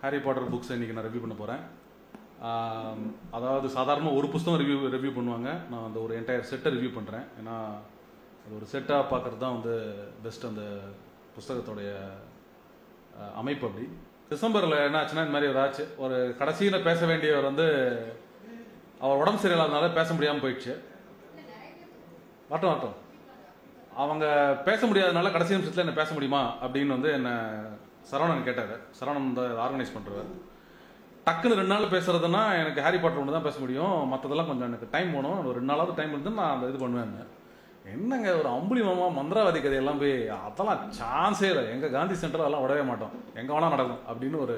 Harry Potter books இன்றைக்கி நான் review பண்ண போகிறேன். அதாவது சாதாரணமாக ஒரு புத்தகம் ரிவ்யூ பண்ணுவாங்க, நான் அந்த ஒரு என்டையர் செட்டை ரிவ்யூ பண்ணுறேன். ஏன்னா அது ஒரு செட்டாக பார்க்குறது தான் வந்து பெஸ்ட். அந்த புஸ்தகத்தோடைய அமைப்பு அப்படி. டிசம்பரில் என்ன ஆச்சுன்னா, இந்த மாதிரி ஏதாச்சும் ஒரு கடைசியில் பேச வேண்டியவர் வந்து அவர் உடம்பு சரியில்லாதனால பேச முடியாமல் போயிடுச்சு. வரட்டும் அவங்க பேச முடியாதனால கடைசி நிமிஷத்தில் என்ன பேச முடியுமா அப்படின்னு வந்து என்னை சரவணன் கேட்டார். சரவணன் வந்து ஆர்கனைஸ் பண்ணுறவர். டக்குன்னு 2 நாள் பேசுறதுன்னா எனக்கு ஹாரி பாட்டர் ஒன்று தான் பேச முடியும், மற்றதெல்லாம் கொஞ்சம் எனக்கு டைம் போகணும், ஒரு 2 நாளாவது டைம் இருந்து நான் அந்த இது பண்ணுவேன். என்னங்க ஒரு அம்புலி மாமா மந்திரவாதி கதையெல்லாம் போய் அதெல்லாம் சான்ஸே இல்லை, எங்கள் காந்தி சென்டர் அதெல்லாம் விடவே மாட்டோம், எங்கே வேணால் நடக்கும் அப்படின்னு ஒரு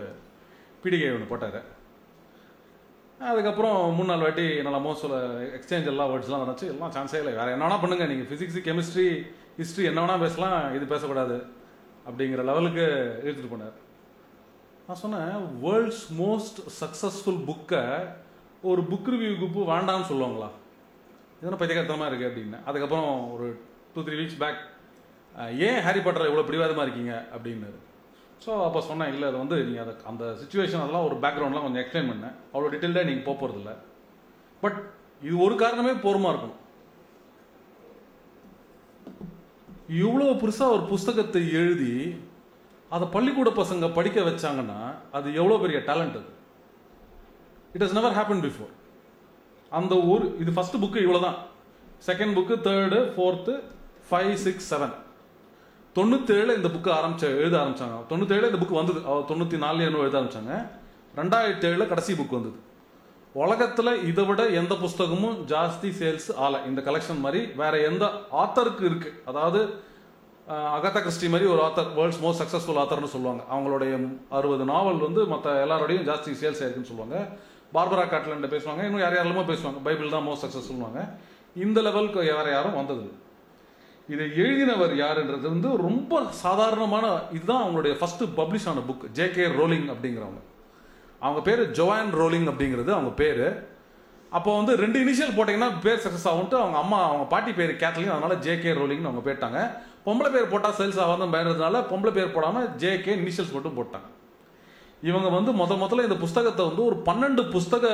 பீடிகை ஒன்று போட்டார். அதுக்கப்புறம் 3 நாள் வாட்டி நல்லா சில எக்ஸ்சேஞ்ச் எல்லாம் வேர்ட்ஸ்லாம் நடந்துச்சு. எல்லாம் சான்ஸே இல்லை, வேறு என்ன வேணால் பண்ணுங்கள், நீங்கள் ஃபிசிக்ஸு கெமிஸ்ட்ரி ஹிஸ்ட்ரி என்ன வேணால் பேசலாம், இது பேசக்கூடாது அப்படிங்கிற லெவலுக்கு எடுத்துகிட்டு போனார். நான் சொன்னேன், வேர்ல்ட்ஸ் மோஸ்ட் சக்ஸஸ்ஃபுல் புக்கை ஒரு புக் ரிவ்யூ குரூப்பு வேண்டாம்னு சொல்லுவாங்களா? இதெல்லாம் பைத்தியகாரத்தனமாக இருக்குது அப்படின்னு. அதுக்கப்புறம் ஒரு 2-3 வீக்ஸ் பேக் ஏன் ஹாரி பாட்டர் இவ்வளோ பிடிவாதமாக இருக்கீங்க அப்படின்னு. ஸோ அப்போ சொன்னேன், இல்லை அது வந்து நீங்கள் அதை அந்த சுச்சுவேஷன் அதெல்லாம் ஒரு பேக்ரவுண்ட்லாம் கொஞ்சம் எக்ஸ்பிளைன் பண்ணேன். அவ்வளோ டீட்டெயில்டாக நீங்கள் போகிறதில்ல. பட் இது ஒரு காரணமே போருமா இருக்கணும். இவ்வளோ பெருசாக ஒரு புஸ்தகத்தை எழுதி அதை பள்ளிக்கூட பசங்க படிக்க வச்சாங்கன்னா அது எவ்வளோ பெரிய டேலண்ட். அது it has never happen before. அந்த ஒரு இது ஃபஸ்ட்டு புக்கு இவ்வளோ தான், செகண்ட் புக்கு, தேர்டு, ஃபோர்த்து, 5, 6, 7, 97 இந்த புக்கு எழுத ஆரம்பித்தாங்க. 97 இந்த புக்கு வந்தது, 94 எழுத ஆரம்பித்தாங்க. 2007 கடைசி புக் வந்தது. உலகத்தில் இதை விட எந்த புஸ்தகமும் ஜாஸ்தி சேல்ஸ் ஆலை இந்த கலெக்ஷன் மாதிரி வேற எந்த ஆத்தருக்கு இருக்குது. அதாவது அகதா கிறிஸ்டி மாதிரி ஒரு ஆத்தர், வேர்ல்ட்ஸ் மோஸ்ட் சக்ஸஸ்ஃபுல் ஆத்தர்னு சொல்லுவாங்க. அவங்களுடைய 60 நாவல் வந்து மற்ற எல்லாரோடையும் ஜாஸ்தி சேல்ஸ் ஆயிருக்குன்னு சொல்லுவாங்க. பார்பரா காட்லண்ட பேசுவாங்க, இன்னும் யாரெல்லாமோ பேசுவாங்க, பைபிள் தான் மோஸ்ட் சக்ஸஸ்ஃபுல்வாங்க. இந்த லெவலுக்கு வேற யாரும் வந்தது. இதை எழுதினவர் யாருன்றது வந்து ரொம்ப சாதாரணமான, இதுதான் அவங்களுடைய ஃபர்ஸ்ட் பப்ளிஷ் ஆன புக். ஜே.கே. ரோலிங் அப்படிங்கிறவங்க. அவங்க பேர் ஜோவான் ரோலிங் அப்படிங்கிறது அவங்க பேர். அப்போ வந்து 2 இனிஷியல் போட்டிங்கன்னா பேர் சக்ஸஸ் ஆகும்ட்டு அவங்க பாட்டி பேர் கேத்லின், அதனால ஜே.கே. ரோலிங்னு அவங்க போயிட்டாங்க. பொம்பளை பேர் போட்டால் சேல்ஸ் ஆகாதுன்னு பயன்றதுனால பொம்பளை பேர் போடாமல் ஜே.கே. இனிஷியல்ஸ் மட்டும் போட்டாங்க. இவங்க வந்து முதல்ல இந்த புஸ்தகத்தை வந்து ஒரு 12 புஸ்தக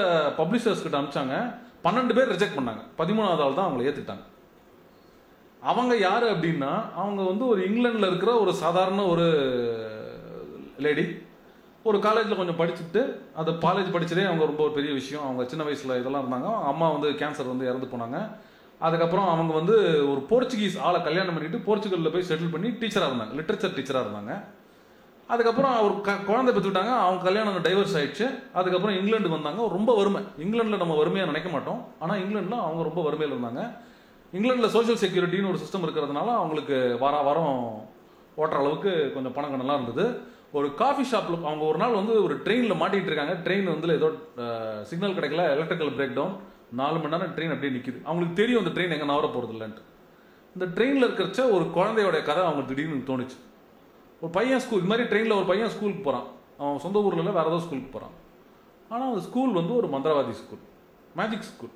பப்ளிஷர்ஸ் கிட்ட அனுப்பிச்சாங்க. 12 பேர் ரிஜெக்ட் பண்ணாங்க. 13வது ஆள் தான் அவங்களை ஏற்றுட்டாங்க. அவங்க யார் அப்படின்னா, அவங்க வந்து ஒரு இங்கிலாண்டில் இருக்கிற ஒரு சாதாரண ஒரு லேடி. ஒரு காலேஜில் கொஞ்சம் படிச்சுட்டு, அது காலேஜ் படித்ததே அவங்க ரொம்ப ஒரு பெரிய விஷயம். அவங்க சின்ன வயசில் இதெல்லாம் இருந்தாங்க. அம்மா வந்து கேன்சர் வந்து இறந்து போனாங்க. அதுக்கப்புறம் அவங்க வந்து ஒரு போர்ச்சுகீஸ் ஆளை கல்யாணம் பண்ணிட்டு போர்ச்சுகலில் போய் செட்டில் பண்ணி டீச்சராக இருந்தாங்க, லிட்ரேச்சர் டீச்சராக இருந்தாங்க. அதுக்கப்புறம் அவர் குழந்தை பெற்றுக்கிட்டாங்க. அவங்க கல்யாணம் டைவர்ஸ் ஆயிடுச்சு. அதுக்கப்புறம் இங்கிலாந்து வந்தாங்க. ரொம்ப வறுமை. இங்கிலாண்டில் நம்ம வறுமையாக நினைக்க மாட்டோம், ஆனால் இங்கிலாண்டில் அவங்க ரொம்ப வறுமையில் இருந்தாங்க. இங்கிலாண்டில் சோஷியல் செக்யூரிட்டின்னு ஒரு சிஸ்டம் இருக்கிறதுனால அவங்களுக்கு வாரம் ஓட்டுற அளவுக்கு கொஞ்சம் பணம் கணலாம் இருந்தது. ஒரு காஃபி ஷாப்பில் அவங்க ஒரு நாள் வந்து ஒரு ட்ரெயினில் மாட்டிகிட்டு இருக்காங்க. ட்ரெயின் வந்து ஏதோ சிக்னல் கிடைக்கல, எலக்ட்ரிக்கல் பிரேக் டவுன், 4 மணி நேரம் ட்ரெயின் அப்படியே நிற்கிது. அவங்களுக்கு தெரியும் இந்த ட்ரெயின் எங்கே நவர போகிறது இல்லைன்ட்டு. இந்த ட்ரெயினில் இருக்கிறச்ச ஒரு குழந்தையோடைய கதை அவங்களுக்கு திடீர்னு தோணுச்சு. ஒரு பையன் ஸ்கூல், இது மாதிரி ட்ரெயினில் ஒரு பையன் ஸ்கூலுக்கு போகிறான். அவன் சொந்த ஊரில் இல்லை, வேறு ஏதோ ஸ்கூலுக்கு போகிறான். ஆனால் அந்த ஸ்கூல் வந்து ஒரு மந்திரவாதி ஸ்கூல், மேஜிக் ஸ்கூல்.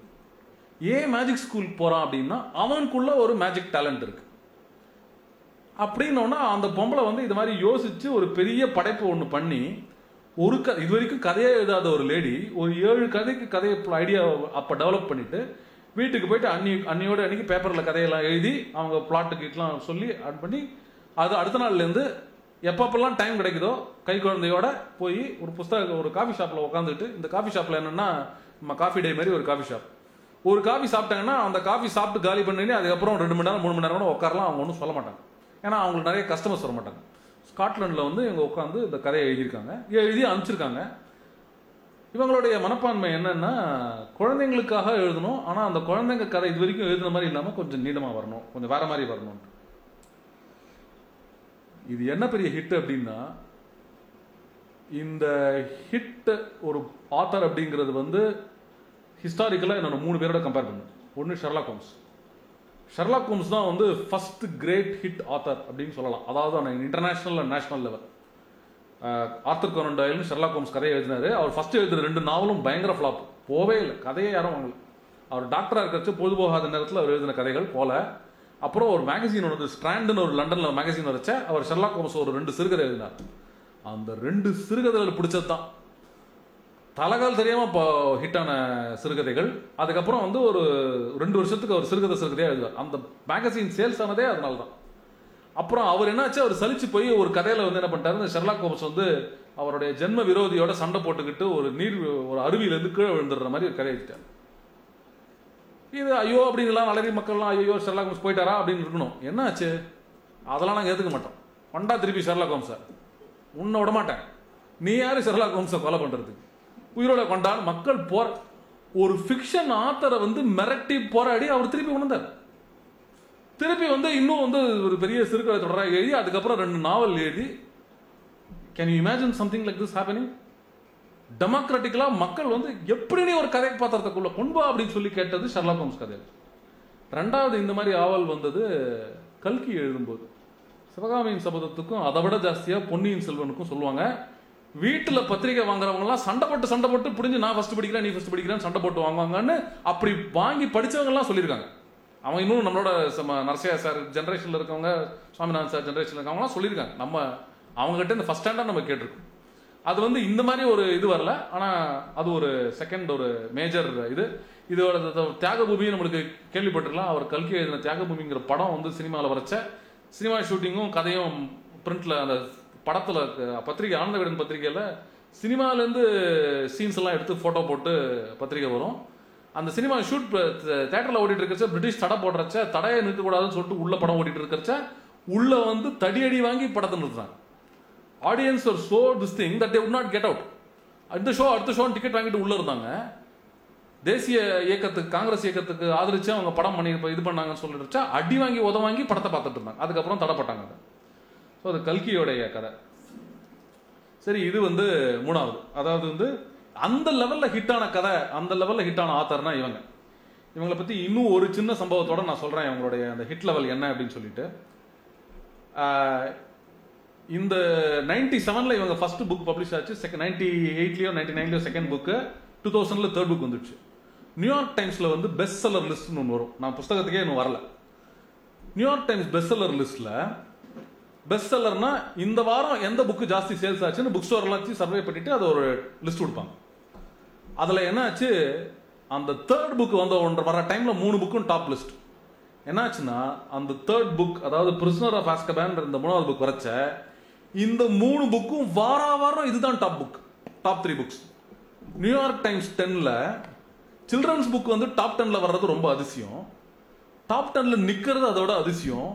ஏன் மேஜிக் ஸ்கூலுக்கு போகிறான் அப்படின்னா, அவனுக்குள்ள ஒரு மேஜிக் டேலண்ட் இருக்குது. அப்படின்னோன்னா அந்த பொம்பளை வந்து இது மாதிரி யோசித்து ஒரு பெரிய படைப்பு ஒன்று பண்ணி, ஒரு இது வரைக்கும் கதையே எழுதாத ஒரு லேடி ஒரு 7 கதைக்கு கதையை ஐடியா அப்போ டெவலப் பண்ணிவிட்டு வீட்டுக்கு போயிட்டு அன்னைக்கு பேப்பரில் கதையெல்லாம் எழுதி அவங்க பிளாட்டுக்கிட்டலாம் சொல்லி ஆட் பண்ணி, அது அடுத்த நாள்லேருந்து எப்பப்பெல்லாம் டைம் கிடைக்குதோ கை குழந்தையோட போய் ஒரு காஃபி ஷாப்பில் உட்காந்துட்டு, இந்த காஃபி ஷாப்பில் என்னென்னா நம்ம காஃபி டே மாதிரி ஒரு காஃபி ஷாப், ஒரு காஃபி சாப்பிட்டாங்கன்னா அந்த காஃபி சாப்பிட்டு காலி பண்ணி அதுக்கப்புறம் 2 மணி நேரம் 3 மணி நேரம் கூட உட்காரலாம். அவங்க ஒன்றும் சொல்ல மாட்டாங்க, ஏன்னா அவங்களுக்கு நிறைய கஸ்டமர்ஸ் வர மாட்டாங்க. ஸ்காட்லாண்டில் வந்து இவங்க உட்காந்து இந்த கதையை எழுதியிருக்காங்க, எழுதி அனுப்பிச்சிருக்காங்க. இவங்களுடைய மனப்பான்மை என்னன்னா, குழந்தைங்களுக்காக எழுதணும், ஆனால் அந்த குழந்தைங்க கதை இது வரைக்கும் எழுதுன மாதிரி இல்லாமல் கொஞ்சம் நீளமாக வரணும், கொஞ்சம் வேற மாதிரி வரணும். இது என்ன பெரிய ஹிட் அப்படின்னா, இந்த ஹிட் ஒரு ஆத்தர் அப்படிங்கிறது வந்து ஹிஸ்டாரிக்கலாக என்னோட 3 பேரோட கம்பேர் பண்ணு. ஒன்று ஷெர்லாக் ஹோம்ஸ் தான் வந்து ஃபர்ஸ்ட் கிரேட் ஹிட் ஆத்தர் அப்படின்னு சொல்லலாம். அதாவது international and national level. Arthur Conan டாயில்னு ஷெர்லாக் ஹோம்ஸ் கதையை எழுதினாரு. அவர் ஃபர்ஸ்ட் எழுதுன 2 நாவலும் பயங்கர ஃப்ளாப், போவே இல்லை, கதையே யாரும் வாங்கல. அவர் டாக்டராக இருக்கிறச்சு பொழுதுபோகாத நேரத்தில் அவர் எழுதின கதைகள் போல. அப்புறம் ஒரு மேகசின் ஒன்று, ஸ்ட்ராண்டுன்னு ஒரு லண்டனில் மேகசின் வச்ச அவர் ஷெர்லாக் ஹோம்ஸ் ஒரு 2 சிறுகதை எழுதினார். அந்த 2 சிறுகதைகள் பிடிச்சது தான். தலகால் தெரியாமல் இப்போ ஹிட்டான சிறுகதைகள். அதுக்கப்புறம் வந்து ஒரு 2 வருஷத்துக்கு அவர் சிறுகதையாக எழுதுவார். அந்த மேகசின் சேல்ஸ் ஆனதே அதனால தான். அப்புறம் அவர் என்னாச்சு, அவர் சலிச்சு போய் ஒரு கதையில் வந்து என்ன பண்ணிட்டாரு, இந்த ஷெர்லாக் ஹோம்ஸ் வந்து அவருடைய ஜென்ம விரோதியோட சண்டை போட்டுக்கிட்டு ஒரு அருவியிலேருந்து கீழே விழுந்துடுற மாதிரி ஒரு கதை எழுதிட்டார். இது ஐயோ அப்படின்லாம் நலரி மக்கள்லாம் ஐயோ ஷெர்லாக் ஹோம்ஸ் போயிட்டாரா அப்படின்னு இருக்கணும். என்ன ஆச்சு, அதெல்லாம் நாங்கள் ஏற்றுக்க மாட்டோம். வண்டா திருப்பி ஷெர்லாக் ஹோம்ஸை உன்னை விட மாட்டேன், நீ யார் ஷெர்லாக் ஹோம்ஸை கொலை பண்ணுறதுக்கு, உயிரோட கொண்டான்னு மக்கள் ஒரு ஃபிக்ஷன் ஆத்தரை வந்து மிரட்டி போராடி அவர் திருப்பி உணர்ந்தார். திருப்பி வந்து இன்னும் வந்து ஒரு பெரிய சிறுகதை தொடராக எழுதி அதுக்கப்புறம் 2 நாவல் எழுதி. Can you imagine something like this happening? டெமோக்ராட்டிக்கலாக மக்கள் வந்து எப்படி நீ ஒரு கதை பாத்திரத்துக்குள்ள கொண்டு அப்படின்னு சொல்லி கேட்டது ஷெர்லாக் ஹோம்ஸ் கதை. 2வது இந்த மாதிரி ஆவல் வந்தது கல்கி எழுதும்போது. சிவகாமியின் சபதத்துக்கும் அதை விட ஜாஸ்தியாக பொன்னியின் செல்வனுக்கும் சொல்லுவாங்க, வீட்டில் பத்திரிகை வாங்குறவங்கலாம் சண்டை போட்டு புரிஞ்சு நான் ஃபர்ஸ்ட் படிக்கிறேன் நீ ஃபர்ஸ்ட் படிக்கிறேன்னு சண்டை போட்டு வாங்குவாங்கன்னு அப்படி வாங்கி படித்தவங்கலாம் சொல்லியிருக்காங்க. அவங்க இன்னும் நம்மளோட நரசியா சார் ஜென்ரேஷனில் இருக்கவங்க, சுவாமிநாதன் சார் ஜென்ரேஷனில் இருக்கவங்களாம் சொல்லியிருக்காங்க. நம்ம அவங்ககிட்ட இந்த ஃபர்ஸ்ட் ஹேண்டாக நம்ம கேட்டிருக்கோம். அது வந்து இந்த மாதிரி ஒரு இது வரல. ஆனால் அது ஒரு செகண்ட் ஒரு மேஜர் இதோட தியாகபூமி நம்மளுக்கு கேள்விப்பட்டிருக்கலாம். அவர் கல்கி எழுதின தியாகபூமிங்கிற படம் வந்து சினிமாவில் வரைச்ச சினிமா ஷூட்டிங்கும் கதையும் பிரிண்டில் அந்த படத்தில் பத்திரிகை ஆனந்த விகடன் பத்திரிகையில் சினிமாலேருந்து சீன்ஸ் எல்லாம் எடுத்து ஃபோட்டோ போட்டு பத்திரிகை வரும். அந்த சினிமா ஷூட் தேட்டரில் ஓடிட்டு இருக்கிறச்ச பிரிட்டிஷ் தடை போடுறச்ச தடையை நிறுத்தக்கூடாதுன்னு சொல்லிட்டு உள்ள படம் ஓடிட்டு இருக்கிறச்ச உள்ள வந்து தடியடி வாங்கி படத்தை நிறுத்துறாங்க. Audience are so this thing that they would not get out. அடுத்த ஷோ டிக்கெட் வாங்கிட்டு உள்ள இருந்தாங்க. தேசிய இயக்கத்துக்கு காங்கிரஸ் இயக்கத்துக்கு ஆதரிச்சு அவங்க படம் பண்ணி இது பண்ணாங்கன்னு சொல்லிடுச்சா அடி வாங்கி வாங்கி படத்தை பார்த்துட்டு இருந்தாங்க. அதுக்கப்புறம் தடைப்பட்டாங்க. ஸோ அது கல்கியோடைய கதை. சரி, இது வந்து 3வது. அதாவது வந்து அந்த லெவலில் ஹிட்டான கதை, அந்த லெவலில் ஹிட்டான ஆத்தர்னா இவங்களை பற்றி இன்னும் ஒரு சின்ன சம்பவத்தோட நான் சொல்கிறேன் இவங்களுடைய அந்த ஹிட் லெவல் என்ன அப்படின்னு சொல்லிட்டு. இந்த 97ல் இவங்க ஃபர்ஸ்ட் புக் பப்ளிஷ் ஆச்சு. 98லையோ 99லையோ செகண்ட் புக்கு, 2000ல் தேர்ட் புக் வந்துடுச்சு. நியூயார்க் டைம்ஸில் வந்து பெஸ்ட் செல்லர் லிஸ்ட்னு ஒன்று வரும். நான் புஸ்தகத்துக்கே இன்னும் வரல. நியூயார்க் டைம்ஸ் பெஸ்ட் செல்லர் லிஸ்ட்டில் பெஸ்ட் செல்லர்னா இந்த வாரம் எந்த புக்கு ஜாஸ்தி சேல்ஸ் ஆச்சுன்னு புக் ஸ்டோர்லாம் சர்வே பண்ணிட்டு அதை ஒரு லிஸ்ட் கொடுப்பாங்க. அதில் என்ன ஆச்சு, அந்த தேர்ட் புக் வர டைமில் 3 புக்கும் டாப் லிஸ்ட். என்னாச்சுன்னா அந்த தேர்ட் புக், அதாவது பிரிசனர் ஆஃப் ஆஸ்கபான் இந்த 3வது புக் வரைச்ச இந்த 3 புக்கும் வாரம் இதுதான் top book, top 3 books. New York Times 10ல் சில்ட்ரன்ஸ் புக் வந்து டாப் 10ல் வர்றது ரொம்ப அதிசயம். டாப் 10ல் நிற்கிறது அதோட அதிசயம்.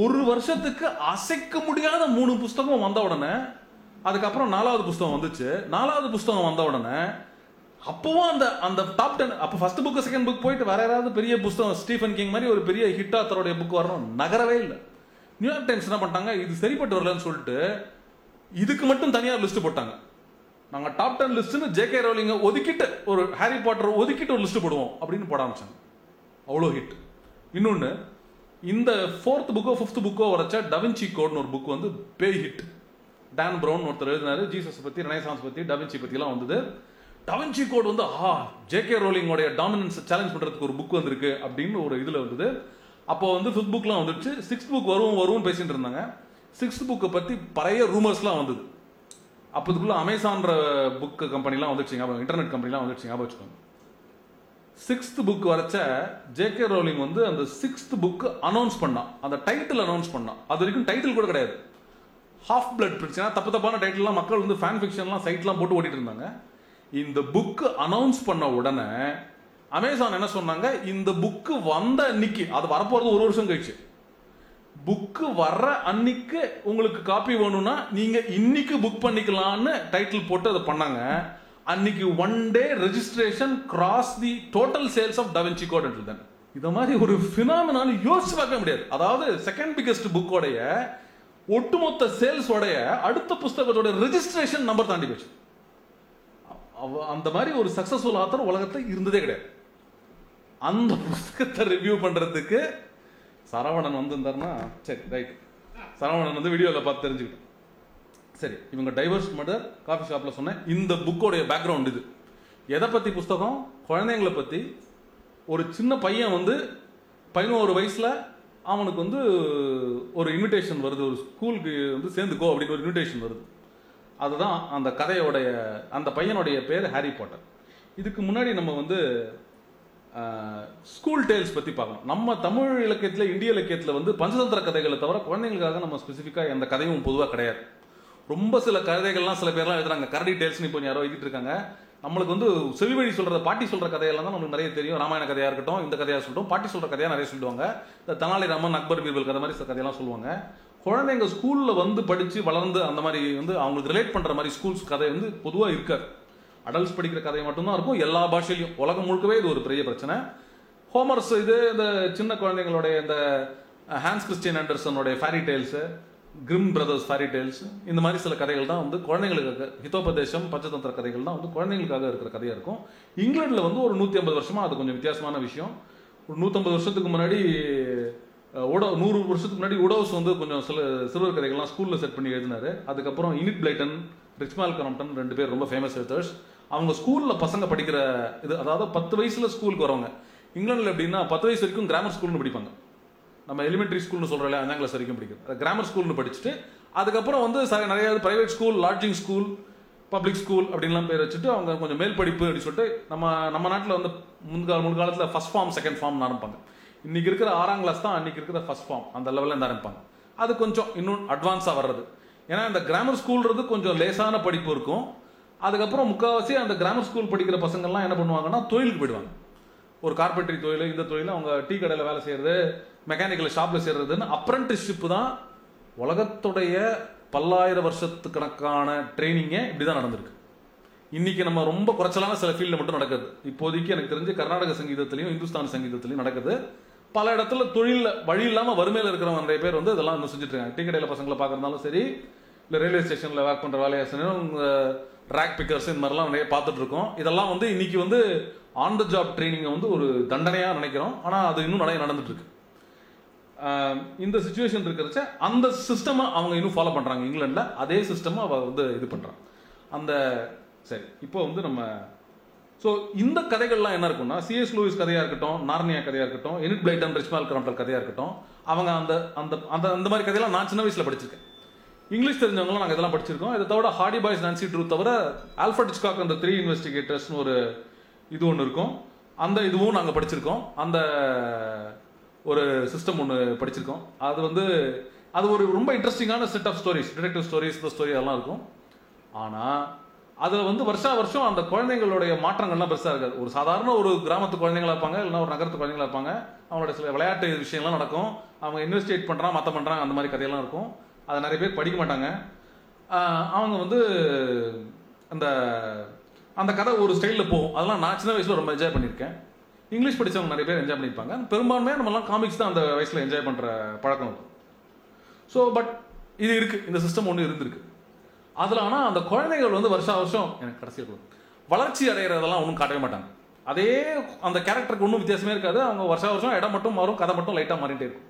ஒரு வருஷத்துக்கு அசைக்க முடியாத 3 புஸ்தகம் வந்த உடனே அதுக்கப்புறம் 4வது புஸ்தகம் வந்துச்சு. 4வது புஸ்தகம் வந்த உடனே அப்பவும் அந்த டாப் 10, அப்போ ஃபர்ஸ்ட் புக்கு செகண்ட் புக் போயிட்டு வேற யாராவது பெரிய புஸ்தகம் ஸ்டீஃபன் கிங் மாதிரி ஒரு பெரிய ஹிட் ஆத்தருடைய புக் வரணும், நகரவே இல்லை. நியூயார்க் டைம்ஸ் என்ன பண்ணிட்டாங்க, இது சரிப்பட்டு வரலன்னு சொல்லிட்டு இதுக்கு மட்டும் தனியார் லிஸ்ட் போட்டாங்க. நாங்கள் டாப் 10 லிஸ்ட்னு ஜேகே ரோலிங்கை ஒதுக்கிட்டு ஒரு ஹாரி பாட்டர் ஒதுக்கிட்டு ஒரு லிஸ்ட் போடுவோம் அப்படின்னு போட ஆரம்பிச்சாங்க. அவ்வளோ ஹிட். இன்னொன்று, இந்த 4th புக்கோ 5th புக்கோ வரைச்ச டவின்சி கோட்னு ஒரு புக் வந்து பேய் ஹிட். டான் ப்ரவுன் ஒருத்தர் எழுதினாரு, ஜீசஸ் பற்றி, ரெனைசான்ஸ் பற்றி, டவின்சி பற்றிலாம் வந்தது. டவின்சி கோட் வந்து ஜேகே ரோலிங்கோடைய டாமினன்ஸ் சேலஞ்ச் பண்ணுறதுக்கு ஒரு புக் வந்திருக்கு அப்படின்னு ஒரு இதில் வந்தது. அப்போ வந்து 5th புக்லாம் வந்துடுச்சு. 6th புக் வரும் பேசிட்டு இருந்தாங்க. 6th புக்கை பற்றி பழைய ரூமர்ஸ்லாம் வந்தது. அப்போதுக்குள்ள அமேசான்ற புக் கம்பெனிலாம் வந்துடுச்சிங்க, இன்டர்நெட் கம்பெனிலாம் வந்துடுச்சிங்க, ஞாபகம் வச்சுக்கோங்க. 6th புக் வரைச்ச ஜேகே ரோலிங் வந்து அந்த 6th புக் அனௌன்ஸ் பண்ணா, அந்த டைட்டில் அனௌன்ஸ் பண்ணா. அது வரைக்கும் டைட்டில் கூட கிடையாது. ஹாஃப் பிளட் பிரச்சனை, தப்பான டைட்டில்லாம் மக்கள் வந்து ஃபேன் ஃபிக்ஷன்லாம் சைட்லாம் போட்டு ஓடிட்டு இருந்தாங்க. இந்த புக்கு அனௌன்ஸ் பண்ண உடனே அமேசான் என்ன சொன்னாங்க, இந்த புக்கு வந்த அன்னைக்கு, அது வரப்போறது 1 வருஷம் கழிச்சு, புக்கு வர்ற அன்னைக்கு உங்களுக்கு காப்பி வேணும்னா நீங்க இன்னைக்கு புக் பண்ணிக்கலாம்னு டைட்டில் போட்டு அதை பண்ணாங்க. அன்னைக்கு 1 day registration cross the total sales of Da Vinci Code until then. இத மாதிரி ஒரு ஃபினாமினல் யோசிச்சு பார்க்க முடியாது. அதாவது செகண்ட் பிகெஸ்ட் புக்கோடைய ஒட்டுமொத்த சேல்ஸ் உடைய அடுத்த புத்தகத்தோட ரெஜிஸ்ட்ரேஷன் நம்பர் தாண்டி போச்சு. அந்த மாதிரி ஒரு சக்சஸ்ஃபுல் ஆத்தர் உலகத்தில் இருந்ததே கிடையாது. அந்த புத்தகத்தை ரிவ்யூ பண்றதுக்கு சரவணன் வந்திருந்தாருன்னா சரி ரைட், சரவணன் வந்து வீடியோவில் பார்த்து தெரிஞ்சுக்கிட்டோம். சரி, இவங்க டைவர்ஸ் மர்டர் காஃபி ஷாப்பில் சொன்னேன். இந்த புக்கோடைய பேக்ரவுண்ட் இது. எதை பற்றி புஸ்தகம்? குழந்தைங்களை பற்றி. ஒரு சின்ன பையன் வந்து 11 வயசில் அவனுக்கு வந்து ஒரு இன்விடேஷன் வருது, ஒரு ஸ்கூலுக்கு வந்து சேர்ந்துக்கோ அப்படின்னு ஒரு இன்விடேஷன் வருது. அதுதான் அந்த கதையோடைய, அந்த பையனுடைய பேர் ஹாரி பாட்டர். இதுக்கு முன்னாடி நம்ம வந்து ஸ்கூல் டேல்ஸ் பற்றி பார்க்கணும். நம்ம தமிழ் இலக்கியத்தில், இந்திய இலக்கியத்தில் வந்து பஞ்சதந்திர கதைகளை தவிர குழந்தைங்களுக்காக நம்ம ஸ்பெசிஃபிக்காக எந்த கதையும் பொதுவாக கிடையாது. ரொம்ப சில கதைகள்லாம் சில பேர்லாம் எழுதுறாங்க, கரடி டேல்ஸ்னு இப்போ யாரோ எழுதிட்டு இருக்காங்க. நம்மளுக்கு வந்து செவி வழி சொல்கிற பாட்டி சொல்கிற கதையெல்லாம் தான் நம்மளுக்கு நிறைய தெரியும். ராமாயண கதையாக இருக்கட்டும், இந்த கதையாக சொல்லட்டும், பாட்டி சொல்கிற கதையாக நிறைய சொல்லுவாங்க. இந்த தெனாலிராமன், அக்பர், பீர்பல் கதை மாதிரி சில கதையெல்லாம் சொல்லுவாங்க. குழந்தைங்க ஸ்கூலில் வந்து படித்து வளர்ந்து அந்த மாதிரி வந்து அவங்களுக்கு ரிலேட் பண்ணுற மாதிரி ஸ்கூல்ஸ் கதை வந்து பொதுவாக இருக்காது. அடல்ட்ஸ் படிக்கிற கதை மட்டும்தான் இருக்கும் எல்லா பாஷையிலையும். உலகம் முழுக்கவே இது ஒரு பெரிய பிரச்சனை. ஹோமர்ஸ், இது இந்த சின்ன குழந்தைங்களுடைய இந்த ஹான்ஸ் கிறிஸ்டியன் ஆண்டர்சனுடைய ஃபேரி டெய்ல்ஸு, கிரிம் பிரதர்ஸ் ஃபேரி டெய்ல்ஸ், இந்த மாதிரி சில கதைகள் தான் வந்து குழந்தைங்களுக்காக, ஹிதோபதேசம், பஞ்சதந்திர கதைகள் தான் வந்து குழந்தைங்களுக்காக இருக்கிற கதையாக இருக்கும். இங்கிலாண்டில் வந்து ஒரு 150 வருஷமாக அது கொஞ்சம் வித்தியாசமான விஷயம். ஒரு 150 வருஷத்துக்கு முன்னாடி 100 வருஷத்துக்கு முன்னாடி உடோஸ் வந்து கொஞ்சம் சில சிறுவர் கதைகள்லாம் ஸ்கூலில் செட் பண்ணி எழுதினாரு. அதுக்கப்புறம் இனிட் பிளைட்டன், ரிச்மால் கரம்டன் 2 பேர் ரொம்ப ஃபேமஸ் எழுத்தர்ஸ். அவங்க ஸ்கூலில் பசங்க படிக்கிற இது, அதாவது 10 வயசுல ஸ்கூலுக்கு வரவங்க. இங்கிலாண்டில் எப்படின்னா 10 வயசு வரைக்கும் கிராமர் ஸ்கூல்னு படிப்பாங்க. நம்ம எலிமெண்ட்ரி ஸ்கூல்னு சொல்கிறோம்ல, 5ஆம் கிளாஸ் வரைக்கும் படிக்கிறது கிராமர் ஸ்கூல்னு படிச்சுட்டு, அதுக்கப்புறம் வந்து நிறைய private school, lodging school, public school அப்படின்லாம் பேர் வச்சுட்டு அவங்க கொஞ்சம் மேல் படிப்பு அப்படின்னு சொல்லிட்டு நம்ம நாட்டில் வந்து முன்காலத்தில் ஃபர்ஸ்ட் ஃபார்ம், செகண்ட் ஃபார்ம் ஆரம்பிப்பாங்க. இன்னைக்கு இருக்கிற 6ஆம் கிளாஸ் தான் அன்னைக்கு இருக்கிற ஃபர்ஸ்ட் ஃபார்ம், அந்த லெவலில் இருந்து ஆரம்பிப்பாங்க. அது கொஞ்சம் இன்னும் அட்வான்ஸாக வர்றது. ஏன்னா இந்த கிராமர் ஸ்கூல்றது கொஞ்சம் லேசான படிப்பு இருக்கும். அதுக்கப்புறம் முக்கால்வாசி அந்த கிராமர் ஸ்கூல் படிக்கிற பசங்கள்லாம் என்ன பண்ணுவாங்கன்னா தொழிலுக்கு போயிடுவாங்க. ஒரு கார்பெண்டரி தொழில், இந்த தொழில், அவங்க டீ கடையில் வேலை செய்கிறது, மெக்கானிக்கல் ஷாப்பில் செய்கிறதுன்னு அப்ரண்டிஸ்ஷிப்பு தான் உலகத்துடைய பல்லாயிரம் வருஷத்துக்கணக்கான ட்ரைனிங்கே இப்படி தான் நடந்திருக்கு. இன்றைக்கி நம்ம ரொம்ப குறைச்சலான சில ஃபீல்டில் மட்டும் நடக்குது. இப்போதைக்கு எனக்கு தெரிஞ்சு கர்நாடக சங்கீதத்துலையும் இந்துஸ்தான் சங்கீதத்துலையும் நடக்குது. பல இடத்துல தொழிலில் வழி இல்லாமல் வறுமையில் இருக்கிறவங்க நிறைய பேர் வந்து இதெல்லாம் இன்னும் செஞ்சுட்டு இருக்காங்க. டீ கடையில் பசங்களை பார்க்குறதுனாலும் சரி, இல்லை ரயில்வே ஸ்டேஷனில் ஒர்க் பண்ணுற வேலையாக சரி, ரேக் பிக்கர்ஸ், இந்த மாதிரிலாம் நிறைய பார்த்துட்டு இருக்கோம். இதெல்லாம் வந்து இன்னைக்கு வந்து ஆன் த ஜாப் ட்ரைனிங்கை வந்து ஒரு தண்டனையாக நினைக்கிறோம். ஆனால் அது இன்னும் நிறைய நடந்துட்டு இருக்கு. இந்த சுச்சுவேஷன் இருக்கிறச்ச அந்த சிஸ்டமை அவங்க இன்னும் ஃபாலோ பண்ணுறாங்க. இங்கிலாண்டில் அதே சிஸ்டமை அவள் வந்து இது பண்ணுறாங்க. அந்த சரி, இப்போ வந்து நம்ம இந்த கதைகள்லாம் என்ன இருக்கும்னா, சிஎஸ் லூயிஸ் கதையாக இருக்கட்டும், நார்னியா கதையாக இருக்கட்டும், எனிட் பிளைட்டன், ரிச்மால் கரம்டன் கதையாக இருக்கட்டும், அவங்க அந்த அந்த அந்த அந்த மாதிரி கதையெல்லாம் நான் சின்ன வயசில் படிச்சிருக்கேன். இங்கிலீஷ் தெரிஞ்சவங்களும் நாங்கள் இதெல்லாம் படிச்சிருக்கோம். இதை தவிர ஹார்டி பாய்ஸ், நான்சி ட்ரூ தவிர ஆல்ஃபர்ட் ஹிச்காக் அந்த 3 இன்வெஸ்டிகேட்டர்ஸ்னு ஒரு இது ஒன்று இருக்கும். அந்த இதுவும் நாங்கள் படிச்சிருக்கோம். அந்த ஒரு சிஸ்டம் ஒன்று படிச்சிருக்கோம். அது வந்து அது ஒரு ரொம்ப இன்ட்ரெஸ்டிங்கான set of stories, detective stories, இந்த ஸ்டோரி அதெல்லாம் இருக்கும். ஆனால் அதில் வந்து வருஷம் அந்த குழந்தைங்களுடைய மாற்றங்கள்லாம் பெருசாக இருக்காது. ஒரு சாதாரண ஒரு கிராமத்து குழந்தைங்களா இருப்பாங்க, இல்லைனா ஒரு நகரத்து குழந்தைங்களா இருப்பாங்க. அவங்களோட சில விளையாட்டு விஷயங்கள்லாம் நடக்கும். அவங்க இன்வெஸ்டிகேட் பண்ணுறாங்க, மற்ற பண்ணுறாங்க, அந்த மாதிரி கதையெல்லாம் இருக்கும். அதை நிறைய பேர் படிக்க மாட்டாங்க. அவங்க வந்து அந்த அந்த கதை ஒரு ஸ்டைலில் போகும். அதெல்லாம் நான் சின்ன வயசில் ரொம்ப என்ஜாய் பண்ணியிருக்கேன். இங்கிலீஷ் படித்தவங்க நிறைய பேர் என்ஜாய் பண்ணியிருப்பாங்க. பெரும்பான்மையாக நம்மலாம் காமிக்ஸ் தான் அந்த வயசில் என்ஜாய் பண்ணுற பழக்கம் இருக்கும். பட் இது இருக்குது, இந்த சிஸ்டம் ஒன்று இருந்திருக்கு. அதில் ஆனால் அந்த குழந்தைகள் வந்து வருஷம் எனக்கு கடைசியில் வளர்ச்சி அடைகிறதெல்லாம் ஒன்றும் காட்டவே மாட்டாங்க. அதே அந்த கேரக்டருக்கு ஒன்றும் வித்தியாசமே இருக்காது. அவங்க வருஷம் இடம் மட்டும் மாறும், கதை மட்டும் லைட்டாக மாறிட்டே இருக்கும்.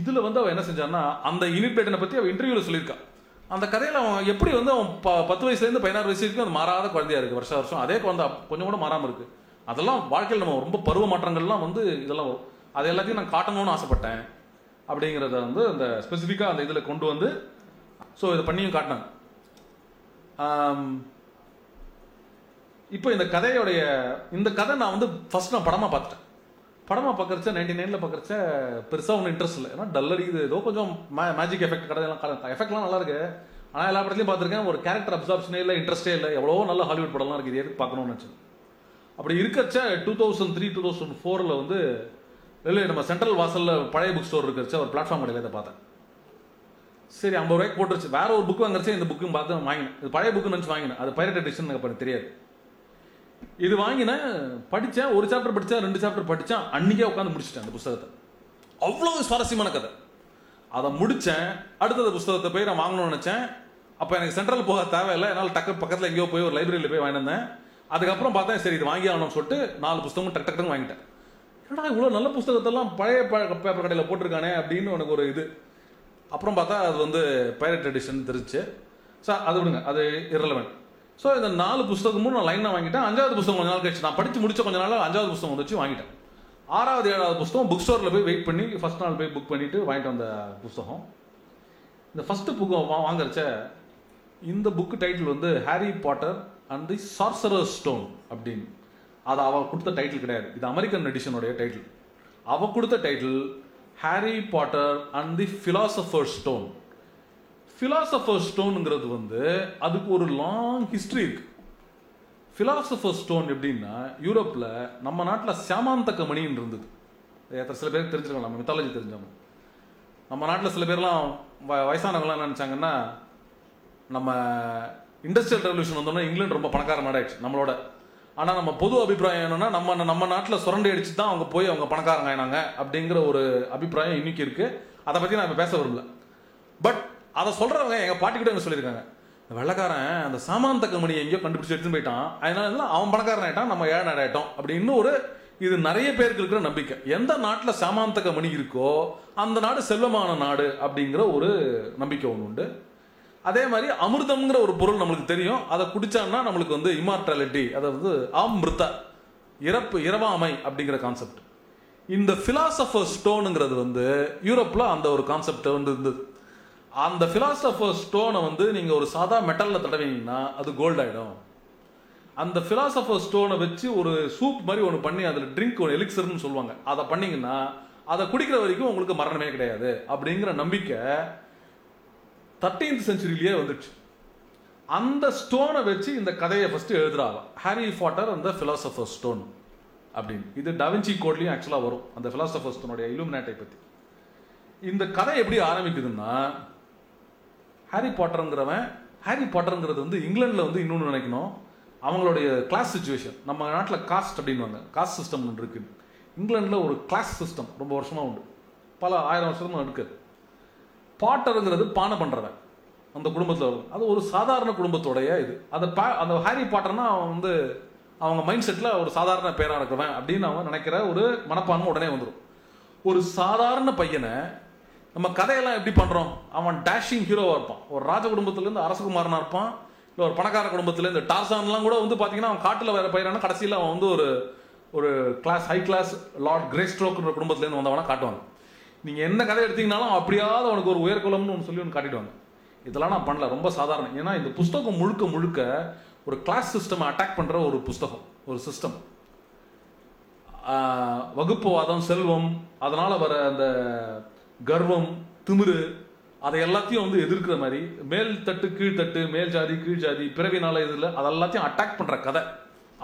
இதில் வந்து அவன் என்ன செஞ்சான்னா, அந்த யூனிட் பிளேட்டனை பற்றி அவன் இன்டர்வியூவில் சொல்லியிருக்கான். அந்த கதையில் அவன் எப்படி வந்து அவன் 10 வயசுலேருந்து 16 வயசு வரைக்கும் அது மாறாத குழந்தையா இருக்குது. வருஷம் அதே குழந்தை கொஞ்சம் கூட மாறாமல் இருக்குது. அதெல்லாம் வாழ்க்கையில் நம்ம ரொம்ப பருவ மாற்றங்கள்லாம் வந்து இதெல்லாம் வரும். அது எல்லாத்தையும் நான் காட்டணும்னு ஆசைப்பட்டேன் அப்படிங்கிறத வந்து அந்த ஸ்பெசிஃபிக்காக அந்த இதில் கொண்டு வந்து இதை பண்ணியும் காட்டினாங்க. இப்போ இந்த கதை நான் வந்து ஃபர்ஸ்ட் நான் படமாக பார்த்துட்டேன். படமாக பார்க்குறச்ச 99 பார்க்குறச்ச பெருசாக ஒன்றும் இன்ட்ரெஸ்ட் இல்லை. ஏன்னா டல் அடிக்குது, ஏதோ கொஞ்சம் மேஜிக் எஃபெக்ட் கதையெல்லாம் எஃபெக்ட்லாம் நல்லா இருக்கு. ஆனால் எல்லா படத்துலையும் பார்த்துருக்கேன், ஒரு கேரக்டர் அப்சார்ப்ஷனே இல்லை, இன்ட்ரெஸ்டே இல்லை. எவ்வளோ நல்ல ஹாலிவுட் படம்லாம் இருக்குது, இது எதுக்கு பார்க்கணும்னு நினச்சேன். அப்படி இருக்கச்ச 2003, 2004 வந்து இல்லை நம்ம சென்ட்ரல் வாசலில் பழைய புக் ஸ்டோர் இருக்கிறச்ச ஒரு பிளாட்ஃபார்ம் கடையில் இதை பார்த்தேன். சரி, 50 ரூபாய்க்கு போட்டுருச்சு. வேற ஒரு புக் வாங்குறச்சே இந்த புக்கும் பார்த்து வாங்கினேன். இது பழைய புக்கு நினச்சி வாங்கினேன். அது பைரட் எடிஷன் எனக்கு தெரியாது. இது வாங்கினேன், படித்தேன், ஒரு சாப்டர் படித்தேன், 2 சாப்டர் படித்தேன், அன்றைக்கே உட்காந்து முடிச்சிட்டேன் அந்த புத்தகத்தை. அவ்வளோ சுவாரஸ்யமான கதை. அதை முடித்தேன். அடுத்தது புத்தகத்தை போய் நான் வாங்கணும்னு நினச்சேன். அப்போ எனக்கு சென்ட்ரல் போக தேவையில்லை. என்னால் டக்கு பக்கத்தில் எங்கேயோ போய் ஒரு லைப்ரரியில் போய் வாங்கினேன். அதுக்கப்புறம் பார்த்தேன், சரி இது வாங்கி ஆகணும்னு சொல்லிட்டு 4 புத்தகமும் டக்குன்னு வாங்கிட்டேன். ஏன்னா இவ்வளோ நல்ல புத்தகத்தெல்லாம் பழைய பேப்பர் கடையில் போட்டிருக்கானே அப்படின்னு எனக்கு ஒரு இது. அப்புறம் பார்த்தா அது வந்து பைரட் எடிஷன் தெரிஞ்சு. அது விடுங்க, அது இரலவெண்ட். இந்த 4 புத்தகமும் நான் லைனாக வாங்கிட்டேன். 5வது புத்தகம் கொஞ்ச நாள் கழிச்சு, நான் படித்து முடிச்ச கொஞ்ச நாள் 5வது புத்தகம் வந்துச்சு வாங்கிட்டேன். 6வது 7வது புத்தகம் புக் ஸ்டோரில் போய் வெயிட் பண்ணி ஃபர்ஸ்ட் நாள் போய் புக் பண்ணிவிட்டு வாங்கிட்டு வந்த புத்தகம். இந்த ஃபஸ்ட்டு புக்கு வாங்குறச்ச இந்த புக்கு டைட்டில் வந்து Harry Potter and the sorcerer stone அப்படின்னு. அது அவள் கொடுத்த டைட்டில் கிடையாது, இது அமெரிக்கன் எடிஷனுடைய டைட்டில். அவள் கொடுத்த title Harry Potter and the philosopher stone. Philosopher ஸ்டோனுங்கிறது வந்து அதுக்கு ஒரு லாங் ஹிஸ்ட்ரி இருக்கு. ஃபிலாசபர் ஸ்டோன் எப்படின்னா, யூரோப்பில் நம்ம நாட்டில் சாமாந்தக மணின்னு இருந்தது. சில பேருக்கு தெரிஞ்சிருக்கலாம், நம்ம மித்தாலஜி தெரிஞ்சவங்க. நம்ம நாட்டில் சில பேர்லாம் வயசானவங்களாம் என்ன நினச்சாங்கன்னா, நம்ம இண்டஸ்ட்ரியல் ரெவல்யூஷன் வந்தோன்னா இங்கிலாந்து ரொம்ப பணக்கார நாடாயிடுச்சு நம்மளோட. ஆனால் நம்ம பொது அபிப்பிராயம் என்னன்னா, நம்ம நாட்டில் சுரண்டி அடிச்சு தான் அவங்க போய் அவங்க பணக்காரங்க ஆயினாங்க அப்படிங்கிற ஒரு அபிப்பிராயம் இன்னைக்கு இருக்கு. அதை பற்றி நான் இப்போ பேச விரும்பல. பட் அதை சொல்றவங்க எங்கள் பாட்டிக்கிட்ட என்ன சொல்லியிருக்காங்க, வெள்ளக்காரன் அந்த சாமாந்தக மணி எங்கேயோ கண்டுபிடிச்சு எடுத்துன்னு போயிட்டான், அதனால அவன் பணக்காரன் ஆயிட்டான், நம்ம ஏழை நாடாயிட்டோம் அப்படின்னு ஒரு இது நிறைய பேருக்கு இருக்கிற நம்பிக்கை. எந்த நாட்டில் சாமாந்தக மணி இருக்கோ அந்த நாடு செல்வமான நாடு அப்படிங்கிற ஒரு நம்பிக்கை ஒன்று உண்டு. அதே மாதிரி அமிர்தம்ங்கிற ஒரு பொருள் நம்மளுக்கு தெரியும், அதை குடிச்சான்னா நம்மளுக்கு வந்து இம்மார்டாலிட்டி, அதாவது அமிர்த இரவாமை அப்படிங்கிற கான்செப்ட். இந்த பிலாசபர் ஸ்டோனுங்கிறது வந்து யூரோப்பில் அந்த ஒரு கான்செப்ட் வந்து இருந்தது. அந்த பிலாசபர் ஸ்டோனை வந்து நீங்கள் ஒரு சாதா மெட்டலில் தடவிங்கன்னா அது கோல்டு ஆகிடும். அந்த பிலாசபர் ஸ்டோனை வச்சு ஒரு சூப் மாதிரி ஒன்று பண்ணி அதில் ட்ரிங்க் ஒரு எலிக்சர்னு சொல்லுவாங்க, அதை பண்ணிங்கன்னா அதை குடிக்கிற வரைக்கும் உங்களுக்கு மரணமே கிடையாது அப்படிங்கிற நம்பிக்கை 13th செஞ்சுரியிலேயே வந்துடுச்சு. அந்த ஸ்டோனை வச்சு இந்த கதையை ஃபஸ்ட்டு எழுதுறாங்க, ஹாரி பாட்டர் அந்த பிலாசபர் ஸ்டோன் அப்படின்னு. இது டாவின்சி கோட்லையும் ஆக்சுவலாக வரும் அந்த பிலாசபர் ஸ்டோனுடைய இலுமினாட்டை பற்றி. இந்த கதை எப்படி ஆரம்பிக்குதுன்னா, ஹாரி பாட்டருங்கிறது வந்து இங்கிலாண்டில் வந்து இன்னொன்று நினைக்கணும், அவங்களுடைய கிளாஸ் சுச்சுவேஷன். நம்ம நாட்டில் காஸ்ட் அப்படின்வாங்க, காஸ்ட் சிஸ்டம் ஒன்று இருக்குது. இங்கிலாண்டில் ஒரு கிளாஸ் சிஸ்டம் ரொம்ப வருஷமாக உண்டு, பல 1000 வருஷமாக இருக்குது. பாட்டருங்கிறது பானை பண்ணுறவன் அந்த குடும்பத்தில், அது ஒரு சாதாரண குடும்பத்தோடைய இது. அந்த ஹாரி பாட்டர்னா அவன் வந்து அவங்க மைண்ட் செட்டில் ஒரு சாதாரண பேராக இருக்கிறவன் அப்படின்னு அவன் நினைக்கிற ஒரு மனப்பான்மை உடனே வந்துடும். ஒரு சாதாரண பையனை நம்ம கதையெல்லாம் எப்படி பண்ணுறோம், அவன் டேஷிங் ஹீரோவாக இருப்பான். ஒரு ராஜ குடும்பத்துலேருந்து அரசகுமாரனாக இருப்பான், இல்லை ஒரு பணக்கார குடும்பத்துலேருந்து டார்சான்லாம் கூட வந்து பார்த்தீங்கன்னா அவன் காட்டில் வேறு பயிரான கடைசியில் அவன் வந்து ஒரு class high class Lord Grey ஸ்ட்ரோக்குன்ற குடும்பத்துலேருந்து வந்தவனா காட்டுவாங்க. நீங்கள் என்ன கதை எடுத்தீங்கனாலும் அப்படியாவது அவனுக்கு ஒரு உயர்குலம்னு ஒன்று சொல்லி ஒன்று காட்டிடுவாங்க. இதெல்லாம் நான் பண்ணல, ரொம்ப சாதாரணம். ஏன்னா இந்த புஸ்தகம் முழுக்க ஒரு கிளாஸ் சிஸ்டம் அட்டாக் பண்ணுற ஒரு புஸ்தகம், ஒரு சிஸ்டம். வகுப்புவாதம், செல்வம், அதனால் வர அந்த கர்வம், திமிரு, அதை எல்லாத்தையும் வந்து எதிர்க்கிற மாதிரி மேல் தட்டு கீழ்த்தட்டு, மேல் ஜாதி கீழ் ஜாதி, பிறவினால இதில் அதெல்லாத்தையும் அட்டாக் பண்ணுற கதை.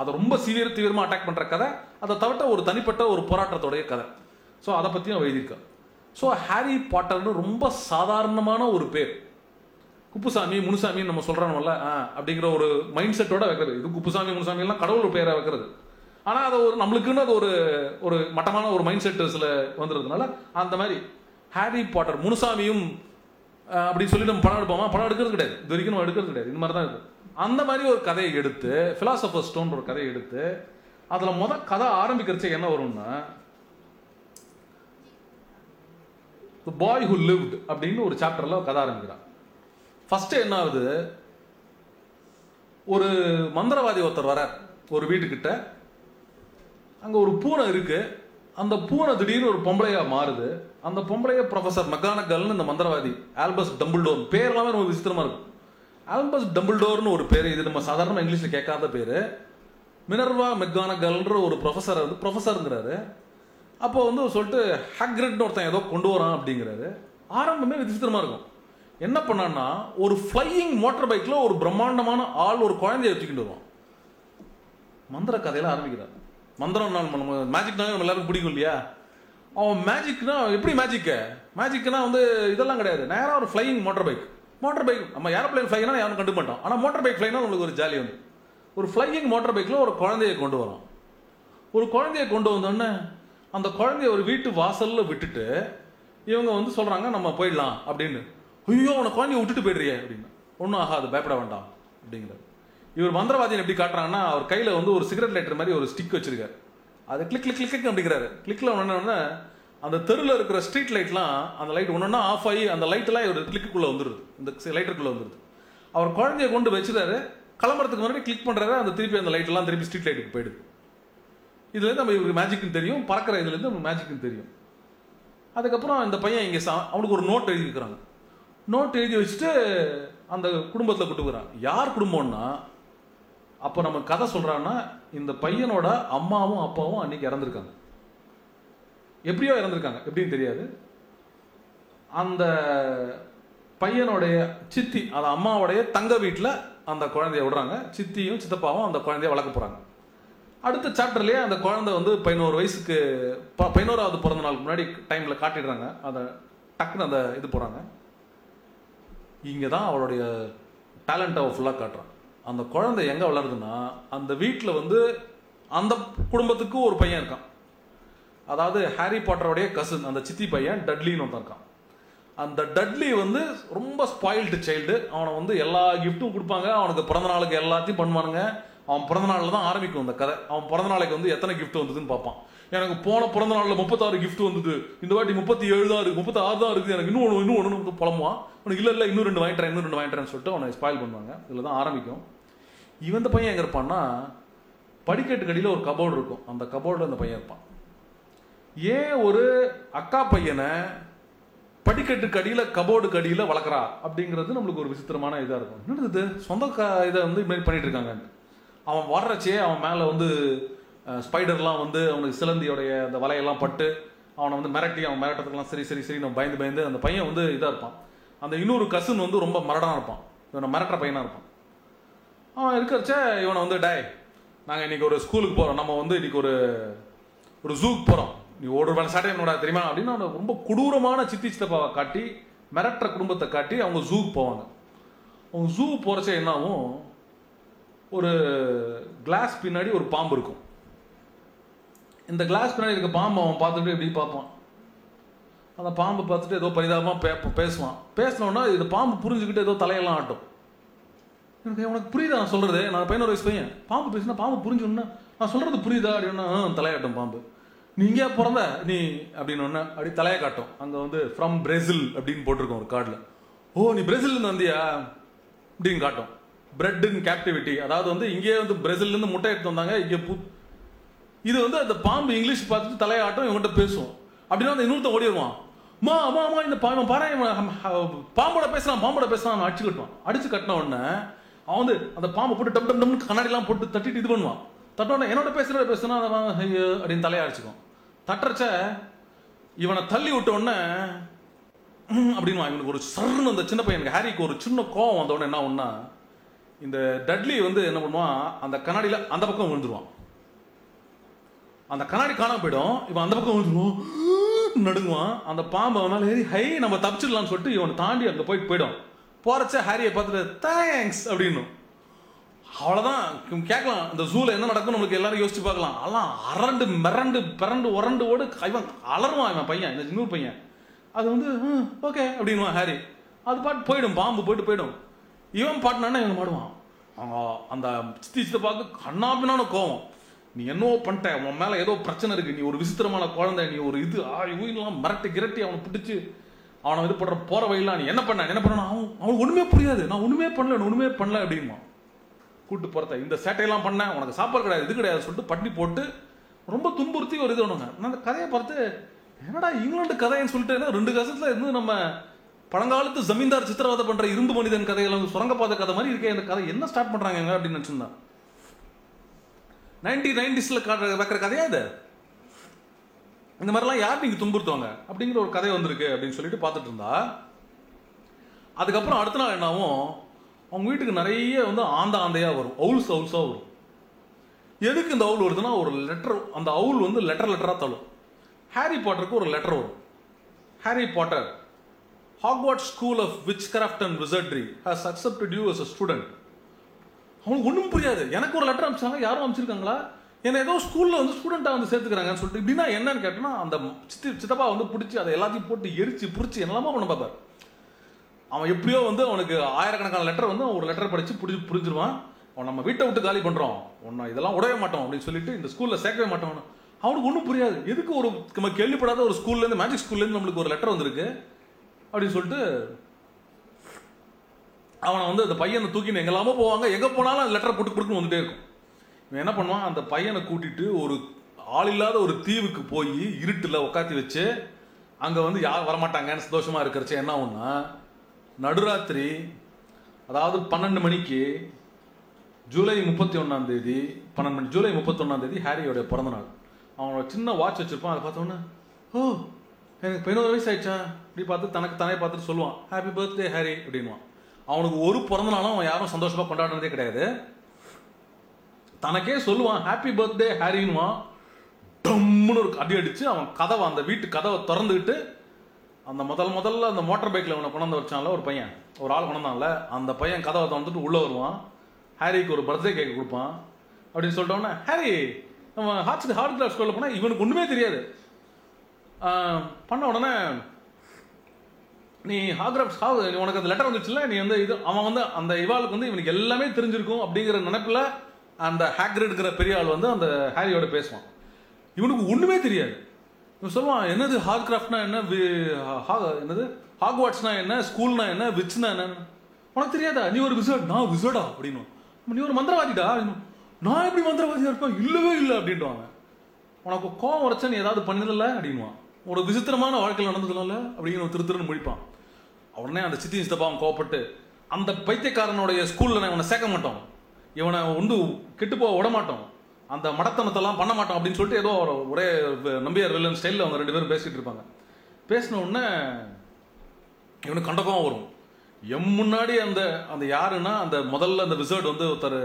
அதை ரொம்ப தீவிரமாக அட்டாக் பண்ணுற கதை. அதை தவிர ஒரு தனிப்பட்ட ஒரு போராட்டத்தோடைய கதை. ஸோ அதை பற்றியும் எழுதியிருக்கேன். ஸோ ஹாரி பாட்டர்னு ரொம்ப சாதாரணமான ஒரு பேர். குப்புசாமி முனுசாமின்னு நம்ம சொல்கிறோம்ல அப்படிங்கிற ஒரு மைண்ட் செட்டோட வைக்கிறது. இது குப்புசாமி முனுசாமிலாம் கடவுள் பேரை வைக்கிறது. ஆனால் அதை ஒரு நம்மளுக்குன்னு அது ஒரு மட்டமான ஒரு மைண்ட் செட்டு சில வந்துடுறதுனால அந்த மாதிரி ஹாரி பாட்டர் முனுசாமியும் அப்படின்னு சொல்லி நம்ம படம் எடுப்போமா, படம் எடுக்கிறது கிடையாது, இது வரைக்கும் நம்ம எடுக்கிறது கிடையாது. இந்த மாதிரி தான் இருக்குது. அந்த மாதிரி ஒரு கதையை எடுத்து பிலாசபர் ஸ்டோன் ஒரு கதையை எடுத்து அதில் கதை ஆரம்பிக்கிறச்சே என்ன வரும்னா, The Boy Who Lived அப்படின்னு ஒரு சாப்டரில் கதை ஆரம்பிக்கிறான். ஃபஸ்ட்டு என்ன ஆகுது, ஒரு மந்திரவாதி ஒருத்தர் வர ஒரு வீட்டுக்கிட்ட, அங்கே ஒரு பூனை இருக்கு. அந்த பூனை திடீர்னு ஒரு பொம்பளையாக மாறுது. அந்த பொம்பளைய ப்ரொஃபஸர் மெக்கானகல்னு இந்த மந்திரவாதி, ஆல்பஸ் டம்பிள்டோர், பேரெல்லாமே ரொம்ப விசித்திரமாக இருக்கும். ஆல்பஸ் டம்பிள்டோர்னு ஒரு பேர், இது நம்ம சாதாரணமாக இங்கிலீஷில் கேட்காத பேர். மினர்வா மெக்கானகல்ன்ற ஒரு ப்ரொஃபஸரை வந்து ப்ரொஃபஸருங்கிறாரு. அப்போ வந்து சொல்லிட்டு ஹக்ரிட்னு ஒருத்தன் ஏதோ கொண்டு வரான் அப்படிங்கிறாரு. ஆரம்பமே விசித்திரமாக இருக்கும். என்ன பண்ணான்னா, ஒரு ஃப்ளையிங் மோட்டர் பைக்கில் ஒரு பிரம்மாண்டமான ஆள் ஒரு குழந்தைய வச்சுக்கிட்டு வருவான். மந்திர கதையில் ஆரம்பிக்கிறார். மந்திரம் மேஜிக்னாலே நம்ம எல்லாருக்கும் பிடிக்கும் இல்லையா? அவன் மேஜிக்னா எப்படி மேஜிக்னா வந்து இதெல்லாம் கிடையாது. நேராக ஒரு ஃப்ளையிங் மோட்டர் பைக் நம்ம ஏரோப்ளைன் ஃப்ளைனா யாரும் கண்டு மாட்டோம். ஆனால் மோட்டர் பைக் ஃப்ளைனா உங்களுக்கு ஒரு ஜாலி வந்து ஒரு ஃப்ளையிங் மோட்டர் பைக்கில் ஒரு குழந்தைய கொண்டு வரோம். ஒரு குழந்தைய கொண்டு வந்தோடனே அந்த குழந்தைய ஒரு வீட்டு வாசலில் விட்டுட்டு இவங்க வந்து சொல்கிறாங்க நம்ம போயிடலாம் அப்படின்னு. ஐயோ அவனை குழந்தைய விட்டுட்டு போய்டுறியே அப்படின்னு. ஒன்றும் ஆகாது, பயப்பட வேண்டாம் அப்படிங்கிறார். இவர் மந்திரவாதியை எப்படி காட்டுறாங்கன்னா, அவர் கையில் வந்து ஒரு சிகரெட் லைட்டர் மாதிரி ஒரு ஸ்டிக் வச்சிருக்காரு. அது கிளிக் அப்படிங்கிறாரு. கிளிக்கில் ஒன்று அந்த தெருவில் இருக்கிற ஸ்ட்ரீட் லைட்லாம் அந்த லைட் ஒன்றா ஆஃப் ஆகி அந்த லைட்டெல்லாம் ஒரு கிளிக்குள்ளே வந்துடுது, இந்த லைட்டருக்குள்ளே வந்துடுது. அவர் குழந்தைய கொண்டு வச்சுட்டாரு. கிளம்புறதுக்கு முன்னாடி கிளிக் பண்ணுறாரு, அந்த திருப்பி அந்த லைட்டெல்லாம் திருப்பி ஸ்ட்ரீட் லைட்டுக்கு போயிடுது. இதுலேருந்து நம்ம இவருக்கு மேஜிக்னு தெரியும், பறக்கிற இதுலேருந்து நம்ம மேஜிக்னு தெரியும். அதுக்கப்புறம் இந்த பையன் இங்கே அவனுக்கு ஒரு நோட் எழுதிக்கிறாங்க. நோட் எழுதி வச்சுட்டு அந்த குடும்பத்தில் கூட்டு போகிறான். யார் குடும்பம்னா, அப்போ நம்ம கதை சொல்கிறான்னா, இந்த பையனோட அம்மாவும் அப்பாவும் அன்னைக்கு இறந்துருக்காங்க. எப்படியோ இறந்துருக்காங்க, எப்படின்னு தெரியாது. அந்த பையனுடைய சித்தி, அது அம்மாவுடைய தங்க வீட்டில் அந்த குழந்தைய விடுறாங்க. சித்தியும் சித்தப்பாவும் அந்த குழந்தைய வளர்க்க போகிறாங்க. அடுத்த சாப்டர்லேயே அந்த குழந்தை வந்து 11 வயசுக்கு 11வது பிறந்த நாளுக்கு முன்னாடி டைமில் காட்டிடுறாங்க. அதை டக்குன்னு அந்த இது போகிறாங்க. இங்கே தான் அவளுடைய டேலண்ட்டை அவள் ஃபுல்லாக காட்டுறான். அந்த குழந்தை எங்கே வளருதுன்னா, அந்த வீட்டில் வந்து அந்த குடும்பத்துக்கு ஒரு பையன் இருக்கான். அதாவது ஹாரி பாட்டருடைய கசின், அந்த சித்தி பையன் டட்லின்னு ஒருத்தன் இருக்கான். அந்த டட்லி வந்து ரொம்ப ஸ்பாயில்டு சைல்டு. அவனை வந்து எல்லா கிஃப்ட்டும் கொடுப்பாங்க, அவனுக்கு பிறந்த நாளுக்கு எல்லாத்தையும் பண்ணுவானுங்க. அவன் பிறந்த நாளில் தான் ஆரம்பிக்கும் இந்த கதை. அவன் பிறந்த நாளைக்கு வந்து எத்தனை கிஃப்ட் வந்ததுன்னு பார்ப்பான். எனக்கு போன பிறந்த நாளில் 36 கிஃப்ட் வந்தது, இந்த வாட்டி 37 தான் இருக்குது, 36 தான் இருக்குது, எனக்கு இன்னும் ஒன்று புலம்புவான். உனக்கு இல்லை இன்னும் 2 வாங்கிட்டேன்னு சொல்லிட்டு அவனை ஸ்பாயில் பண்ணுவாங்க. இதில் தான் ஆரம்பிக்கும். இவன் இந்த பையன் எங்கே இருப்பான்னா, படிக்கட்டு கடியில் ஒரு கபோர்டு இருக்கும். அந்த கபோர்டில் அந்த பையன் இருப்பான். ஏன் ஒரு அக்கா பையனை படிக்கட்டு கடியில் கபோர்டு கடியில் வளர்க்குறா அப்படிங்கிறது நம்மளுக்கு ஒரு விசித்திரமான இதாக இருக்கும். என்னது இது, சொந்த இதை வந்து இது மாதிரி பண்ணிட்டு இருக்காங்க. அவன் வர்றச்சே அவன் மேலே வந்து ஸ்பைடர்லாம் வந்து அவனுக்கு சிலந்தியோடைய அந்த வலையெல்லாம் பட்டு அவனை வந்து மிரட்டி, அவன் மிரட்டத்துக்கெல்லாம் சரி நம்ம பயந்து அந்த பையன் வந்து இதாக இருப்பான். அந்த இன்னொரு கசின் வந்து ரொம்ப மரடாக இருப்பான், இவனை மிரட்டுற பையனாக இருப்பான். அவன் இருக்கிறச்ச இவனை வந்து நாங்கள் இன்றைக்கி ஒரு ஸ்கூலுக்கு போகிறோம், நம்ம வந்து இன்றைக்கி ஒரு ஜூக்கு போகிறோம், நீ ஒரு வேலை சாட்டை என்னோட தெரியுமா அப்படின்னு அவனை ரொம்ப கொடூரமான சித்தி சித்தப்பாவை காட்டி, மிரட்டுற குடும்பத்தை காட்டி அவங்க ஜூக்கு போவாங்க. அவங்க ஜூ போகிறச்ச என்னாகும், ஒரு கிளாஸ் பின்னாடி ஒரு பாம்பு இருக்கும். இந்த கிளாஸ் பின்னாடி இருக்க பாம்பு அவன் பார்த்துட்டு எப்படி பார்ப்பான். அந்த பாம்பை பார்த்துட்டு ஏதோ பரிதாபமாக பேசுவான். பேசினோன்னா இந்த பாம்பு புரிஞ்சுக்கிட்டு ஏதோ தலையெல்லாம் ஆட்டும். உனக்கு புரியுதா நான் சொல்கிறது? நான் 11 வயசு பையன், பாம்பு பேசினா பாம்பு புரிஞ்சுன்னா நான் சொல்கிறது புரியுதா அப்படின்னா தலையாட்டும் பாம்பு. நீ இங்கே பிறந்த நீ அப்படின்னு ஒன்று அப்படி தலையை காட்டும். அங்கே வந்து ஃப்ரம் பிரேசில் அப்படின்னு போட்டிருக்கோம் ஒரு கார்டில். ஓ நீ பிரேசில்லேருந்து வந்தியா அப்படின்னு காட்டும். பிரெட் இன் கேப்டிவிட்டி, அதாவது வந்து இங்கே வந்து பிரேசில்லேருந்து முட்டை எடுத்து வந்தாங்க இங்கே இது வந்து அந்த பாம்பு இங்கிலீஷ் பார்த்துட்டு தலையாட்டம், இவங்ககிட்ட பேசுவோம். அப்படின்னா அந்த இன்னொருத்த ஓடி வருவான், அம்மா இந்த பாரு பாம்போட பேசலாம் அடிச்சு கட்டுவான். அடிச்சு கட்டின உடனே அவன் வந்து அந்த பாம்பை போட்டு டம்னு கண்ணாடிலாம் போட்டு தட்டிட்டு இது பண்ணுவான். தட்டோடனே என்னோட பேசுனா ஐயோ அப்படின்னு தலையை அடிச்சுக்கும். தட்டுறச்ச இவனை தள்ளி விட்ட உடனே அப்படின்னு இவனுக்கு ஒரு சர்ன்னு அந்த சின்ன பையனுக்கு ஹாரிக்கு ஒரு சின்ன கோவம் வந்த உடனே என்ன ஒன்னா, இந்த டட்லி வந்து என்ன பண்ணுவான், அந்த கண்ணாடியில் அந்த பக்கம் விழுந்துருவான். அந்த கண்ணாடி காணாம போயிடும், இவன் அந்த பக்கம் விழுந்துருவான், நடுங்குவான். அந்த பாம்பு அவன் மேலே ஏறி நம்ம தப்பிச்சிடலான்னு சொல்லிட்டு இவனை தாண்டி அங்கே போயிடும். போறச்ச ஹாரியை பார்த்துட்டு தேங்க்ஸ் அப்படின்னும். அவ்வளோதான் கேட்கலாம். இந்த ஜூல என்ன நடக்கும் நம்மளுக்கு எல்லாரும் யோசிச்சு பார்க்கலாம். அதெல்லாம் அரண்டு உரண்டு ஓடு இவன் அலருவான். இவன் பையன், இந்த இன்னொரு பையன் அது வந்து ஓகே அப்படின்வான் ஹாரி. அது பாட்டு போயிடும், பாம்பு போயிடும். இவன் பாட்டுனா இவன் மாடுவான். அவங்க அந்த சித்தி பார்க்க கண்ணாபினான கோவம், நீ என்னவோ பண்ணிட்ட, உன் மேலே ஏதோ பிரச்சனை இருக்கு, நீ ஒரு விசித்திரமான குழந்தை, நீ ஒரு இது இவங்கெல்லாம் மிரட்டி அவனை பிடிச்சி அவனை இது பண்ணுற போகிற வழியெல்லாம் நீ என்ன பண்ண அவனுக்கு ஒன்றுமே புரியாது. நான் ஒன்றுமே பண்ணல அப்படின்மா. கூப்பிட்டு போகிறத இந்த சேட்டையெல்லாம் பண்ண, உனக்கு சாப்பாடு கிடையாது இது கிடையாது சொல்லிட்டு பட்டி போட்டு ரொம்ப துன்புறுத்தி ஒரு இது ஒன்றுங்க. நான் அந்த கதையை பார்த்து என்னடா இங்கிலாந்து கதைன்னு சொல்லிட்டு 2 கசத்தில் இருந்து நம்ம பழங்காலத்து ஜமீன்தார் சித்திரவதை பண்ணுற இரும்பு மனிதன் கதையெல்லாம் சுரங்கப்பாத கதை மாதிரி இருக்கே இந்த கதை, என்ன ஸ்டார்ட் பண்ணுறாங்க அப்படின்னு நினச்சிருந்தான். 1990s வைக்கிற கதையா இது? இந்த மாதிரிலாம் யார் நீங்கள் துன்புறுத்துவாங்க அப்படிங்கிற ஒரு கதை வந்திருக்கு அப்படின்னு சொல்லிட்டு பார்த்துட்டு இருந்தா, அதுக்கப்புறம் அடுத்த நாள் என்னாவும் அவங்க வீட்டுக்கு நிறைய வந்து ஆந்தையாக வரும், அவுல்ஸாக வரும். எதுக்கு இந்த அவுல் வருதுன்னா, ஒரு லெட்டர், அந்த அவுல் வந்து லெட்டராக தள்ளும். ஹாரி பாட்டருக்கு ஒரு லெட்டர் வரும். Harry Potter, Hogwarts school of witchcraft and wizardry has accepted you as a student. அவனுக்கு ஒன்றும் புரியாது. எனக்கு ஒரு லெட்டர் அனுப்பிச்சாங்க, யாரும் அனுப்பிச்சிருக்காங்களா, என்னை ஏதோ ஸ்கூலில் வந்து ஸ்டூடெண்ட்டாக வந்து சேர்த்துக்கிறாங்கன்னு சொல்லிட்டு இப்படின்னா என்னன்னு கேட்டோன்னா, அந்த சித்தப்பா வந்து பிடிச்சி அதை எல்லாத்தையும் போட்டு எரிச்சு புரிச்சு என்னெல்லாமோ பண்ண பார்ப்பார். அவன் எப்படியோ வந்து அவனுக்கு ஆயிரக்கணக்கான லெட்டர் வந்து ஒரு லெட்டர் படித்து புரிஞ்சிருவான். அவன் நம்ம வீட்டை விட்டு காலி பண்ணுறோம், ஒன்றும் இதெல்லாம் உடவே மாட்டோம் அப்படின்னு சொல்லிட்டு இந்த ஸ்கூலில் சேர்க்கவே மாட்டோம். அவனுக்கு ஒன்றும் புரியாது. எதுக்கு ஒரு நம்ம கேள்விப்படாத ஒரு ஸ்கூல்லேருந்து, மேஜிக் ஸ்கூல்லேருந்து நம்மளுக்கு ஒரு லெட்டர் வந்திருக்கு அப்படின்னு சொல்லிட்டு அவனை வந்து அந்த பையனை தூக்கின்னு எங்கெல்லாமோ போவாங்க, எங்கே போனாலும் அந்த லெட்டரை போட்டு வந்துட்டே இருக்கும். இவன் என்ன பண்ணுவான், அந்த பையனை கூட்டிகிட்டு ஒரு ஆள் இல்லாத ஒரு தீவுக்கு போய் இருட்டில் உட்காத்தி வச்சு அங்கே வந்து யாரும் வரமாட்டாங்கன்னு சந்தோஷமாக இருக்கிறச்சு என்ன ஆகும்னா, நடுராத்திரி அதாவது 12 மணிக்கு ஜூலை 31ஆம் தேதி 12 மணி ஜூலை 31ஆம் தேதி ஹாரியோட பிறந்த நாள். அவனோட சின்ன வாட்ச் வச்சிருப்பான். அதை பார்த்தோன்னே, ஓ எனக்கு 11 வயசு ஆயிடுச்சா அப்படி பார்த்து தனக்கு தானே பார்த்துட்டு சொல்லுவான், ஹாப்பி பர்த்டே ஹாரி அப்படின்வான். அவனுக்கு ஒரு பிறந்த நாளும் அவன் யாரும் சந்தோஷமாக கொண்டாடுறதே கிடையாது. தனக்கே சொல்லுவான் ஹாப்பி பர்த்டே ஹாரின்வான். டம்முன்னு ஒரு அடி அடிச்சு அவன் கதவை, அந்த வீட்டு கதவை திறந்துக்கிட்டு, அந்த முதல்ல அந்த மோட்டர் பைக்கில் அவனை கொண்டாந்து வச்சான்ல ஒரு பையன், ஒரு ஆள் கொண்டாந்தான்ல, அந்த பையன் கதவை திறந்துட்டு உள்ளே வருவான். ஹாரிக்கு ஒரு பர்த்டே கேக் கொடுப்பான். அப்படின்னு சொல்லிட்டோன்னே, ஹாரி நம்ம ஹார்ட் கிராஃப்ட் ஸ்கூலில் போனால் இவனுக்கு ஒன்றுமே தெரியாது. பண்ண உடனே, நீ உனக்கு அந்த லெட்டர் வந்துச்சுல்ல, நீ வந்து இது அவன் வந்து அந்த இவாளுக்கு வந்து இவனுக்கு எல்லாமே தெரிஞ்சிருக்கும் அப்படிங்கிற நினைப்பில் அந்த ஹேக்ரிட்ங்கிற பெரிய ஆள் வந்து அந்த ஹாரியோட பேசுவான். இவனுக்கு ஒன்றுமே தெரியாது. இவன் சொல்லுவான், என்னது ஹார்ட் கிராஃப்ட்னா என்ன, என்னது ஹாக்வாட்ஸ்னா என்ன, ஸ்கூல்னா என்ன, விச்னா என்னன்னு உனக்கு தெரியாதா, நீ ஒரு விசர்ட். நான் விசர்டா அப்படின்னு. நீ ஒரு மந்திரவாதிடா. நான் எப்படி மந்திரவாதியா இருப்பேன், இல்லவே இல்லை அப்படின்ட்டுவாங்க. உனக்கு கோவம் வரைச்சா நீ ஏதாவது பண்ணதில்ல அப்படின்வான். ஒரு விசித்திரமான வாழ்க்கையில் நடந்ததுனால அப்படின்னு திருன்னு முடிப்பான். உடனே அந்த சித்தி சித்தப்பாவும் கோவப்பட்டு, அந்த பைத்தியக்காரனுடைய ஸ்கூலில் நான் இவனை சேர்க்க மாட்டோம், இவனை வந்து கெட்டு போக விட மாட்டோம், அந்த மடத்தனத்தெல்லாம் பண்ண மாட்டோம் அப்படின்னு சொல்லிட்டு ஏதோ ஒரே நம்பியார் வில்லன் ஸ்டைலில் அவங்க 2 பேரும் பேசிகிட்டு இருப்பாங்க. பேசின உடனே இவனுக்கு கண்டகம் வரும். முன்னாடி அந்த அந்த யாருன்னா, அந்த முதல்ல அந்த விசர்ட் வந்து ஒருத்தர்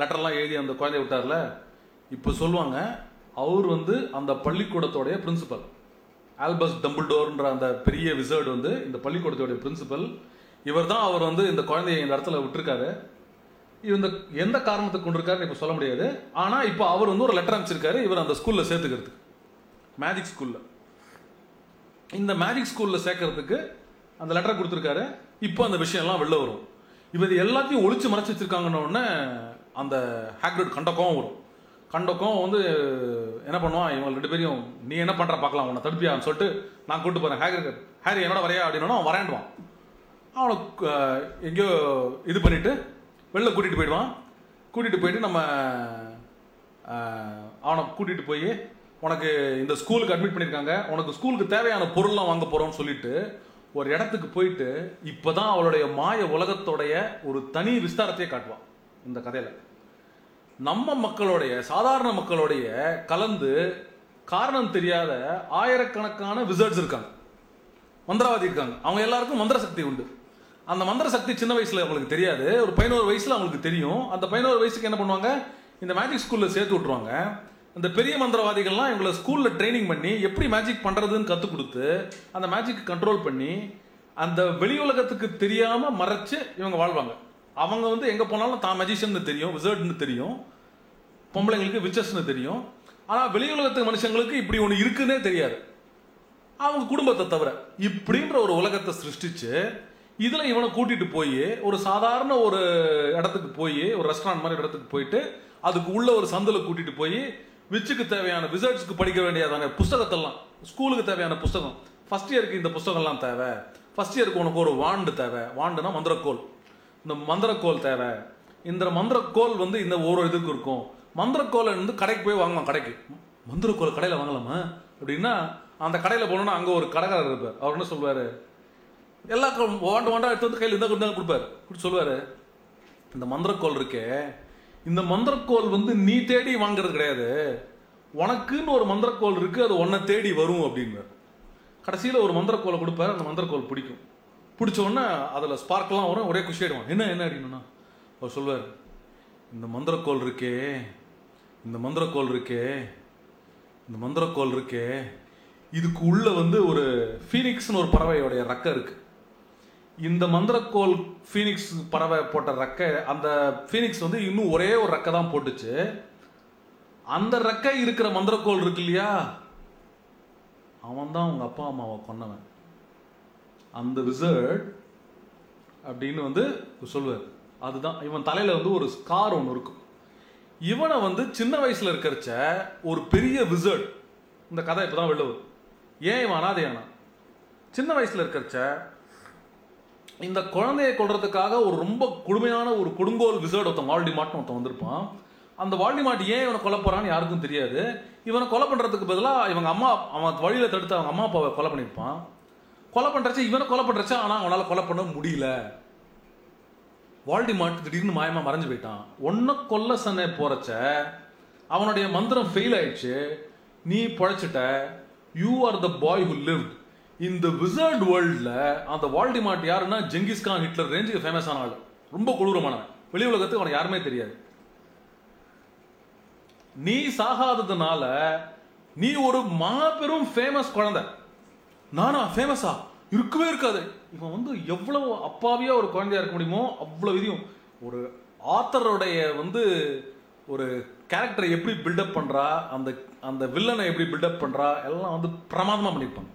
லெட்டர்லாம் எழுதி அந்த குழந்தைய விட்டார்ல, இப்போ சொல்லுவாங்க அவர் வந்து அந்த பள்ளிக்கூடத்தோடைய பிரின்சிபல். ஆல்பஸ் டம்பிள்டோர்ன்ற அந்த பெரிய விசர்ட் வந்து இந்த பள்ளிக்கூடத்தோடைய பிரின்சிபல். இவர் தான் அவர் வந்து இந்த குழந்தைய இந்த இடத்துல விட்டுருக்காரு. இந்த எந்த காரணத்துக்கு கொண்டிருக்காருன்னு இப்போ சொல்ல முடியாது. ஆனால் இப்போ அவர் வந்து ஒரு லெட்டர் அனுப்பிச்சிருக்காரு இவர் அந்த ஸ்கூலில் சேர்த்துக்கிறதுக்கு, மேஜிக் ஸ்கூலில். இந்த மேஜிக் ஸ்கூலில் சேர்க்கறதுக்கு அந்த லெட்டரை கொடுத்துருக்காரு. இப்போ அந்த விஷயம்லாம் வெளில வரும். இவர் எல்லாத்தையும் ஒழிச்சு மறைச்சி வச்சிருக்காங்கன்னு உடனே அந்த ஹேக்ரிட் கண்டக்கம் வரும். கண்டக்கம் வந்து என்ன பண்ணுவான், இவங்க 2 பேரையும், நீ என்ன பண்ணுற பார்க்கலாம், உன்னை தடுப்பியான்னு சொல்லிட்டு நான் கூப்பிட்டு போகிறேன். ஹாரி என்னோட வரையா அப்படின்னா அவன் வரையாண்டுவான். அவனுக்கு எங்கேயோ இது பண்ணிவிட்டு வெளில கூட்டிகிட்டு போயிடுவான். கூட்டிகிட்டு போயிட்டு நம்ம அவனை கூட்டிகிட்டு போய், உனக்கு இந்த ஸ்கூலுக்கு அட்மிட் பண்ணியிருக்காங்க, உனக்கு ஸ்கூலுக்கு தேவையான பொருள்லாம் வாங்க போகிறோம்னு சொல்லிட்டு ஒரு இடத்துக்கு போயிட்டு இப்போ தான் அவளுடைய மாய உலகத்தோடைய ஒரு தனி விஸ்தாரத்தையே காட்டுவான் இந்த கதையில். நம்ம மக்களுடைய, சாதாரண மக்களுடைய கலந்து காரணம் தெரியாத ஆயிரக்கணக்கான விசர்ட்ஸ் இருக்காங்க, மந்திரவாதி இருக்காங்க. அவங்க எல்லாருக்கும் மந்திர சக்தி உண்டு. அந்த மந்திர சக்தி சின்ன வயசுல அவங்களுக்கு தெரியாது, ஒரு 11 வயசுல அவங்களுக்கு தெரியும். அந்த 11 வயசுக்கு என்ன பண்ணுவாங்க, இந்த மேஜிக் ஸ்கூல்ல சேர்த்து விட்டுருவாங்க. இந்த பெரிய மந்திரவாதிகள்லாம் இவங்களை ஸ்கூல்ல ட்ரைனிங் பண்ணி எப்படி மேஜிக் பண்றதுன்னு கற்றுக் கொடுத்து அந்த மேஜிக் கண்ட்ரோல் பண்ணி அந்த வெளி உலகத்துக்கு தெரியாம மறைச்சு இவங்க வாழ்வாங்க. அவங்க வந்து எங்கே போனாலும் தான் மேஜிஷியன் தெரியும், விசர்ட்னு தெரியும், பொம்பளைங்களுக்கு விச்சஸ்ன்னு தெரியும். ஆனால் வெளி உலகத்து மனுஷங்களுக்கு இப்படி ஒன்று இருக்குன்னே தெரியாது, அவங்க குடும்பத்தை தவிர. இப்படின்ற ஒரு உலகத்தை சிருஷ்டிச்சு இதில் இவனை கூட்டிகிட்டு போய் ஒரு சாதாரண ஒரு இடத்துக்கு போய், ஒரு ரெஸ்டாரண்ட் மாதிரி இடத்துக்கு போயிட்டு அதுக்கு உள்ள ஒரு சந்தில் கூட்டிகிட்டு போய் விச்சுக்கு தேவையான, விசர்ட்ஸ்க்கு படிக்க வேண்டியதான புஸ்தகத்தெல்லாம், ஸ்கூலுக்கு தேவையான புஸ்தகம், ஃபஸ்ட் இயருக்கு இந்த புஸ்தகம்லாம் தேவை, ஃபஸ்ட் இயருக்கு உனக்கு ஒரு வாண்டு தேவை, வாண்டுனா மந்திரக்கோல், இந்த மந்திரக்கோல் தேவை, இந்த மந்திரக்கோல் வந்து இந்த ஒரு இதுக்கு இருக்கும். மந்திரக்கோலை வந்து கடைக்கு போய் வாங்கலாம். கடைக்கு மந்திரக்கோல் கடையில் வாங்கலாமா அப்படின்னா, அந்த கடையில் போனோன்னா அங்கே ஒரு கடைக்காரர் இருப்பார். அவர் என்ன சொல்லுவார், எல்லா வாண்டா எடுத்து வந்து கையில் இருந்தால் கொடுப்பார். கொடுத்து சொல்லுவார், இந்த மந்திரக்கோல் இருக்கே, இந்த மந்திரக்கோல் வந்து நீ தேடி வாங்கிறது கிடையாது, உனக்குன்னு ஒரு மந்திரக்கோல் இருக்குது, அது உன்னை தேடி வரும் அப்படின்னு. கடைசியில் ஒரு மந்திரக்கோலை கொடுப்பார். அந்த மந்திரக்கோல் பிடிக்கும். பிடிச்ச உடனே அதில் ஸ்பார்க்லாம் வரும், ஒரே குஷியாயிடுவான். என்ன என்ன அப்படின்னா அவர் சொல்லுவார், இந்த மந்திரக்கோல் இருக்கே, இந்த மந்திரக்கோல் இருக்கே, இந்த மந்திரக்கோல் இருக்கே, இதுக்கு உள்ள வந்து ஒரு ஃபீனிக்ஸ்னு ஒரு பறவையோடைய ரெக்கை இருக்கு. இந்த மந்திரக்கோல் ஃபீனிக்ஸ் பறவை போட்ட ரெக்கை, அந்த ஃபீனிக்ஸ் வந்து இன்னும் ஒரே ஒரு ரெக்கை தான் போட்டுச்சு. அந்த ரெக்கை இருக்கிற மந்திரக்கோல் இருக்கு இல்லையா, அவன் தான் உங்க அப்பா அம்மாவை கொன்னவன், அந்த விசர்ட் அப்படின்னு வந்து சொல்லுவார். அதுதான் இவன் தலையில வந்து ஒரு ஸ்கார் ஒன்று இருக்கும். இவனை வந்து சின்ன வயசுல இருக்கிறச்ச ஒரு பெரிய விசர்ட், இந்த கதை இப்பதான் வெளில வரும். ஏன் இவன் அனாதையானா, சின்ன வயசுல இருக்கிறச்ச இந்த குழந்தையை கொல்றதுக்காக ஒரு ரொம்ப கொடுமையான ஒரு கொடுங்கோல் விசர்ட் ஒருத்தன், வால்டிமார்ட்னு ஒருத்தன் வந்திருப்பான். அந்த வால்டிமார்ட் ஏன் இவனை கொலை போறான்னு யாருக்கும் தெரியாது. இவனை கொலை பண்றதுக்கு பதிலாக இவங்க அம்மா, அவன் வழியில தடுத்து அவங்க அம்மா அப்பாவை கொலை பண்ணியிருப்பான். கொலை பண்றச்ச இவனை கொலை பண்றச்ச, ஆனால் அவனால கொலை பண்ண முடியல. வால்டிமார்ட் திடீர்னு மாயமா மறைஞ்சு போயிட்டான். ஒன்ன கொல்ல சனே போறச்ச அவனுடைய மந்திரம் ஃபெயில் ஆயிடுச்சு, நீ பொழைச்சிட்ட. You are the boy who lived. இந்த விசர்ட் வேர்ல்டில் அந்த வால்டிமார்ட் யாருன்னா ஜெங்கிஸ்கான் ஹிட்லர் ரேஞ்சுக்கு ஃபேமஸான ஆள், ரொம்ப கொடூரமானவன், வெளி உலகத்துக்கு அவனுக்கு யாருமே தெரியாது. நீ சாகாததுனால நீ ஒரு மாபெரும் ஃபேமஸ் குழந்தை. நானா ஃபேமஸா? இருக்கவே இருக்காது. இவன் வந்து எவ்வளவு அப்பாவியா ஒரு குழந்தையா இருக்க முடியுமோ அவ்வளவு இதையும் ஒரு ஆத்தருடைய வந்து ஒரு கேரக்டரை எப்படி பில்டப் பண்றா, அந்த அந்த வில்லனை எப்படி பில்டப் பண்றா, எல்லாம் வந்து பிரமாதமா பண்ணியிருப்பாங்க.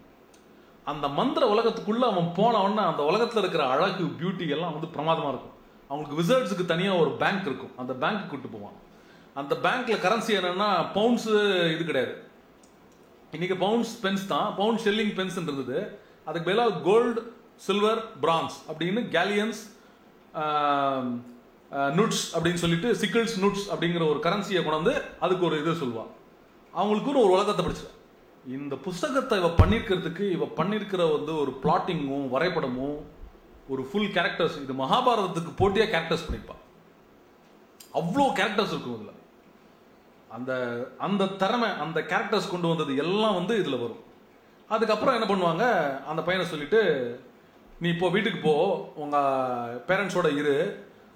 அந்த மந்திர உலகத்துக்குள்ள அவன் போனவன்னா அந்த உலகத்துல இருக்கிற அழகு, பியூட்டி எல்லாம் வந்து பிரமாதமா இருக்கும். அவங்களுக்கு விசர்ட்ஸுக்கு தனியா ஒரு பேங்க் இருக்கும், அந்த பேங்க் கூட்டு போவான். அந்த பேங்க்ல கரன்சி என்னன்னா பவுண்ட்ஸ் இது கிடையாது. இன்னைக்கு பவுண்ட்ஸ் பென்ஸ் தான், பவுண்ட் ஷெல்லிங் பென்ஸ் இருந்தது. அதுக்கு பதிலாக கோல்டு, சில்வர், பிரான்ஸ் அப்படின்னு கேலியன்ஸ், நுட்ஸ் அப்படின்னு சொல்லிட்டு சிக்கிள்ஸ் நுட்ஸ் அப்படிங்கிற ஒரு கரன்சியை கொண்டு வந்து அதுக்கு ஒரு இது சொல்லுவான். அவங்களுக்குன்னு ஒரு உலகத்தை படிச்சு இந்த புஸ்தகத்தை இவ பண்ணிருக்கிறதுக்கு இவ பண்ணிருக்கிற வந்து ஒரு பிளாட்டிங்கும் வரைபடமும் ஒரு ஃபுல் கேரக்டர்ஸ். இது மகாபாரதத்துக்கு போட்டியா கேரக்டர்ஸ் பண்ணிருப்பான். அவ்வளோ கேரக்டர்ஸ் இருக்கும் இதுல. அந்த அந்த திறமை, அந்த கேரக்டர்ஸ் கொண்டு வந்தது எல்லாம் வந்து இதுல வரும். அதுக்கப்புறம் என்ன பண்ணுவாங்க, அந்த பையனை சொல்லிட்டு நீ இப்போ வீட்டுக்கு போ, உங்க பேரண்ட்ஸோட இரு,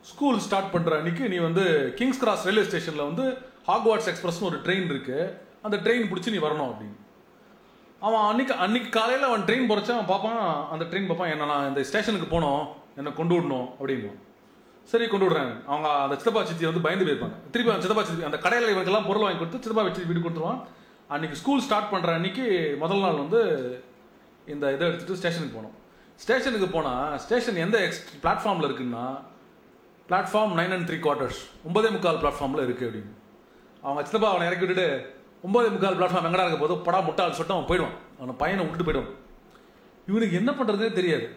ஸ்கூல் ஸ்டார்ட் பண்ற அன்னைக்கு நீ வந்து கிங்ஸ் கிராஸ் ரயில்வே ஸ்டேஷன்ல வந்து ஹாக்வார்ட்ஸ் எக்ஸ்பிரஸ்னு ஒரு ட்ரெயின் இருக்கு, அந்த ட்ரெயின் பிடிச்சி நீ வரணும் அப்படின்னு. அவன் அன்னைக்கு காலையில் அவன் ட்ரெயின் போறச்சா அவன் பார்ப்பான், அந்த ட்ரெயின் பார்ப்பான், என்ன நான் இந்த ஸ்டேஷனுக்கு போனோம், என்னை கொண்டு விடணும் அப்படின்னு. சரி கொண்டு விடுறேன். அவங்க அந்த சித்தப்பா சித்தி வந்து பயந்து போயிருப்பாங்க. திருப்பி அந்த சித்தப்பா சித்தி அந்த கடையில் இவருக்கெல்லாம் பொருள் வாங்கி கொடுத்து சித்தப்பா வச்சு வீடு கொடுத்துருவான். அன்னைக்கு ஸ்கூல் ஸ்டார்ட் பண்ணுற அன்னைக்கு முதல் நாள் வந்து இந்த இதை எடுத்துகிட்டு ஸ்டேஷனுக்கு போனோம். ஸ்டேஷனுக்கு போனால் ஸ்டேஷன் எந்த பிளாட்ஃபார்மில் இருக்குன்னா பிளாட்ஃபார்ம் 9 3/4, 9.25 பிளாட்ஃபார்மில் இருக்குது அப்படின்னு. அவங்க சித்தப்பா அவனை இறக்கி விட்டுட்டு 9.25 பிளாட்ஃபார்ம் எங்கடா இருக்க போது படா முட்டாள் சொல்லிட்டு அவன் போயிடுவான். அவனை பையனை விட்டுட்டு போயிடுவான். இவனுக்கு என்ன பண்ணுறதுனே தெரியாது.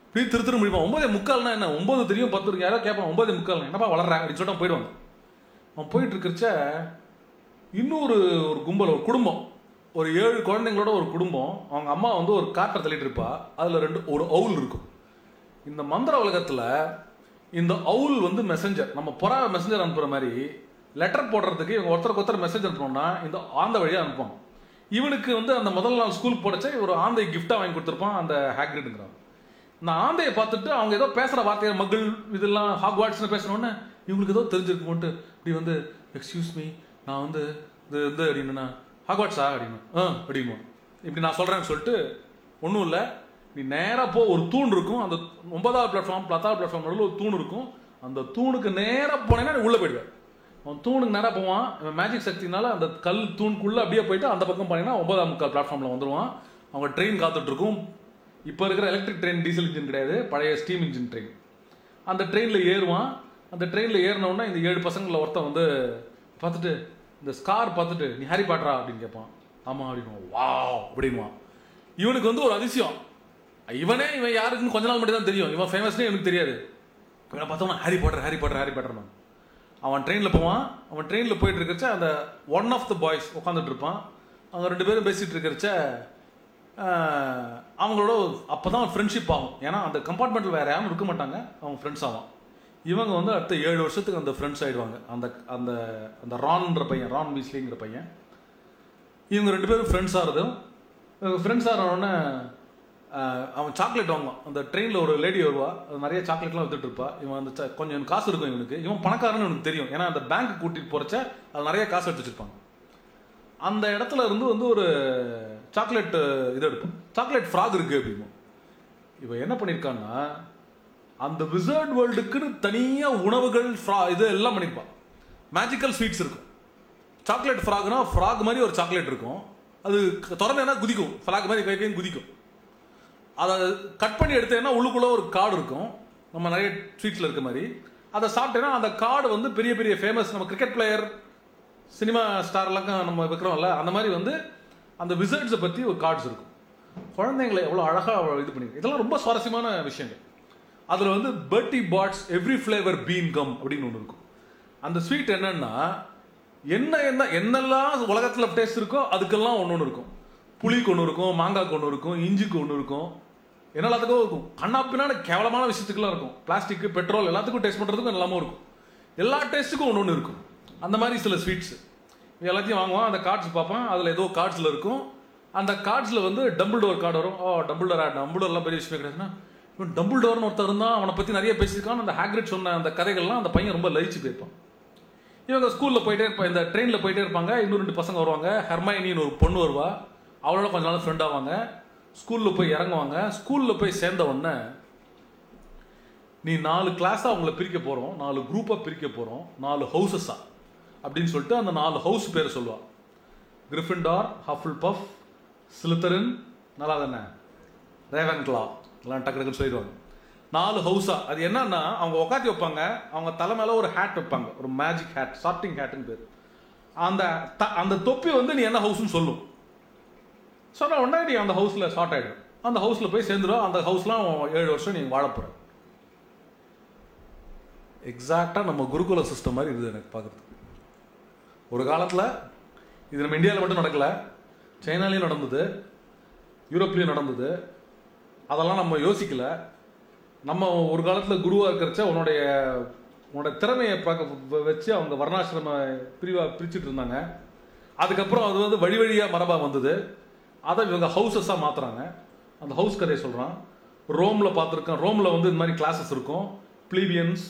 இப்படி திரு முடிப்பான். 9.25 என்ன, 9 தெரியும் 10 இருக்கு. யாரோ கேட்பான் 9.25 என்னப்பா வளர்றேன் அப்படின்னு சொல்லிட்டு அவன் போயிடுவாங்க. அவன் போயிட்டு இருக்கிறச்ச இன்னொரு ஒரு கும்பல், ஒரு குடும்பம், ஒரு 7 குழந்தைங்களோட ஒரு குடும்பம். அவங்க அம்மா வந்து ஒரு காட்டை தள்ளிட்டு இருப்பா. அதில் ஒரு அவுல் இருக்கும். இந்த மந்திர உலகத்தில் இந்த அவுல் வந்து மெசஞ்சர், நம்ம புறா மெசஞ்சர் அனுப்புகிற மாதிரி லெட்டர் போடுறதுக்கு இவங்க ஒருத்தருக்கு மெசேஜ் அனுப்பணும்னா இந்த ஆந்த வழியாக அனுப்புவாங்க. இவனுக்கு வந்து அந்த முதல் நாள் ஸ்கூல் போடச்சா ஒரு ஆந்தை கிஃப்டாக வாங்கி கொடுத்துருப்பான் அந்த ஹேக்ரிட்ங்கிறான். இந்த ஆந்தையை பார்த்துட்டு அவங்க ஏதோ பேசுகிற வார்த்தையை மகள் இதெல்லாம் ஹாக்வார்ட்ஸ்னு பேசுனோன்னே இவங்களுக்கு ஏதோ தெரிஞ்சிருக்குமோன்ட்டு இப்படி வந்து எக்ஸ்கியூஸ் மீ நான் வந்து இது அப்படின்னா ஹாக்வார்ட்ஸா அப்படின்னு அப்படிமா இப்படி நான் சொல்கிறேன்னு சொல்லிட்டு ஒன்றும் இல்லை, நீ நேராக போ, ஒரு தூண் இருக்கும், அந்த 9வது பிளாட்ஃபார்ம் 10வது பிளாட்ஃபார்ம் நடுவில் ஒரு தூண் இருக்கும். அந்த தூணுக்கு நேராக போனேன்னா நீ உள்ளே போயிடுவேன். அவன் தூணுக்கு நேராக போவான். இவன் மேஜிக் சக்தினால அந்த கல் தூணுக்குள்ளே அப்படியே போயிட்டு அந்த பக்கம் போனீங்கன்னா 9.25 பிளாட்ஃபார்மில் வந்துடுவான். அவங்க ட்ரெயின் காத்துட்ருக்கும். இப்போ இருக்கிற எலக்ட்ரிக் ட்ரெயின், டீசல் இன்ஜின் கிடையாது, பழைய ஸ்டீம் இன்ஜின் ட்ரெயின். அந்த ட்ரெயினில் ஏறுவான். அந்த ட்ரெயினில் ஏறினோன்னா இந்த 7 பசங்களில் ஒருத்தன் வந்து பார்த்துட்டு இந்த ஸ்கார் பார்த்துட்டு நீ ஹாரி பாட்டரா அப்படின்னு கேட்பான். ஆமாம் அப்படின்வான். வாவ் அப்படின்வான். இவனுக்கு வந்து ஒரு அதிசயம், இவன் யாருக்குன்னு கொஞ்ச நாள் மட்டும் தான் தெரியும், இவன் ஃபேமஸ்னே எனக்கு தெரியாது. இவனை பார்த்தோம்னா ஹாரி பாட்டர்னா. அவன் ட்ரெயினில் போவான். அவன் ட்ரெயினில் போயிட்டு இருக்கிறச்ச அந்த ஒன் ஆஃப் த பாய்ஸ் உட்காந்துட்டு இருப்பான். அவங்க 2 பேரும் பேசிகிட்டு இருக்கிறச்ச அவங்களோட அப்போ தான் ஃப்ரெண்ட்ஷிப் ஆகும். ஏன்னா அந்த கம்பார்ட்மெண்ட்டில் வேறு யாரும் இருக்க மாட்டாங்க, அவங்க ஃப்ரெண்ட்ஸ் ஆகும். இவங்க வந்து அடுத்த 7 வருஷத்துக்கு அந்த ஃப்ரெண்ட்ஸ் ஆகிடுவாங்க. அந்த அந்த அந்த ரான்ன்ற பையன், ரான் வீஸ்லிங்கிற பையன், இவங்க 2 பேரும் ஃப்ரெண்ட்ஸ் ஆகிறதும். ஃப்ரெண்ட்ஸ் ஆகிறோடனே அவன் சாக்லேட் வாங்குவான். அந்த ட்ரெயினில் ஒரு லேடி வருவா, அது நிறைய சாக்லேட்லாம் வித்துட்டு இருப்பா. இவன் அந்த கொஞ்சம் காசு இருக்கும் இவனுக்கு, இவன் பணக்காரன்னு இவனுக்கு தெரியும். ஏன்னா அந்த பேங்க் கூட்டிகிட்டு போகிறச்ச அது நிறைய காசு எடுத்து வச்சுருப்பாங்க. அந்த இடத்துல இருந்து வந்து ஒரு சாக்லேட் இது எடுப்பான். சாக்லேட் ஃப்ராக் இருக்குது அப்படிமோ. இவன் என்ன பண்ணியிருக்கான்னா அந்த விசர்ட் வேர்ல்டுக்குன்னு தனியாக உணவுகள் இது எல்லாம் பண்ணியிருப்பான். மேஜிக்கல் ஸ்வீட்ஸ் இருக்கும். சாக்லேட் ஃப்ராக்னா ஃப்ராக் மாதிரி ஒரு சாக்லேட் இருக்கும், அது திறந்தேன்னா குதிக்கும், ஃப்ராக் மாதிரி கைக்கையும் குதிக்கும். அதை கட் பண்ணி எடுத்தேன்னா உள்ளுக்குள்ளே ஒரு கார்டு இருக்கும், நம்ம நிறைய ஸ்வீட்ஸில் இருக்க மாதிரி. அதை சாப்பிட்டேன்னா அந்த கார்டு வந்து பெரிய பெரிய ஃபேமஸ் நம்ம கிரிக்கெட் பிளேயர், சினிமா ஸ்டார்லாம் நம்ம வைக்கிறோம்ல, அந்த மாதிரி வந்து அந்த விசர்ட்ஸை பற்றி ஒரு கார்ட்ஸ் இருக்கும். குழந்தைங்களை எவ்வளோ அழகாக இது பண்ணி, இதெல்லாம் ரொம்ப சுவாரஸ்யமான விஷயங்கள். அதில் வந்து Bertie Bott's every flavour bean gum அப்படின்னு ஒன்று இருக்கும். அந்த ஸ்வீட் என்னன்னா என்னெல்லாம் உலகத்தில் டேஸ்ட் இருக்கோ அதுக்கெல்லாம் ஒன்று இருக்கும். புளிக்கு ஒன்று இருக்கும், மாங்காய்க்கு ஒன்று இருக்கும், இஞ்சிக்கு ஒன்று இருக்கும், என்ன எல்லாத்துக்கும் இருக்கும், கண்ணா பின்னாடி கேவலமான விஷயத்துக்குலாம் இருக்கும். பிளாஸ்டிக், பெட்ரோல் எல்லாத்துக்கும் டேஸ்ட் பண்ணுறதுக்கும் எல்லாமே இருக்கும். எல்லா டேஸ்ட்டுக்கும் ஒன்று ஒன்று இருக்கும். அந்த மாதிரி சில ஸ்வீட்ஸு எல்லாத்தையும் வாங்குவான். அந்த கார்ட்ஸ் பார்ப்பான், அதில் ஏதோ கார்ட்ஸில் இருக்கும். அந்த கார்ட்ஸில் வந்து டம்பிள்டோர் கார்டு வரும். டம்பிள்டோர்லாம் பெரிய விஷயமே கிடையாதுன்னா, இவன் டம்பிள்டோர்னு ஒருத்தர் இருந்தால் அவனை பற்றி நிறைய பேசியிருக்கான். அந்த ஹேக்ரிட் சொன்ன அந்த கதைகள்லாம் அந்த பையன் ரொம்ப லயிச்சு போயிருப்பான். இவங்க ஸ்கூலில் போயிட்டே இருப்பாங்க, இந்த ட்ரெயினில் போயிட்டே இருப்பாங்க. இன்னும் 2 பசங்க வருவாங்க. ஹெர்மைனின்னு ஒரு பொண்ணு வருவா. அவளோட கொஞ்ச நாள் ஃப்ரெண்ட் ஆவாங்க. ஸ்கூலில் போய் இறங்குவாங்க. ஸ்கூலில் போய் சேர்ந்த உடனே நீ 4 கிளாஸாக அவங்கள பிரிக்க போகிறோம், 4 குரூப்பாக பிரிக்க போகிறோம், 4 ஹவுசஸாக அப்படின்னு சொல்லிட்டு அந்த 4 ஹவுஸ் பேர் சொல்லுவாள். கிரிஃபின்டார், ஹஃபிள்பஃப், ஸ்லித்தரின், நல்லா தானே, ரேவன்க்ளா, எல்லாம் டக்கு டக்குன்னு சொல்லிடுவாங்க. 4 ஹவுஸாக. அது என்னன்னா, அவங்க உட்காந்து வைப்பாங்க. அவங்க தலை மேலே ஒரு ஹேட் வைப்பாங்க, ஒரு மேஜிக் ஹேட், சார்ட்டிங் ஹேட்டுன்னு பேர். அந்த தொப்பி வந்து நீ என்ன ஹவுஸ்ன்னு சொல்லும். சொன்ன உடனே நீ அந்த ஹவுஸில் ஷார்ட் ஆகிடும். அந்த ஹவுஸில் போய் சேர்ந்துடும். அந்த ஹவுஸ்லாம் 7 வருஷம் நீங்கள் வாழப்போகிற. எக்ஸாக்டாக நம்ம குருகுல சிஸ்டம் மாதிரி இருக்குது எனக்கு பார்க்குறதுக்கு. ஒரு காலத்தில் இது நம்ம இந்தியாவில் மட்டும் நடக்கலை, சைனாலையும் நடந்தது, யூரோப்லேயும் நடந்தது. அதெல்லாம் நம்ம யோசிக்கலை. நம்ம ஒரு காலத்தில் குருவாக இருக்கிறச்ச உன்னோட திறமையை வச்சு அவங்க வர்ணாசிரம பிரிச்சுட்டு இருந்தாங்க. அதுக்கப்புறம் அது வந்து வழி வழியாக மரபாக வந்தது. அதை இவங்க ஹவுசஸாக மாற்றுறாங்க. அந்த ஹவுஸ் கதையை சொல்கிறான். ரோமில் பார்த்துருக்கேன். ரோமில் வந்து இந்த மாதிரி கிளாஸஸ் இருக்கும். ப்ளீபியன்ஸ்,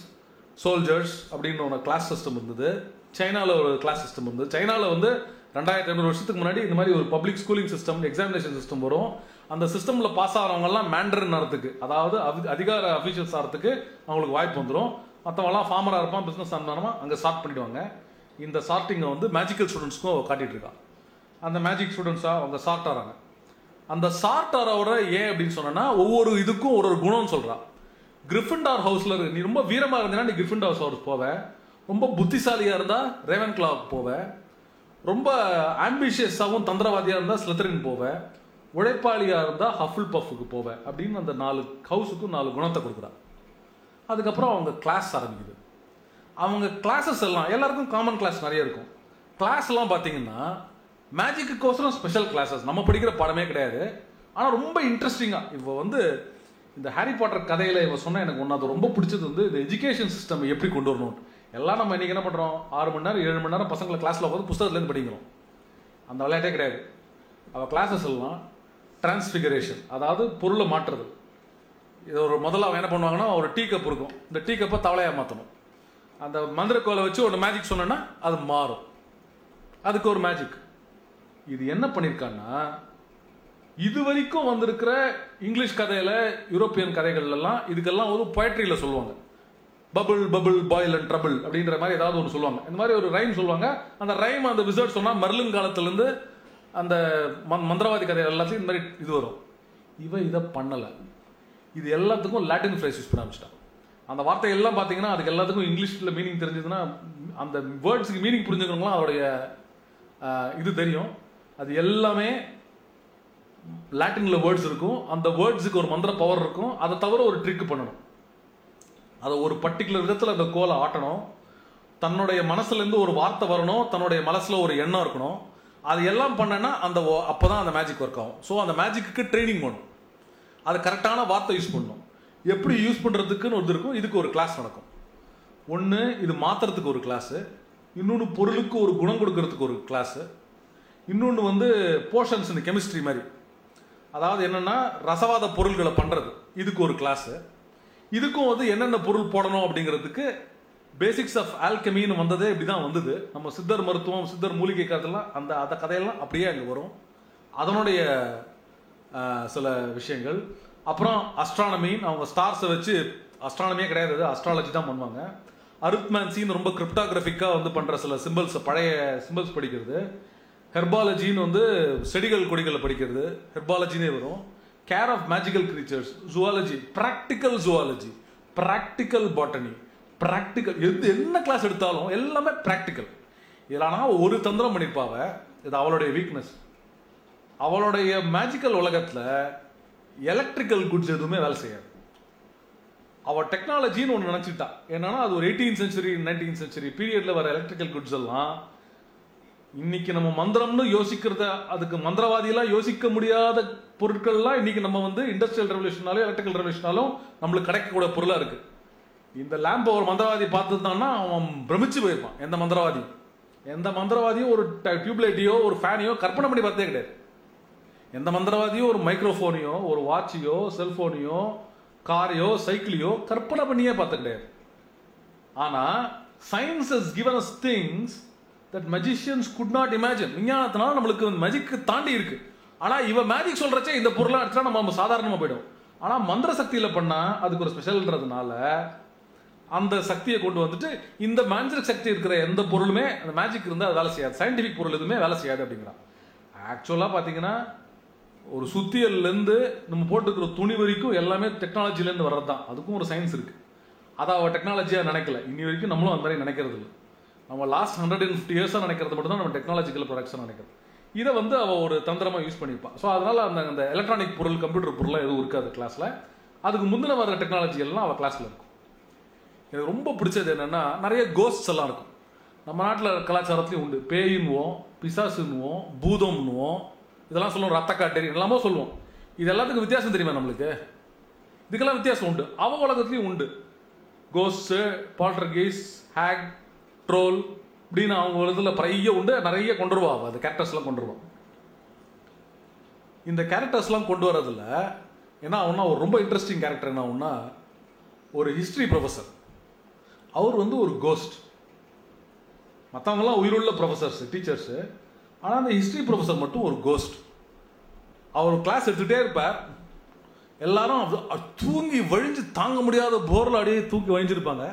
சோல்ஜர்ஸ் அப்படின்னு ஒரு கிளாஸ் சிஸ்டம் இருந்தது. சைனாவில் ஒரு கிளாஸ் சிஸ்டம் இருந்தது. சைனாவில் வந்து 2500 வருஷத்துக்கு முன்னாடி இந்த மாதிரி ஒரு public schooling system, examination system வரும். அந்த சிஸ்டமில் பாஸ் ஆகிறவங்கலாம் மேண்டரின் ஆகிறதுக்கு, அதாவது அதிகார அஃபீஷியல்ஸ் ஆகிறதுக்கு அவங்களுக்கு வாய்ப்பு வந்துடும். மற்றவங்களாம் ஃபார்மராக இருப்பான், பிஸ்னஸ் ஆனாலும் அங்கே ஸ்டார்ட் பண்ணிடுவாங்க. இந்த சார்ட்டிங்கை வந்து மேஜிக்கல் ஸ்டூடெண்ட்ஸ்க்கும் காட்டிகிட்டு இருக்கான். அந்த மேஜிக் ஸ்டூடெண்ட்ஸாக அவங்க சார்ட் ஆகிறாங்க. அந்த சார்ட் ஆகிறவரை ஏன் அப்படின்னு சொன்னோன்னா, ஒவ்வொரு இதுக்கும் ஒரு குணம்னு சொல்கிறான். கிரிஃபின்டார் ஹவுஸில் நீ ரொம்ப வீரமாக இருந்தீங்கன்னா நீ கிரிஃபின்டார் ஹவுஸ் போவேன். ரொம்ப புத்திசாலியாக இருந்தால் ரேவன்க்ளாவுக்கு போவேன். ரொம்ப ஆம்பிஷியஸாகவும் தந்திரவாதியாக இருந்தால் ஸ்லித்தரின் போவேன். உழைப்பாளியாக இருந்தால் ஹஃபிள்பஃபுக்கு போவேன் அப்படின்னு அந்த 4 ஹவுஸுக்கும் 4 குணத்தை கொடுக்குறான். அதுக்கப்புறம் அவங்க கிளாஸ் ஆரம்பிக்குது. அவங்க கிளாஸஸ் எல்லாம் எல்லாருக்கும் காமன் கிளாஸ் நிறைய இருக்கும். கிளாஸ்லாம் பார்த்தீங்கன்னா மேஜிக்குக்கோசரம் ஸ்பெஷல் கிளாஸஸ், நம்ம படிக்கிற பாடமே கிடையாது. ஆனால் ரொம்ப இன்ட்ரெஸ்டிங்காக இப்போ வந்து இந்த ஹாரி பாட்டர் கதையில் இவன் சொன்னால் எனக்கு ஒன்று அது ரொம்ப பிடிச்சது வந்து இந்த எஜுகேஷன் சிஸ்டம் எப்படி கொண்டு வரணும். எல்லாம் நம்ம இன்றைக்கி என்ன பண்ணுறோம், 6 மணி நேரம் 7 மணி நேரம் பசங்களை கிளாஸில் உட்காந்து புத்தகத்துலேருந்து படிக்கிறோம். அந்த விளையாட்டே கிடையாது. அவள் கிளாஸஸ் எல்லாம் டிரான்ஸ்ஃபிகரேஷன், அதாவது பொருளை மாற்றுறது. இது ஒரு முதல்ல அவன் என்ன பண்ணுவாங்கன்னா, ஒரு டீ கப் இருக்கும். இந்த டீ கப்பை தவளையாக மாற்றணும். அந்த மந்திரக்கோலை வச்சு ஒரு மேஜிக் சொன்னோன்னா அது மாறும். அதுக்கு ஒரு மேஜிக். இது என்ன பண்ணியிருக்கான்னா, இது வரைக்கும் வந்திருக்கிற இங்கிலீஷ் கதையில், யூரோப்பியன் கதைகள்லாம் இதுக்கெல்லாம் ஒரு பொயட்ரியில் சொல்லுவாங்க. Bubble bubble boil and trouble அப்படின்ற மாதிரி ஏதாவது ஒன்று சொல்லுவாங்க. இந்த மாதிரி ஒரு ரைம் சொல்லுவாங்க. அந்த ரைம் அந்த விசர்ட் சொன்னால் மர்லின் காலத்துலேருந்து அந்த மந்திரவாதி கதைகள் எல்லாத்தையும் இந்த மாதிரி இது வரும். இவன் இதை பண்ணலை. இது எல்லாத்துக்கும் லாட்டின் ஃப்ரேஸ் யூஸ் பண்ண ஆரம்பிச்சிட்டான். அந்த வார்த்தை எல்லாம் பார்த்தீங்கன்னா அதுக்கு எல்லாத்துக்கும் இங்கிலீஷில் மீனிங் தெரிஞ்சதுன்னா, அந்த வேர்ட்ஸுக்கு மீனிங் புரிஞ்சுக்கிறவங்களாம் அதோடைய இது தெரியும். அது எல்லாமே லாட்டினில் வேர்ட்ஸ் இருக்கும். அந்த வேர்ட்ஸுக்கு ஒரு மந்திர பவர் இருக்கும். அதை தவிர ஒரு ட்ரிக் பண்ணணும். அதை ஒரு பர்டிகுலர் விதத்தில் அந்த கோலை ஆட்டணும். தன்னுடைய மனசுலேருந்து ஒரு வார்த்தை வரணும். தன்னுடைய மனசில் ஒரு எண்ணம் இருக்கணும். அது எல்லாம் பண்ணனா அப்போ தான் அந்த மேஜிக் ஒர்க் ஆகும். ஸோ அந்த மேஜிக்கு ட்ரைனிங் பண்ணணும். அது கரெக்டான வார்த்தை யூஸ் பண்ணணும். எப்படி யூஸ் பண்ணுறதுக்குன்னு ஒரு இருக்கும். இதுக்கு ஒரு கிளாஸ் நடக்கும். ஒன்று இது மாற்றுறதுக்கு ஒரு கிளாஸு, இன்னொன்று பொருளுக்கு ஒரு குணம் கொடுக்கறதுக்கு ஒரு கிளாஸு, இன்னொன்று வந்து போர்ஷன்ஸ் கெமிஸ்ட்ரி மாதிரி, அதாவது என்னென்னா ரசவாத பொருள்களை பண்ணுறது, இதுக்கு ஒரு கிளாஸு. இதுக்கும் வந்து என்னென்ன பொருள் போடணும் அப்படிங்கிறதுக்கு பேசிக்ஸ் ஆஃப் ஆல்கெமின்னு வந்ததே இப்படி தான் வந்தது. நம்ம சித்தர் மருத்துவம், சித்தர் மூலிகை கதையெல்லாம் அந்த கதையெல்லாம் அப்படியே அங்கே வரும். அதனுடைய சில விஷயங்கள். அப்புறம் அஸ்ட்ரானமின்னு அவங்க ஸ்டார்ஸை வச்சு, அஸ்ட்ரானமியே கிடையாது, அஸ்ட்ராலஜி தான் பண்ணுவாங்க. அரித்மேன்சின்னு ரொம்ப கிரிப்டாகிராஃபிக்காக வந்து பண்ணுற சில சிம்பிள்ஸ், பழைய சிம்பிள்ஸ் படிக்கிறது. ஹெர்பாலஜின்னு வந்து செடிகள் கொடிகளை படிக்கிறது, ஹெர்பாலஜினே வரும். Care of magical creatures, zoology, practical zoology, practical botany, practical என்ன கிளாஸ் எடுத்தாலும் எல்லாமே ப்ராக்டிக்கல். இல்லைனா ஒரு தந்திரம் பண்ணியிருப்பாவ, இது அவளுடைய வீக்னஸ். அவளுடைய மேஜிக்கல் உலகத்தில் எலக்ட்ரிக்கல் குட்ஸ் எதுவுமே வேலை செய்யாது. அவள் டெக்னாலஜின்னு ஒன்று நினச்சிட்டா. என்னன்னா அது ஒரு 18th century 19th century பீரியடில் வர எலக்ட்ரிக்கல் குட்ஸ் எல்லாம் இன்னைக்கு நம்ம மந்திரம்னு யோசிக்கிறத, அதுக்கு மந்திரவாதியெல்லாம் யோசிக்க முடியாத பொருட்கள்லாம் இன்னைக்கு நம்ம வந்து இண்டஸ்ட்ரியல் ரெவல்யூஷனாலும் எலக்ட்ரிக்கல் ரெவல்யூஷனாலும் நம்மளுக்கு கிடைக்கக்கூடிய பொருளாக இருக்கு. இந்த லேம்பை ஒரு மந்திரவாதி பார்த்துட்டான்னா அவன் பிரமிச்சு போயிருப்பான். எந்த மந்திரவாதியும் ஒரு டியூப்லைட்டையோ ஒரு ஃபேனையோ கற்பனை பண்ணி பார்த்தே கிடையாது. எந்த மந்திரவாதியும் ஒரு மைக்ரோஃபோனையோ ஒரு வாட்சையோ செல்போனையோ காரையோ சைக்கிளையோ கற்பனை பண்ணியே பார்த்து கிடையாது. ஆனால் science has given us things that magicians could not imagine. விஞ்ஞானத்தினால நம்மளுக்கு மேஜிக்கு தாண்டி இருக்கு. ஆனால் இவன் மேஜிக் சொல்றச்சே இந்த பொருளாக அடிச்சா நம்ம சாதாரணமாக போயிடும். ஆனால் மந்திர சக்தியில் பண்ணால் அதுக்கு ஒரு ஸ்பெஷல்ன்றதுனால அந்த சக்தியை கொண்டு வந்துட்டு இந்த மேஜிக் சக்தி இருக்கிற எந்த பொருளுமே அந்த மேஜிக் இருந்தால் அது வேலை செய்யாது. சயின்டிஃபிக் பொருள் எதுவுமே வேலை செய்யாது அப்படிங்கிறான். ஆக்சுவலாக பார்த்தீங்கன்னா ஒரு சுத்தியல்லேருந்து நம்ம போட்டுக்கிற துணி வரைக்கும் எல்லாமே டெக்னாலஜிலேருந்து வர்றது தான். அதுக்கும் ஒரு சயின்ஸ் இருக்குது. அதை அவள் டெக்னாலஜியாக நினைக்கல. இன்னி வரைக்கும் நம்மளும் அந்த மாதிரி நினைக்கிறது இல்லை. நம்ம லாஸ்ட் 150 இயர்ஸாக நினைக்கிறது மட்டும் தான் நம்ம டெக்னாலஜிக்கல் ப்ரொடக்ஷன் நினைக்கிறது. இதை வந்து அவள் ஒரு தந்திரமாக யூஸ் பண்ணியிருப்பான். ஸோ அதனால் அந்த எலக்ட்ரானிக் பொருள் கம்ப்யூட்டர் பொருளாக எதுவும் இருக்காது கிளாஸில். அதுக்கு முந்தின வர டெக்னாலஜி எல்லாம் அவள் கிளாஸில் இருக்கும். எனக்கு ரொம்ப பிடிச்சது என்னென்னா நிறைய கோஸ்ட்ஸ் எல்லாம் இருக்கும். நம்ம நாட்டில் கலாச்சாரத்துலையும் உண்டு. பேயின்னுவோம், பிசாசுன்னுவோம், பூதம்னுவோம், இதெல்லாம் சொல்லுவோம், ரத்த காட்டேரி எல்லாமோ சொல்லுவோம். இது எல்லாத்துக்கும் வித்தியாசம் தெரியுமா நம்மளுக்கு? இதுக்கெல்லாம் வித்தியாசம் உண்டு. அவ உலகத்துலையும் உண்டு. கோஸ்ட்டு, பால்டர்கீஸ், ஹேக், ட்ரோல் இப்படின்னு அவங்க உலகத்தில் நிறைய உண்டு. நிறைய கொண்டு வருவாங்க. அந்த கேரக்டர்ஸ்லாம் கொண்டு வருவாங்க. இந்த கேரக்டர்ஸ்லாம் கொண்டு வரதில்ல என்ன ஆகுன்னா ஒரு ரொம்ப இன்ட்ரெஸ்டிங் கேரக்டர் என்ன ஆகுன்னா ஒரு ஹிஸ்ட்ரி ப்ரொஃபஸர். அவர் வந்து ஒரு கோஸ்ட். மற்றவங்களாம் உயிருள்ள ப்ரொஃபஸர்ஸ் டீச்சர்ஸு. ஆனால் அந்த ஹிஸ்ட்ரி ப்ரொஃபஸர் மட்டும் ஒரு கோஸ்ட். அவர் கிளாஸ் எடுத்துகிட்டே இருப்பார். எல்லாரும் தூங்கி வழிஞ்சு தாங்க முடியாத போரில் அப்படியே தூக்கி வழிஞ்சிருப்பாங்க.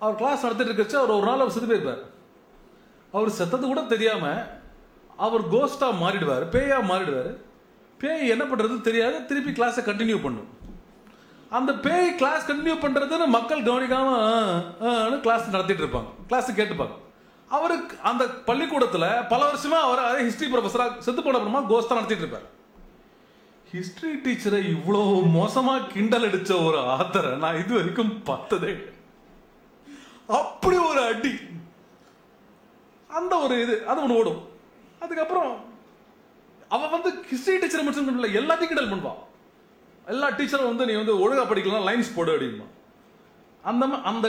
அவர் கிளாஸ் நடத்திட்டு இருக்கச்சு அவர் ஒரு நாள் அவர் செத்து போயிருப்பார். அவர் செத்தது கூட தெரியாமல் அவர் கோஸ்டாக மாறிடுவார், பேயாக மாறிடுவார். பேய் என்ன பண்ணுறது தெரியாது, திருப்பி கிளாஸை கண்டினியூ பண்ணும். அந்த பேய் கிளாஸ் கண்டினியூ பண்ணுறதுன்னு மக்கள் கவனிக்காமல் கிளாஸ் நடத்திட்டு இருப்பாங்க, கிளாஸ் கேட்டுப்பாங்க. அவருக்கு அந்த பள்ளிக்கூடத்தில் பல வருஷமாக அவர் அதே ஹிஸ்ட்ரி ப்ரொஃபஸராக செத்து போன அப்புறமா கோஸ்டாக நடத்திட்டு இருப்பார். ஹிஸ்ட்ரி டீச்சரை இவ்வளோ மோசமாக கிண்டல் அடித்த ஒரு ஆத்தரை நான் இது வரைக்கும் பார்த்ததே. அப்படி ஒரு அடி, அந்த ஒரு இது அது ஒன்று ஓடும். அதுக்கப்புறம் அவன் வந்து ஹிஸ்ட்ரி டீச்சரை மட்டும் இல்லை எல்லாத்தையும் கிண்டல் பண்ணுவான். எல்லா டீச்சரும் வந்து நீ வந்து ஒழுங்காக படிக்கலாம் லைன்ஸ் போடு அப்படின்பா. அந்த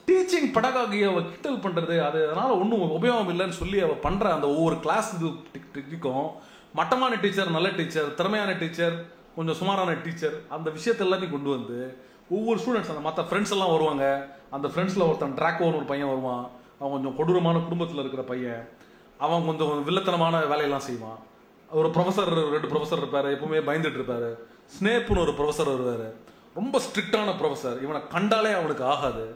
டீச்சிங் பெடகாகியை அவள் கிண்டல் பண்ணுறது அது அதனால் ஒன்றும் உபயோகம் இல்லைன்னு சொல்லி அவள் பண்ணுற அந்த ஒவ்வொரு கிளாஸ் இது டெக்னிக்கும் மட்டமான டீச்சர், நல்ல டீச்சர், திறமையான டீச்சர், கொஞ்சம் சுமாரான டீச்சர், அந்த விஷயத்தை எல்லாத்தையும் கொண்டு வந்து ஒவ்வொரு ஸ்டூடெண்ட்ஸ் அந்த மற்ற ஃப்ரெண்ட்ஸ் எல்லாம் வருவாங்க. அந்த ஃப்ரெண்ட்ஸில் ஒருத்தன் ட்ராக்கோன்னு ஒரு பையன் வருவான். அவன் கொஞ்சம் கொடூரமான குடும்பத்தில் இருக்கிற பையன். அவன் கொஞ்சம் வில்லத்தனமான வேலையெல்லாம் செய்வான். ஒரு ப்ரொஃபஸர், 2 ப்ரொஃபஸர் இருப்பார், எப்பவுமே பயந்துட்டு இருப்பார். ஸ்னேப்புன்னு ஒரு ப்ரொஃபஸர் வருவார், ரொம்ப ஸ்ட்ரிக்டான ப்ரொஃபஸர், இவனை கண்டாலே அவனுக்கு ஆகாது.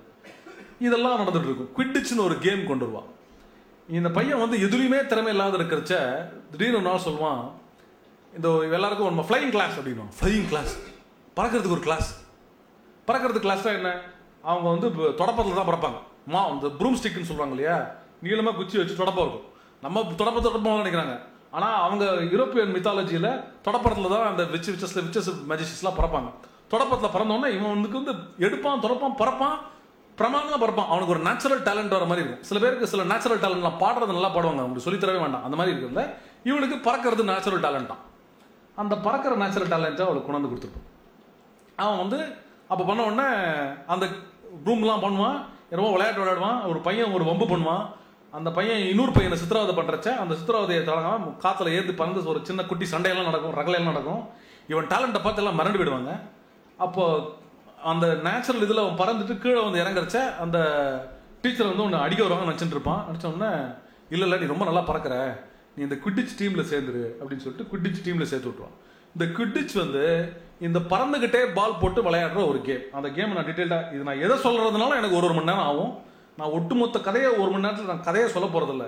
இதெல்லாம் நடந்துட்டு இருக்கும். குவிடிச்னு ஒரு கேம் கொண்டு வருவான். இந்த பையன் வந்து எதுலையுமே திறமை இல்லாத இருக்கிறச்ச திடீர்னு ஒரு நாள் சொல்லுவான், இந்த எல்லாருக்கும் நம்ம ஃப்ளையிங் கிளாஸ் அப்படின்னும். ஃப்ளையிங் கிளாஸ், பறக்கிறதுக்கு ஒரு கிளாஸ். பறக்கிறதுக்கு கிளாஸ்னால் என்ன? அவங்க வந்து தொடப்பத்தில் தான் பறப்பாங்க. இந்த ப்ரூம் ஸ்டிக்னு சொல்கிறாங்க இல்லையா, நீளமாக குச்சி வச்சு தொடப்பம் இருக்கும். நம்ம தொடப்பம் நினைக்கிறாங்க. ஆனால் அவங்க யூரோப்பியன் மித்தாலஜியில் தொடப்பத்தில் தான் அந்த விச்சஸ் மேஜிஷியஸ்லாம் பறப்பாங்க. தொடப்பத்தில் பறந்தோன்னா இவன் வந்து எடுப்பான், தொடப்பான், பறப்பான், பிரமாணமாக பறப்பான். அவனுக்கு ஒரு நேச்சுரல் டேலண்ட் வர மாதிரி இருக்கும். சில பேருக்கு சில நேச்சுரல் டேலண்ட்லாம் பாடுறது நல்லா பாடுவாங்க, அவங்களுக்கு சொல்லித்தரவே வேண்டாம். அந்த மாதிரி இருக்கிறதுல இவனுக்கு பறக்கிறது நேச்சுரல் டேலண்ட்டான். அந்த பறக்கிற நேச்சுரல் டேலண்ட்டை அவளுக்கு கொண்டாந்து கொடுத்துருப்பான். அவன் வந்து அப்போ பண்ண உடனே அந்த ரூம்லாம் பண்ணுவான், ரொம்ப விளையாட்டு விளையாடுவான். ஒரு பையன் ஒரு வம்பு பண்ணுவான். அந்த பையன் இன்னொரு பையனை சித்திரவதை பண்ணுறச்ச அந்த சித்திரவதையை தொடங்க காற்றுல ஏற்றி பறந்து ஒரு சின்ன குட்டி சண்டையெல்லாம் நடக்கும், ரகலையெல்லாம் நடக்கும். இவன் டேலண்ட்டை பார்த்து எல்லாம் மறந்து விடுவாங்க. அப்போது அந்த நேச்சுரல் இதில் அவன் பறந்துட்டு கீழே வந்து இறங்குறச்ச அந்த டீச்சர் வந்து ஒன்று அடிக்க வருவாங்க நினச்சிட்டு இருப்பான். நினச்ச உடனே இல்லை நீ ரொம்ப நல்லா பறக்கிற, நீ இந்த குவிடிச் டீமில் சேர்ந்துரு அப்படின்னு சொல்லிட்டு குவிடிச் டீமில் சேர்த்து விட்ருவான். இந்த குவிடிச் வந்து இந்த பறந்துக்கிட்டே பால் போட்டு விளையாடுற ஒரு கேம். அந்த கேம் நான் டீட்டெயில்டாக இது நான் எதை சொல்கிறதுனால எனக்கு ஒரு மணி நேரம் ஆகும். நான் ஒட்டுமொத்த கதையை 1 மணி நேரத்தில் நான் கதையை சொல்ல போகிறதில்ல.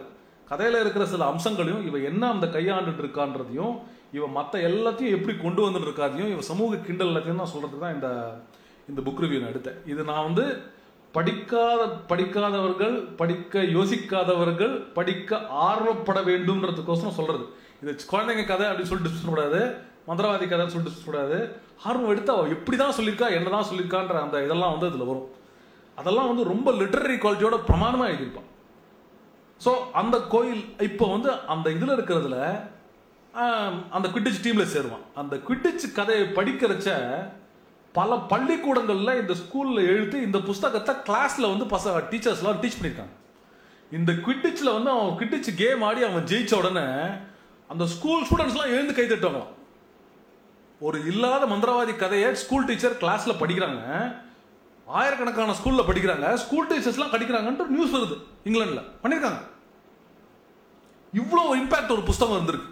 கதையில் இருக்கிற சில அம்சங்களையும் இவன் என்ன அந்த கையாண்டுட்டு இருக்கான்றதையும் இவன் மற்ற எல்லாத்தையும் எப்படி கொண்டு வந்துட்டு இருக்காதையும் இவன் சமூக கிண்டல் எல்லாத்தையும் நான் சொல்கிறதுக்கு தான் இந்த புக் ரிவ்யூ நான் எடுத்தேன். இது நான் வந்து படிக்காதவர்கள், படிக்க யோசிக்காதவர்கள் படிக்க ஆர்வப்பட வேண்டும்ன்றதுக்கோசரம் சொல்கிறது. இது குழந்தைங்க கதை அப்படின்னு சொல்லிட்டு சொல்லக்கூடாது, மந்திரவாதி கதைன்னு சொல்லிட்டு சொல்லக்கூடாது. ஆர்வம் எடுத்து அவள் எப்படி தான் சொல்லியிருக்கா, என்ன தான் சொல்லியிருக்கான்ற அந்த இதெல்லாம் வந்து இதில் வரும். அதெல்லாம் வந்து ரொம்ப லிட்டரரி குவாலிட்டியோட பிரமாணமாக எழுதியிருப்பான். ஸோ அந்த கோயில் இப்போ வந்து அந்த இதில் இருக்கிறதுல அந்த குவிடிச் டீமில் சேருவான். அந்த குவிடிச் கதையை படிக்கிறச்ச பல பள்ளிக்கூடங்களில் இந்த ஸ்கூலில் எழுத்து இந்த புஸ்தகத்தை கிளாஸில் வந்து டீச்சர்ஸ்லாம் டீச் பண்ணியிருக்காங்க. இந்த குவிடிச்சில் வந்து அவன் குவிடிச் கேம் ஆடி அவன் ஜெயிச்ச உடனே அந்த ஸ்கூல் ஸ்டூடெண்ட்ஸ்லாம் எழுந்து கை தட்டுவாங்களாம். ஒரு இல்லாத மந்திரவாதி கதையை ஸ்கூல் டீச்சர் கிளாஸில் படிக்கிறாங்க, ஆயிரக்கணக்கான ஸ்கூலில் படிக்கிறாங்க, ஸ்கூல் டீச்சர்ஸ்லாம் படிக்கிறாங்கன்ட்டு நியூஸ் வருது. இங்கிலாண்டில் பண்ணியிருக்காங்க. இவ்வளோ இம்பேக்ட் ஒரு புஸ்தகம் இருந்திருக்கு.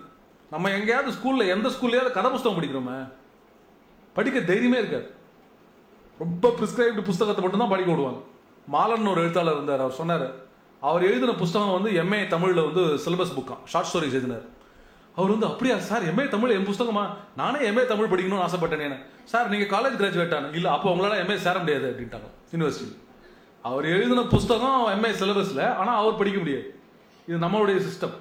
நம்ம எங்கேயாவது ஸ்கூலில் எந்த ஸ்கூல்லையாவது கதை புஸ்தகம் படிக்கிறோமே, படிக்க தைரியமே இருக்காது. ரொம்ப ப்ரிஸ்கிரைப்டு புஸ்தகத்தை மட்டும்தான் படிக்க விடுவாங்க. மாலன் ஒரு எழுத்தாளர் இருந்தார், அவர் சொன்னார், அவர் எழுதின புஸ்தகம் வந்து எம்ஏ தமிழில் வந்து சிலபஸ் புக்காம், ஷார்ட் ஸ்டோரிஸ் எழுதினார். அவர் வந்து அப்படியா சார், எம்ஏ தமிழ் என் புஸ்தகமா, நானே எம்ஏ தமிழ் படிக்கணும்னு ஆசைப்பட்டேன். சார் நீங்கள் காலேஜ் கிராஜுவேட் ஆன இல்லை, அப்போ உங்களால் எம்ஏ சேர முடியாது அப்படின்ட்டாங்க யூனிவர்சிட்டி. அவர் எழுதின புஸ்தகம் எம்ஏ சிலபஸில், ஆனால் அவர் படிக்க முடியாது. இது நம்மளுடைய சிஸ்டம்.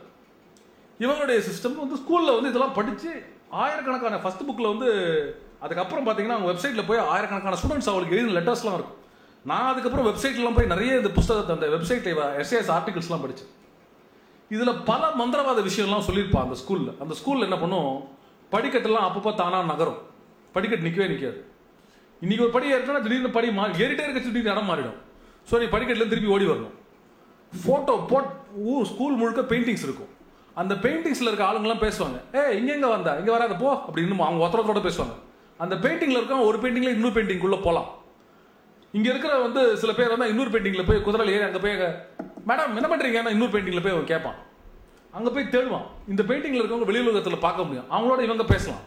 இவங்களுடைய சிஸ்டம் வந்து ஸ்கூலில் வந்து இதெல்லாம் படித்து ஆயிரக்கணக்கான ஃபர்ஸ்ட் புக்கில் வந்து, அதுக்கப்புறம் பார்த்தீங்கன்னா அவங்க வெப்சைட்டில் போய் ஆயிரக்கணக்கான ஸ்டூடெண்ட்ஸ் அவங்களுக்கு எழுதின லெட்டர்ஸ்லாம் இருக்கும். நான் அதுக்கப்புறம் வெப்சைட்லாம் போய் நிறைய இந்த புஸ்தகத்தை அந்த வெப்சைட்டில் எஸ்ஏஎஸ் ஆர்டிகல்ஸ்லாம் படித்தேன். இதில் பல மந்திரவாத விஷயம்லாம் சொல்லியிருப்பான் அந்த ஸ்கூலில். அந்த ஸ்கூலில் என்ன பண்ணும், படிக்கட்டெல்லாம் அப்பப்போ தானாக நகரும், படிக்கட்டு நிற்கவே நிற்காது. இன்றைக்கி ஒரு படி ஏறிட்டா திடீர்னு படி ஏறிட்டே இருக்க திடீர்னு இடம் மாறிடும். ஸோ நீ படிக்கட்டுலேருந்து திருப்பி ஓடி வரணும். ஃபோட்டோ ஸ்கூல் முழுக்க பெயிண்டிங்ஸ் இருக்கும். அந்த பெயிண்டிங்ஸில் இருக்க ஆளுங்கெல்லாம் பேசுவாங்க, இங்கே வந்தா இங்கே வராத போ அப்படின்னு அவங்க ஒருத்தரோட பேசுவாங்க. அந்த பெயிண்டிங்கில் இருக்க ஒரு பெயிண்டிங்கில் இன்னொரு பெயிண்டிங்குள்ளே போகலாம். இங்கே இருக்கிற வந்து சில பேர் வந்து இன்னொரு பெயிண்டிங்கில் போய் குதிரை ஏறி அங்கே போய், மேடம் என்ன பண்ணுறீங்க, இன்னொரு பெயிண்டிங்கில் போய் அவன் கேட்பான். அங்கே போய் தேடுவான். இந்த பெயிண்டிங்கில் இருக்கவங்க வெளி உலகத்தில் பார்க்க முடியும், அவங்களோட இவங்க பேசலாம்.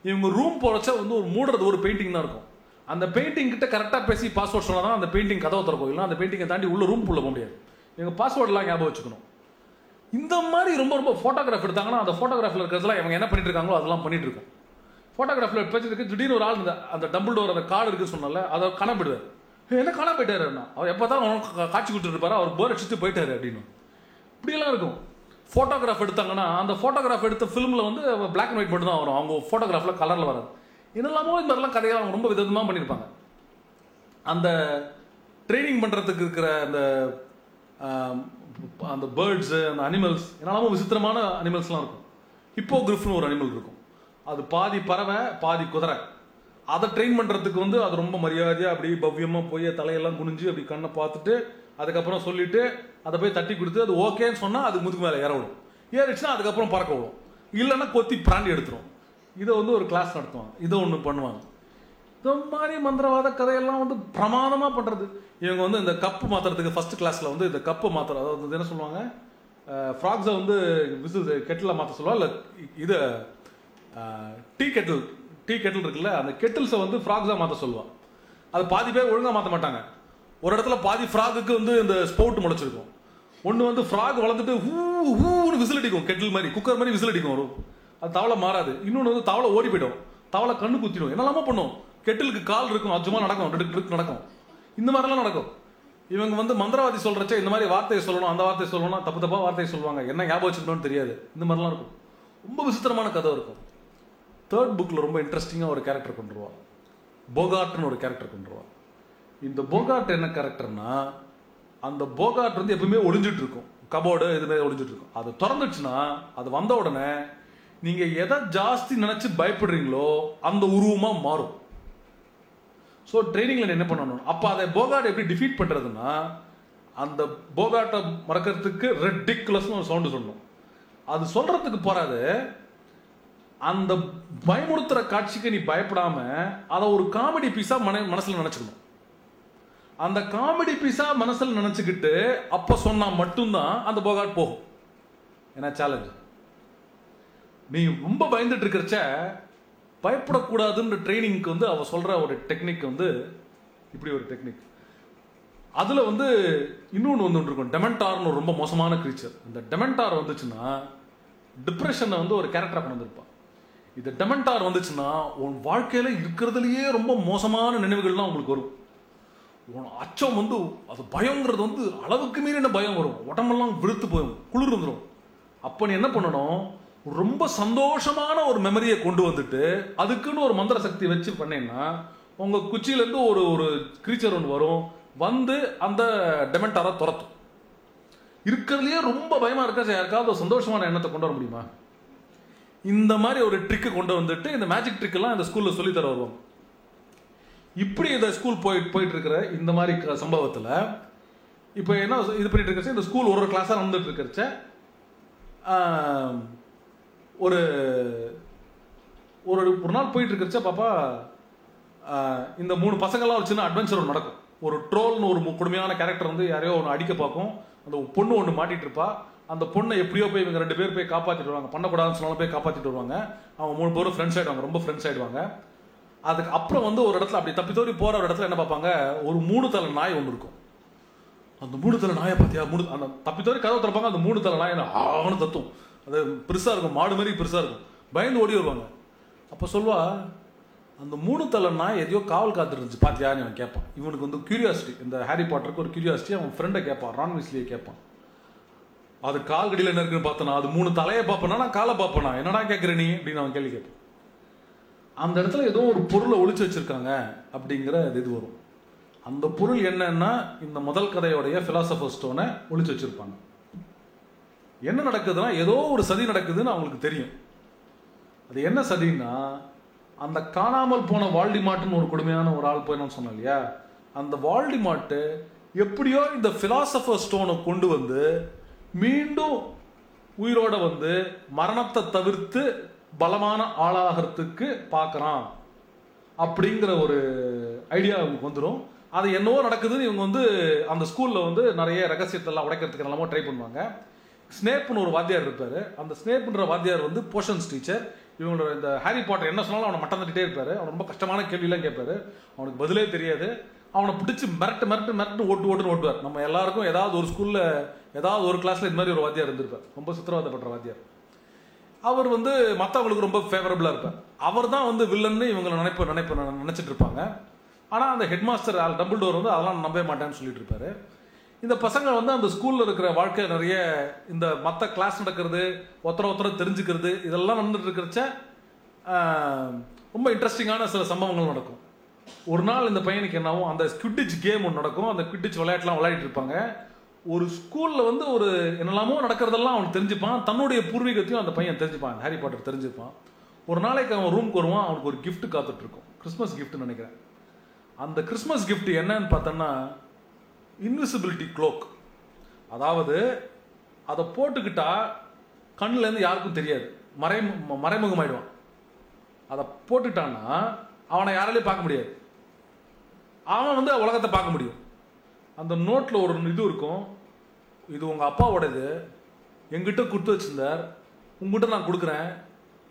இவங்க ரூம் போகிறச்ச வந்து ஒரு மூடுறது ஒரு பெயிண்டிங் தான் இருக்கும். அந்த பெயிண்டிங் கிட்ட கரெக்டாக பேசி பாஸ்வேர்ட் சொன்னால் தான் அந்த பெயிண்டிங் கதவை திறக்கும். இல்லை அந்த பெயிண்டிங்கை தாண்டி உள்ள ரூம் உள்ள போக முடியாது. எங்கள் பாஸ்வேர்டெலாம் ஞாபகம் வச்சுக்கணும். இந்த மாதிரி ரொம்ப ரொம்ப ஃபோட்டோகிராஃப் எடுத்தாங்கன்னா அந்த ஃபோட்டோகிராஃபில் இருக்கிறதுலாம் இவங்க என்ன பண்ணிட்டு இருக்காங்களோ அதெல்லாம் பண்ணிட்டு இருக்கோம். ஃபோட்டோகிராஃபில் பேசிட்டு திடீர்னு ஒரு ஆள் அந்த டம்பிள்டோர் அந்த கார்டு இருக்குன்னு சொன்னால அதை காணப்படுவார். என்ன காண போயிட்டாரு, அவர் எப்போ தான் காட்சி கொடுத்துட்டு இருப்பாரு, அவர் போர் அடிச்சுட்டு போயிட்டாரு அப்படின்னு இப்படியெல்லாம் இருக்கும். ஃபோட்டோகிராஃப் எடுத்தாங்கன்னா அந்த ஃபோட்டோகிராஃப் எடுத்த ஃபிலிமில் வந்து பிளாக் அண்ட் ஒயிட் மட்டும் தான் வரும், அவங்க ஃபோட்டோகிராஃபில் கலரில் வராது. என்னெல்லாமோ இந்த மாதிரிலாம் கதைகள் அவங்க ரொம்ப விதமாக பண்ணியிருப்பாங்க. அந்த ட்ரைனிங் பண்ணுறதுக்கு இருக்கிற அந்த பேர்ட்ஸு, அந்த அனிமல்ஸ், என்னெல்லாமோ விசித்திரமான அனிமல்ஸ்லாம் இருக்கும். ஹிப்போகிரிஃப்னு ஒரு அனிமல் இருக்கும், அது பாதி பறவை பாதி குதிரை. அதை ட்ரெயின் பண்ணுறதுக்கு வந்து அது ரொம்ப மரியாதையாக அப்படி பவ்யமாக போய் தலையெல்லாம் குனிஞ்சு அப்படி கண்ணை பார்த்துட்டு அதுக்கப்புறம் சொல்லிவிட்டு அதை போய் தட்டி கொடுத்து அது ஓகேன்னு சொன்னால் அது முதுகு மேலே ஏற விடும். ஏறிச்சுன்னா அதுக்கப்புறம் பறக்க விடும், இல்லைன்னா கொத்தி பிராண்டி எடுத்துரும். இதை வந்து ஒரு கிளாஸ் நடத்துவாங்க, இதை ஒன்று பண்ணுவாங்க. இந்த மாதிரி மந்திரவாத கதையெல்லாம் வந்து பிரமாதமாக பண்ணுறது. இவங்க வந்து இந்த கப்பு மாற்றுறதுக்கு ஃபஸ்ட்டு கிளாஸில் வந்து இந்த கப்பை மாற்றுற, அதாவது என்ன சொல்லுவாங்க, ஃப்ராக்ஸை வந்து கெட்டில் மாற்ற சொல்லுவா, இல்லை இது டீ கெட்டில் இருக்குல்ல, அந்த கெட்டில்ஸை வந்து ஃப்ராக்ஸாக மாற்ற சொல்லுவாள். அது பாதி பேர் ஒழுங்காக மாற்ற மாட்டாங்க. ஒரு இடத்துல பாதி ஃப்ராகுக்கு வந்து இந்த ஸ்பவுட் முளைச்சிருக்கும். ஒன்று வந்து ஃப்ராக் வளர்ந்துட்டு ஹூன்னு விசில் அடிக்கும், கெட்டில் மாதிரி குக்கர் மாதிரி விசில் அடிக்கும் வரும், அது தவளை மாறாது. இன்னொன்று வந்து தவளை ஓடி போயிடும், தவளை கண்ணு குத்திடும், என்னெல்லாமோ பண்ணும். கெட்டிலுக்கு கால் இருக்கும், அது சும்மா நடக்கும், நடக்கும். இந்த மாதிரிலாம் நடக்கும். இவங்க வந்து மந்திரவாதி சொல்கிறச்சே இந்த மாதிரி வார்த்தையை சொல்லணும், அந்த வார்த்தையை சொல்லணும், தப்பாக வார்த்தையை சொல்லுவாங்க, என்ன ஞாபகம் வச்சுக்கணும்னு தெரியாது. இந்த மாதிரிலாம் இருக்கும், ரொம்ப விசித்திரமான கதை இருக்கும். தேர்ட் புக்கில் ரொம்ப இன்ட்ரெஸ்டிங்காக ஒரு கேரக்டர் கொண்டுருவாள், போகாட்னு ஒரு கேரக்டர் கொண்டுருவாள். இந்த போகாட் என்ன கேரக்டர்னா, அந்த போகாட் வந்து எப்பவுமே ஒளிஞ்சிட்டு இருக்கும், கபோர்டு இதுமாரி ஒளிஞ்சிட்டு இருக்கும். அது திறந்துச்சுன்னா அது வந்த உடனே நீங்கள் எதை ஜாஸ்தி நினச்சி பயப்படுறீங்களோ அந்த உருவமாக மாறும். ஸோ ட்ரைனிங்கில் என்ன பண்ணணும், அப்போ அதை போகாட் எப்படி டிஃபீட் பண்ணுறதுன்னா, அந்த போகாட்டை மறக்கிறதுக்கு ரெட்டிகுலஸ்னு ஒரு சவுண்டு சொல்லணும். அது சொல்கிறதுக்கு போகாது, அந்த பயமுறுத்துற காட்சிக்கு நீ பயப்படாம அதை ஒரு காமெடி பீஸா மனசுல நினைச்சுக்கணும். அந்த காமெடி பீஸா மனசுல நினைச்சுக்கிட்டு அப்ப சொன்னா மட்டும்தான் அந்த போகாட் போகும். ஏன்னா சேலஞ்ச், நீ ரொம்ப பயந்துட்டு இருக்கிறச்ச பயப்படக்கூடாதுன்ற ட்ரைனிங்க்கு வந்து அவ சொல்ற ஒரு டெக்னிக் வந்து இப்படி ஒரு டெக்னிக். அதுல வந்து இன்னொன்று வந்து இருக்கும், டெமென்டார்னு ஒரு ரொம்ப மோசமான கிரீச்சர். இந்த டெமென்டார் வந்துச்சுன்னா டிப்ரெஷனை வந்து ஒரு கேரக்டரா கொண்டு வந்திருப்பான். இந்த டெமென்டார் வந்துச்சுன்னா உன் வாழ்க்கையில இருக்கிறதுலையே ரொம்ப மோசமான நினைவுகள்லாம் உங்களுக்கு வரும். உன் அச்சம் வந்து அது பயங்கிறது வந்து அளவுக்கு மீறின பயம் வரும், உடம்பெல்லாம் விழுத்து போயிடும், குளிர் வந்துடும். அப்போ நீ என்ன பண்ணணும், ரொம்ப சந்தோஷமான ஒரு மெமரியை கொண்டு வந்துட்டு அதுக்குன்னு ஒரு மந்திர சக்தி வச்சு பண்ணீங்கன்னா உங்க குச்சியிலேருந்து ஒரு கிரீச்சர் ஒன்று வரும், வந்து அந்த டெமென்டாரை துரத்தும். இருக்கிறதுலையே ரொம்ப பயமா இருக்க யாருக்காவது ஒரு சந்தோஷமான எண்ணத்தை கொண்டு வர முடியுமா? இந்த மாதிரி ஒரு ட்ரிக்கு கொண்டு வந்துட்டு இந்த மேஜிக் ட்ரிக்கெல்லாம் இந்த ஸ்கூலில் சொல்லித்தர வருவாங்க. இப்படி இந்த ஸ்கூல் போயிட்டு இருக்கிற இந்த மாதிரி சம்பவத்தில் இப்போ என்ன இது பண்ணிட்டு இருக்கிறச்ச இந்த ஸ்கூல் ஒரு கிளாஸாக நடந்துட்டு இருக்கிறச்ச ஒரு ஒரு ஒரு நாள் போயிட்டு இருக்கிறச்ச பாப்பா இந்த 3 பசங்கள்லாம் ஒரு சின்ன அட்வென்ச்சர் ஒன்று நடக்கும். ஒரு ட்ரோல்னு ஒரு கொடுமையான கேரக்டர் வந்து யாரையோ ஒன்று அடிக்க பார்க்கும். அந்த பொண்ணு ஒன்று மாட்டிட்டு இருப்பா. அந்த பொண்ணை எப்படியோ போய் இவங்க 2 பேர் போய் காப்பாற்றிட்டு வருவாங்க. பண்ணக்கூடாதுன்னு சொன்னாலும் போய் காப்பாற்றிட்டு வருவாங்க. அவங்க 3 பேரும் ஃப்ரெண்ட்ஸ் ஆகிடுவாங்க, ரொம்ப ஃப்ரெண்ட்ஸ் ஆகிடுவாங்க. அதுக்கு அப்புறம் வந்து ஒரு இடத்துல அப்படி தப்பி தோறி போகிற ஒரு இடத்துல என்ன பார்ப்பாங்க, ஒரு 3 தலை நாய் ஒன்று இருக்கும். அந்த 3 தலை நாயை பார்த்தியா, அந்த தப்பி தோறி கதவை திறப்பாங்க. அந்த 3 தலை நாய் ஆவணம் தத்தும், அது பெருசாக இருக்கும், மாடு மாதிரி பெருசாக இருக்கும். பயந்து ஓடி வருவாங்க. அப்போ சொல்வா, அந்த 3 தலை நாய் எதையோ காவல் காத்துட்டு இருந்துச்சு பார்த்தியான்னு அவன் கேட்பான். இவனுக்கு வந்து கியூரியாசிட்டி, இந்த ஹாரி பாட்டருக்கு ஒரு கியூரியாசிட்டி. அவன் ஃப்ரெண்டை கேட்பான், ரான் வீஸ்லியை கேட்பான். அது கால் கடியில் என்ன இருக்குன்னு பார்த்தனா, அது 3 தலையை பார்ப்பனா, நான் காலை பார்ப்பனா, என்னடா கேட்குற நீ அப்படின்னு அவன் கேள்வி கேட்பான். அந்த இடத்துல ஏதோ ஒரு பொருளை ஒளிச்சு வச்சிருக்காங்க அப்படிங்கிற இது வரும். அந்த பொருள் என்னன்னா, இந்த முதல் கதையோடைய பிலாசபர் ஸ்டோனை ஒளிச்சு வச்சிருப்பாங்க. என்ன நடக்குதுன்னா, ஏதோ ஒரு சதி நடக்குதுன்னு அவங்களுக்கு தெரியும். அது என்ன சதின்னா, அந்த காணாமல் போன வால்டிமார்ட்னு ஒரு கொடுமையான ஒரு ஆள் போயின்னு சொன்னோம் இல்லையா, அந்த வால்டிமார்ட்டு எப்படியோ இந்த பிலாசபர் ஸ்டோனை கொண்டு வந்து மீண்டும் உயிரோட வந்து மரணத்தை தவிர்த்து பலமான ஆளாகிறதுக்கு பார்க்குறான் அப்படிங்கிற ஒரு ஐடியா அவங்களுக்கு வந்துடும். அது என்னவோ நடக்குதுன்னு இவங்க வந்து அந்த ஸ்கூலில் வந்து நிறைய ரகசியத்தெல்லாம் உடைக்கிறதுக்கு எல்லாமோ ட்ரை பண்ணுவாங்க. ஸ்னேப்னு ஒரு வாத்தியார் இருப்பார். அந்த ஸ்னேப்ன்ற வாத்தியார் வந்து போர்ஷன்ஸ் டீச்சர். இவங்களோட இந்த ஹாரி பாட்டர் என்ன சொன்னாலும் அவனை மட்டம் தட்டிட்டே இருப்பார். அவன் ரொம்ப கஷ்டமான கேள்வியெல்லாம் கேட்பார். அவனுக்கு பதிலே தெரியாது. அவனை பிடிச்சி மிரட்டு ஓட்டுன்னு ஓட்டுவார். நம்ம எல்லாருக்கும் ஏதாவது ஒரு ஸ்கூலில் ஏதாவது ஒரு கிளாஸில் இது மாதிரி ஒரு வாத்தியார் இருந்திருப்பார், ரொம்ப சித்திரவதைப்படுற வாத்தியார். அவர் வந்து மற்றவங்களுக்கு ரொம்ப ஃபேவரபுளாக இருப்பார். அவர் தான் வந்து வில்லன்னு இவங்களை நினச்சிட்டு இருப்பாங்க. ஆனால் அந்த ஹெட் மாஸ்டர் டம்பிள்டோர் வந்து அதெல்லாம் நம்பவே மாட்டேன்னு சொல்லிட்டு இருப்பாரு. இந்த பசங்க வந்து அந்த ஸ்கூலில் இருக்கிற வாழ்க்கை நிறைய இந்த மற்ற கிளாஸ் நடக்கிறது, ஒருத்தரை தெரிஞ்சுக்கிறது, இதெல்லாம் நடந்துட்டு இருக்கிறச்ச ரொம்ப இன்ட்ரெஸ்டிங்கான சில சம்பவங்கள் நடக்கும். ஒரு நாள் இந்த பையனுக்கு என்னாகும், அந்த குவிடிச் கேம் ஒன்று நடக்கும். அந்த குவிடிச் விளையாட்டுலாம் விளையாடிட்டு இருப்பாங்க. ஒரு ஸ்கூலில் வந்து ஒரு என்னெல்லாமோ நடக்கிறதெல்லாம் அவனுக்கு தெரிஞ்சுப்பான். தன்னுடைய பூர்வீகத்தையும் அந்த பையன் தெரிஞ்சுப்பான், ஹாரி பாட்டர் தெரிஞ்சுப்பான். ஒரு நாளைக்கு அவன் ரூம்க்கு வருவான். அவனுக்கு ஒரு கிஃப்ட் காத்துட்ருக்கும், கிறிஸ்மஸ் கிஃப்ட்னு நினைக்கிறேன். அந்த கிறிஸ்மஸ் கிஃப்ட் என்னன்னு பார்த்தோன்னா, இன்விசிபிலிட்டி க்ளோக். அதாவது அதை போட்டுக்கிட்டா கண்ணிலேருந்து யாருக்கும் தெரியாது, மறைமுகமாயிடுவான். அதை போட்டுட்டான்னா அவனை யாராலையும் பார்க்க முடியாது. அவன் வந்து உலகத்தை பார்க்க முடியும். அந்த நோட்டில் ஒரு இது இருக்கும், இது உங்கள் அப்பாவோடது, எங்கிட்ட கொடுத்து வச்சிருந்தார், உங்ககிட்ட நான் கொடுக்குறேன்,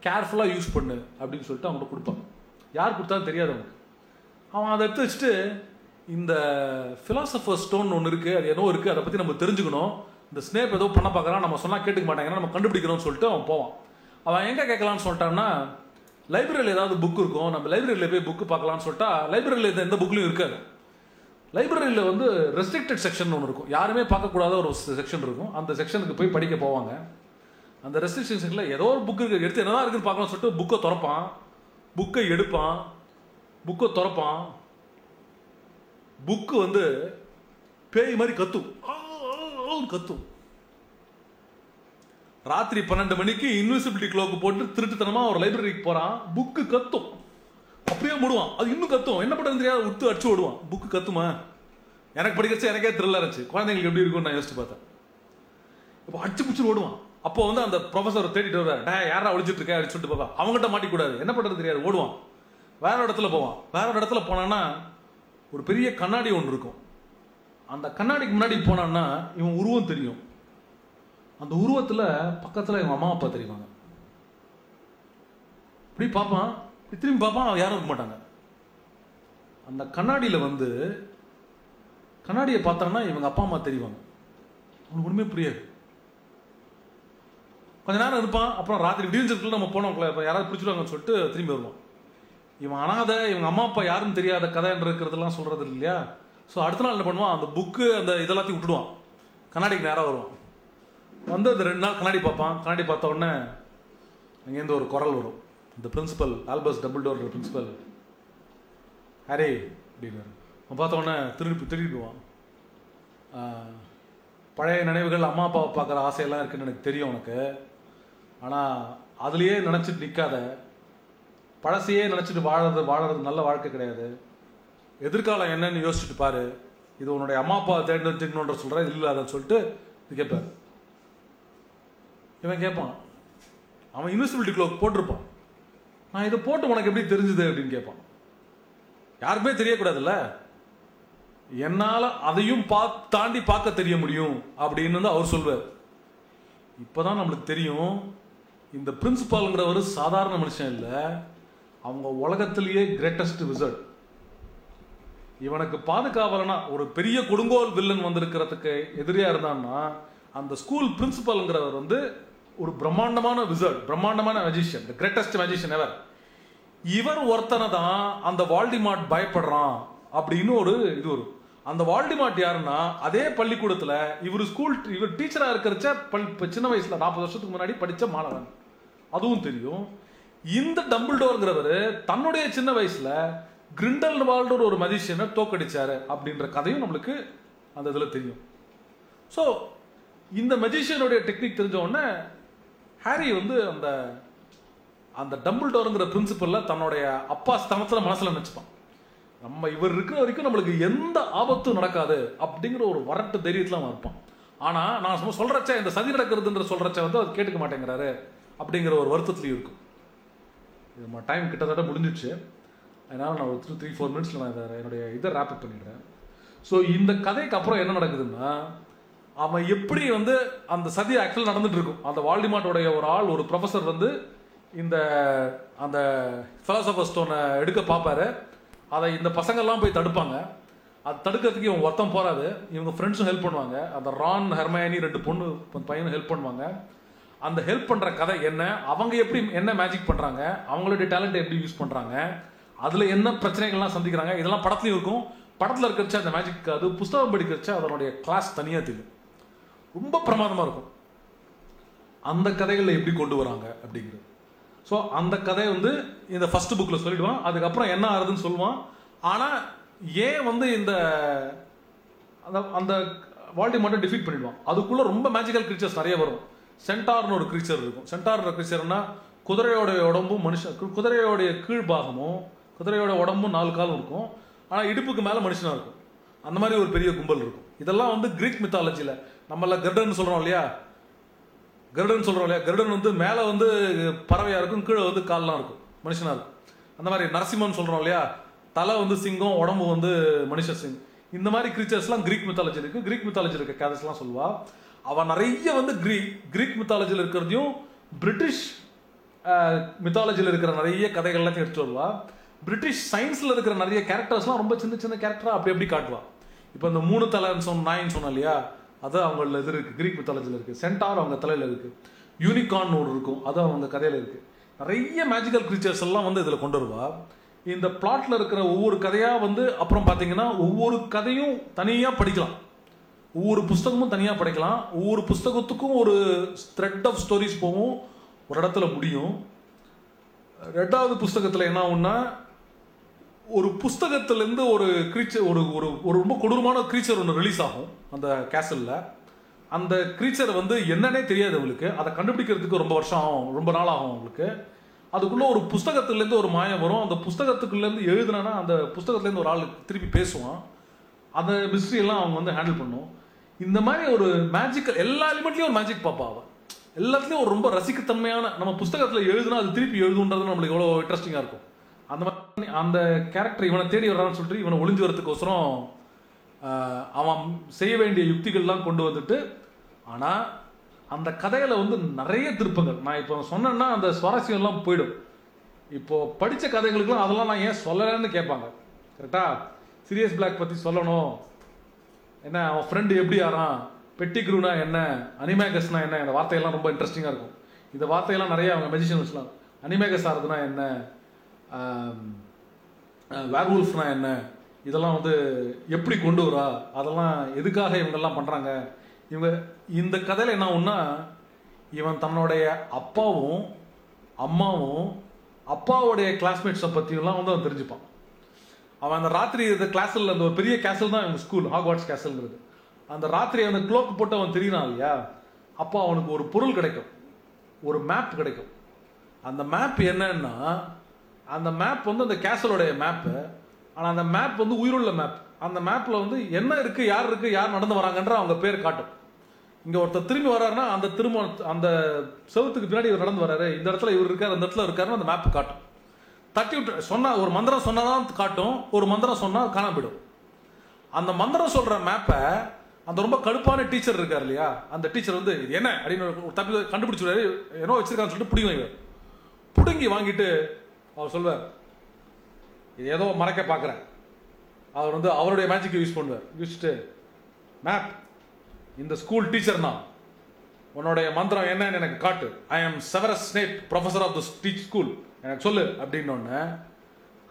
கேர்ஃபுல்லாக யூஸ் பண்ணு அப்படின்னு சொல்லிட்டு அவங்கள்ட்ட கொடுப்பான். யார் கொடுத்தாலும் தெரியாது அவனுக்கு. அவன் அதை எடுத்து வச்சுட்டு, இந்த ஃபிலாசபர் ஸ்டோன் ஒன்று இருக்குது, அது என்னவோ இருக்குது, அதை பற்றி நம்ம தெரிஞ்சுக்கணும், இந்த ஸ்னேப் ஏதோ பண்ண பார்க்குறான், நம்ம சொன்னால் கேட்டுக்க மாட்டாங்கன்னா நம்ம கண்டுபிடிக்கணும்னு சொல்லிட்டு அவன் போவான். அவன் எங்கே கேட்கலான்னு சொல்லிட்டான்னா, லைப்ரரியில் ஏதாவது புக் இருக்கும், நம்ம லைப்ரரியில் போய் புக்கு பார்க்கலான்னு சொல்லிட்டா, லைப்ரரியில் எந்த புக்லையும் இருக்காது. லைப்ரரியில் வந்து ரெஸ்ட்ரிக்டட் செக்ஷன் ஒன்று இருக்கும், யாருமே பார்க்கக்கூடாத ஒரு செக்ஷன் இருக்கும். அந்த செக்ஷனுக்கு போய் படிக்க போவாங்க. அந்த ரெஸ்ட்ரிக்ஷன் செக்ஷனில் ஏதோ ஒரு புக்கு இருக்குது, எடுத்து என்னதான் இருக்குன்னு பார்க்கலாம்னு சொல்லிட்டு புக்கை திறப்பான். புக்கை எடுப்பான், புக்கை திறப்பான். புக்கு வந்து பேய் மாதிரி கத்தும், கத்தும். ராத்திரி 12 மணிக்கு இன்விசிபிலிட்டி க்ளோக்கு போட்டு திருட்டுத்தனமாக ஒரு லைப்ரரிக்கு போகிறான். புக்கு கத்தும், அப்படியே மூடுவான். அது இன்னும் கத்தும், என்ன பண்ணுறது தெரியாது, விட்டு அடிச்சு ஓடுவான். புக்கு கத்துமா? எனக்கு படிக்கிறச்சு எனக்கே த்ரில்லாக இருந்துச்சு. குழந்தைங்களுக்கு எப்படி இருக்கும்னு நான் யோசிச்சு பார்த்தேன். இப்போ அடிச்சு பிடிச்சி ஓடுவான். அப்போ வந்து அந்த ப்ரொஃபஸர் தேடிட்டு வருவார், யாரா ஒழிச்சிட்டு இருக்கேன் அப்படின்னு சொல்லிட்டு பார்ப்பா. அவங்ககிட்ட மாட்டிக்கூடாது, என்ன பண்ணுறது தெரியாது, ஓடுவான். வேற ஒரு இடத்துல போவான். வேற ஒரு இடத்துல போனான்னா ஒரு பெரிய கண்ணாடி ஒன்று இருக்கும். அந்த கண்ணாடிக்கு முன்னாடி போனான்னா இவன் உருவம் தெரியும். அந்த உருவத்தில் பக்கத்தில் இவன் அம்மா அப்பா தெரியுவாங்க. இப்படி பார்ப்பான், திரும்பி பார்ப்பான், யாரும் இருக்க மாட்டாங்க. அந்த கண்ணாடியில் வந்து கண்ணாடியை பார்த்தான்னா இவங்க அப்பா அம்மா தெரிவாங்க. அவனுக்கு ஒன்றுமே புரியாது. கொஞ்ச நேரம் இருப்பான். அப்புறம் ராத்திரி விடிஞ்சிருக்குள்ள நம்ம போனோம், இப்போ யாராவது பிடிச்சிடுவாங்கன்னு சொல்லிட்டு திரும்பி வருவான். இவன் அனாதை, இவங்க அம்மா அப்பா யாரும் தெரியாத கதைன்னு இருக்கிறதெல்லாம் சொல்கிறது இல்லையா. ஸோ அடுத்த நாள் என்ன பண்ணுவான், அந்த புக்கு அந்த இதெல்லாத்தையும் விட்டுடுவான், கண்ணாடிக்கு நேராக வருவான். வந்து அந்த 2 நாள் கண்ணாடி பார்ப்பான். கண்ணாடி பார்த்த உடனே அங்கேருந்து ஒரு குரல் வரும். இந்த principal, Albus Dumbledore principal, Harry அப்படின்னு. அவன் பார்த்த உடனே திருப்பிடுவான். பழைய நினைவுகள், அம்மா அப்பாவை பார்க்குற ஆசையெல்லாம் இருக்குன்னு எனக்கு தெரியும் உனக்கு, ஆனால் அதுலேயே நினச்சிட்டு நிற்காத, பழசையே நினச்சிட்டு வாழறது நல்ல வாழ்க்கை கிடையாது. எதிர்காலம் என்னன்னு யோசிச்சுட்டு பாரு. இது உன்னுடைய அம்மா அப்பா தேர்ந்தெடுத்துக்கணுன்ற சொல்கிறேன், இல்லை அதைன்னு சொல்லிட்டு இது கேட்பார். இவன் கேட்பான், அவன் இன்விசிபிலிட்டி க்ளோக் போட்டிருப்பான். நான் இதை போட்டு உனக்கு எப்படி தெரிஞ்சுது அப்படின்னு கேட்பான். யாருக்குமே தெரியக்கூடாதுல்ல, என்னால் அதையும் தாண்டி பார்க்க தெரிய முடியும் அப்படின்னு வந்து அவர் சொல்வார். இப்போதான் நம்மளுக்கு தெரியும், இந்த பிரின்சிபால்ங்கிறவர் சாதாரண மனுஷன் இல்லை, அவங்க உலகத்திலேயே கிரேட்டஸ்ட் விசர்ட். இவனுக்கு பாதுகாவலனா ஒரு பெரிய கொடுங்கோல் வில்லன் வந்திருக்கிறதுக்கு எதிரியா இருந்தான்னா அந்த ஸ்கூல் பிரின்சிபல்ங்கிறவர் வந்து ஒரு பிரம்மாண்டமான விசர்ட், பிரம்மாண்டமான மேஜிஷியன், தி கிரேட்டஸ்ட் மேஜிஷியன் எவர். இவர் ஒருத்தனை தான் அந்த வால்டிமார்ட் பயப்படுறான் அப்படின்னு ஒரு இது வரும். அந்த வால்டிமார்ட் யாருன்னா அதே பள்ளிக்கூடத்தில் இவர் டீச்சராக இருக்கிறச்ச சின்ன வயசுல 40 வருஷத்துக்கு முன்னாடி படித்த மாணவன், அதுவும் தெரியும். இந்த டம்பிள்டோர்ங்கிறவர் தன்னுடைய சின்ன வயசுல கிரிண்டல்வால்டு ஒரு மஜிஷியனை தோக்கடிச்சாரு அப்படின்ற கதையும் நம்மளுக்கு அந்த இதில் தெரியும். ஸோ இந்த மஜிஷியனுடைய டெக்னிக் தெரிஞ்ச உடனே ஹாரி வந்து அந்த அந்த டம்பிள்டோருங்கிற பிரின்சிபல்ல தன்னுடைய அப்பா ஸ்தானத்தில் மனசில் நினச்சிப்பான், நம்ம இவர் இருக்கிற வரைக்கும் நம்மளுக்கு எந்த ஆபத்தும் நடக்காது அப்படிங்கிற ஒரு வரட்டு தைரியத்தில் இருப்பான். ஆனால் நான் சொல்கிறச்ச இந்த சதி நடக்கிறதுன்ற சொல்கிறச்ச வந்து அது கேட்டுக்க மாட்டேங்கிறாரு அப்படிங்கிற ஒரு வருத்தத்துலையும் இருக்கும். இது நம்ம டைம் கிட்டத்தட்ட முடிஞ்சிடுச்சு, அதனால் நான் ஒரு 3-4 மினிட்ஸில் நான் என்னுடைய இதை ரேப் அப் பண்ணிடுறேன். ஸோ இந்த கதைக்கு அப்புறம் என்ன நடக்குதுன்னா, அவன் எப்படி வந்து அந்த சதி ஆக்சுவல் நடந்துட்டு இருக்கும். அந்த வால்டிமார்ட்டோடைய ஒரு ஆள், ஒரு ப்ரொஃபஸர் வந்து அந்த ஃபிலாசபர் ஸ்டோனை எடுக்க பார்ப்பாரு. அதை இந்த பசங்கள்லாம் போய் தடுப்பாங்க. அது தடுக்கிறதுக்கு இவங்க ஒருத்தம் போறாது, இவங்க ஃப்ரெண்ட்ஸும் ஹெல்ப் பண்ணுவாங்க. அந்த ரான், ஹெர்மயனி 2 பையனும் ஹெல்ப் பண்ணுவாங்க. அந்த ஹெல்ப் பண்ணுற கதை என்ன, அவங்க எப்படி என்ன மேஜிக் பண்ணுறாங்க, அவங்களுடைய டேலண்ட்டை எப்படி யூஸ் பண்ணுறாங்க, அதில் என்ன பிரச்சனைகள்லாம் சந்திக்கிறாங்க, இதெல்லாம் படத்துலையும் இருக்கும். படத்தில் இருக்கிறச்ச அந்த மேஜிக், அது புஸ்தகம் படிக்கிறச்ச அதனுடைய கிளாஸ் தனியாக தெரியும், ரொம்ப பிரமாதமாக இருக்கும். அந்த கதைகளில் எப்படி கொண்டு வராங்க அப்படிங்கிறது. ஸோ அந்த கதை வந்து இந்த ஃபர்ஸ்ட் புக்கில் சொல்லிடுவான். அதுக்கப்புறம் என்ன ஆகுதுன்னு சொல்லுவான். ஆனால் ஏன் வந்து அந்த வால்டிமார்ட்டை டிஃபீட் பண்ணிடுவான். அதுக்குள்ளே ரொம்ப மேஜிக்கல் கிரீச்சர்ஸ் நிறைய வரும். சென்டார்னு ஒரு கிரீச்சர் இருக்கும். சென்டார் கிரீச்சர்னா குதிரையோடைய உடம்பும் குதிரையோடைய கீழ்பாகமும் குதிரையோட உடம்பும் 4 காலும் இருக்கும், ஆனால் இடுப்புக்கு மேலே மனுஷனாக இருக்கும். அந்த மாதிரி ஒரு பெரிய கும்பல் இருக்கும். இதெல்லாம் வந்து கிரீக் மித்தாலஜியில் நம்மள கர்டன் சொல்கிறோம் இல்லையா, கர்டன் வந்து மேலே வந்து பறவையாக இருக்கும், கீழே வந்து கால்லாம் இருக்கும், மனுஷனாக இருக்கும். அந்த மாதிரி நரசிம்மன் சொல்கிறோம் இல்லையா, தலை வந்து சிங்கம், உடம்பு வந்து மனுஷ சிங். இந்த மாதிரி கிரீச்சர்ஸ்லாம் கிரீக் மித்தாலஜி இருக்குது. கிரீக் மித்தாலஜி இருக்க கதைஸ்லாம் சொல்லுவா. அவன் நிறைய வந்து கிரீக் மித்தாலஜியில் இருக்கிறதையும் பிரிட்டிஷ் மித்தாலஜியில் இருக்கிற நிறைய கதைகள்லாம் எடுத்துட்டு வருவா. பிரிட்டிஷ் சயின்ஸில் இருக்கிற நிறைய கேரக்டர்ஸ்லாம் ரொம்ப சின்ன சின்ன கேரக்டராக அப்படி காட்டுவா. இப்போ இந்த 3 தலைன்னு நாயின்னு சொன்னோம் இல்லையா, அது அவங்கள இது இருக்குது, கிரீக் மித்தாலஜியில் இருக்குது. சென்டார் அவங்க தலையில் இருக்குது. யூனிகார்ன் ஒரு இருக்கும், அது அவங்க கதையில் இருக்குது. நிறைய மேஜிக்கல் கிரீச்சர்ஸ் எல்லாம் வந்து இதில் கொண்டு வருவா. இந்த பிளாட்டில் இருக்கிற ஒவ்வொரு கதையாக வந்து அப்புறம் பார்த்தீங்கன்னா ஒவ்வொரு கதையும் தனியாக படிக்கலாம், ஒவ்வொரு புஸ்தகமும் தனியாக படிக்கலாம். ஒவ்வொரு புஸ்தகத்துக்கும் ஒரு த்ரெட் ஆஃப் ஸ்டோரிஸ் போகும், ஒரு இடத்துல முடியும். 2வது புஸ்தகத்தில் என்ன ஆகும்னா, ஒரு புஸ்தகத்திலேருந்து ஒரு கிரீச்சர், ஒரு ஒரு ரொம்ப கொடூரமான கிரீச்சர் ஒன்று ரிலீஸ் ஆகும் அந்த கேசலில். அந்த கிரீச்சர் வந்து என்னன்னே தெரியாது அவங்களுக்கு, அதை கண்டுபிடிக்கிறதுக்கு ரொம்ப வருஷம் ஆகும், ரொம்ப நாள் ஆகும் அவங்களுக்கு. அதுக்குள்ளே ஒரு புஸ்தகத்துலேருந்து ஒரு மாயம் வரும். அந்த புஸ்தகத்துக்குள்ளேருந்து எழுதுனா அந்த புஸ்தகத்துலேருந்து ஒரு ஆள் திருப்பி பேசுவான். அந்த மிஸ்ட்ரியெல்லாம் அவங்க வந்து ஹேண்டில் பண்ணும். இந்த மாதிரி ஒரு மேஜிக்கல், எல்லா எலிமெண்ட்லேயும் ஒரு மேஜிக் பார்ப்பா அவள். எல்லாத்துலேயும் ஒரு ரொம்ப ரசிக்கத்தன்மையான, நம்ம புஸ்தகத்தில் எழுதுனா அது திருப்பி எழுதுன்றது நம்மளுக்கு எவ்வளோ இன்ட்ரெஸ்டிங்காக இருக்கும். அந்த மாதிரி அந்த கேரக்டர் இவனை தேடி வர்றான்னு சொல்லிட்டு இவனை ஒளிஞ்சு வரதுக்கோசரம் அவன் செய்ய வேண்டிய யுக்திகள்லாம் கொண்டு வந்துட்டு, ஆனால் அந்த கதையில் வந்து நிறைய திருப்பங்கள். நான் இப்போ சொன்னேன்னா அந்த சுவாரஸ்யம்லாம் போயிடும். இப்போது படித்த கதைகளுக்குலாம் அதெல்லாம் நான் ஏன் சொல்லலைன்னு கேட்பாங்க. கரெக்டாக சீரியஸ் பிளாக் பற்றி சொல்லணும், என்ன அவன் ஃப்ரெண்டு எப்படி ஆறான், பெட்டிக்ரூனா என்ன, அனிமேகஸ்னா என்ன, இந்த வார்த்தையெல்லாம் ரொம்ப இன்ட்ரெஸ்டிங்காக இருக்கும். இந்த வார்த்தையெல்லாம் நிறைய அவங்க மெஜிஷியன்ஸ்லாம், அனிமேகஸ் ஆகிறதுனா என்ன, வேர்வூல்ஃப்னா என்ன, இதெல்லாம் வந்து எப்படி கொண்டு வரா, அதெல்லாம் எதுக்காக இவங்கெல்லாம் பண்ணுறாங்க. இவங்க இந்த கதையில் என்ன ஒன்றா, இவன் தன்னுடைய அப்பாவும் அம்மாவும் அப்பாவுடைய கிளாஸ்மேட்ஸை பற்றியெல்லாம் வந்து அவன் தெரிஞ்சுப்பான். அவன் அந்த ராத்திரி இந்த கிளாஸில், அந்த ஒரு பெரிய கேசல் தான் இவங்க ஸ்கூல், ஹாக்வார்ட்ஸ் கேசல்ங்கிறது. அந்த ராத்திரி அந்த க்ளோக் போட்டு அவன் தெரியிறான் இல்லையா, அப்போ அவனுக்கு ஒரு பொருள் கிடைக்கும். ஒரு மேப் கிடைக்கும். அந்த மேப் என்னன்னா, அந்த மேப் வந்து அந்த கேசலோடைய மேப்பு. ஆனால் அந்த மேப் வந்து உயிருள்ள மேப். அந்த மேப்பில் வந்து என்ன இருக்குது, யார் நடந்து வராங்கன்ற அவங்க பேர் காட்டும். இங்கே ஒருத்தர் திரும்பி வர்றாருன்னா அந்த செவத்துக்கு பின்னாடி இவர் நடந்து வர்றாரு, இந்த இடத்துல இவர் இருக்கார், அந்த இடத்துல இருக்காருன்னு அந்த மேப் காட்டும். தட்டி விட்டு சொன்னால், ஒரு மந்திரம் சொன்னால் தான் காட்டும், ஒரு மந்திரம் சொன்னால் காணாம போயிடும். அந்த மந்திரம் சொல்கிற மேப்பை அந்த ரொம்ப கடுப்பான டீச்சர் இருக்கார் இல்லையா, அந்த டீச்சர் வந்து இது என்ன அப்படின்னு ஒரு தப்பி கண்டுபிடிச்சிடுவாரு. ஏன்னோ வச்சிருக்கான்னு சொல்லிட்டு பிடிக்கும். பிடுங்கி வாங்கிட்டு அவர் சொல்வார், இது ஏதோ மறைக்க பார்க்குறேன். அவர் வந்து அவருடைய மேஜிக்கை யூஸ் பண்ணுவார். யூஸ்ட்டு, மேப், இந்த ஸ்கூல் டீச்சர் தான், உன்னுடைய மந்திரம் என்னன்னு எனக்கு காட்டு. I am Severus Snape, professor of the school, எனக்கு சொல்லு அப்படின்னோடனே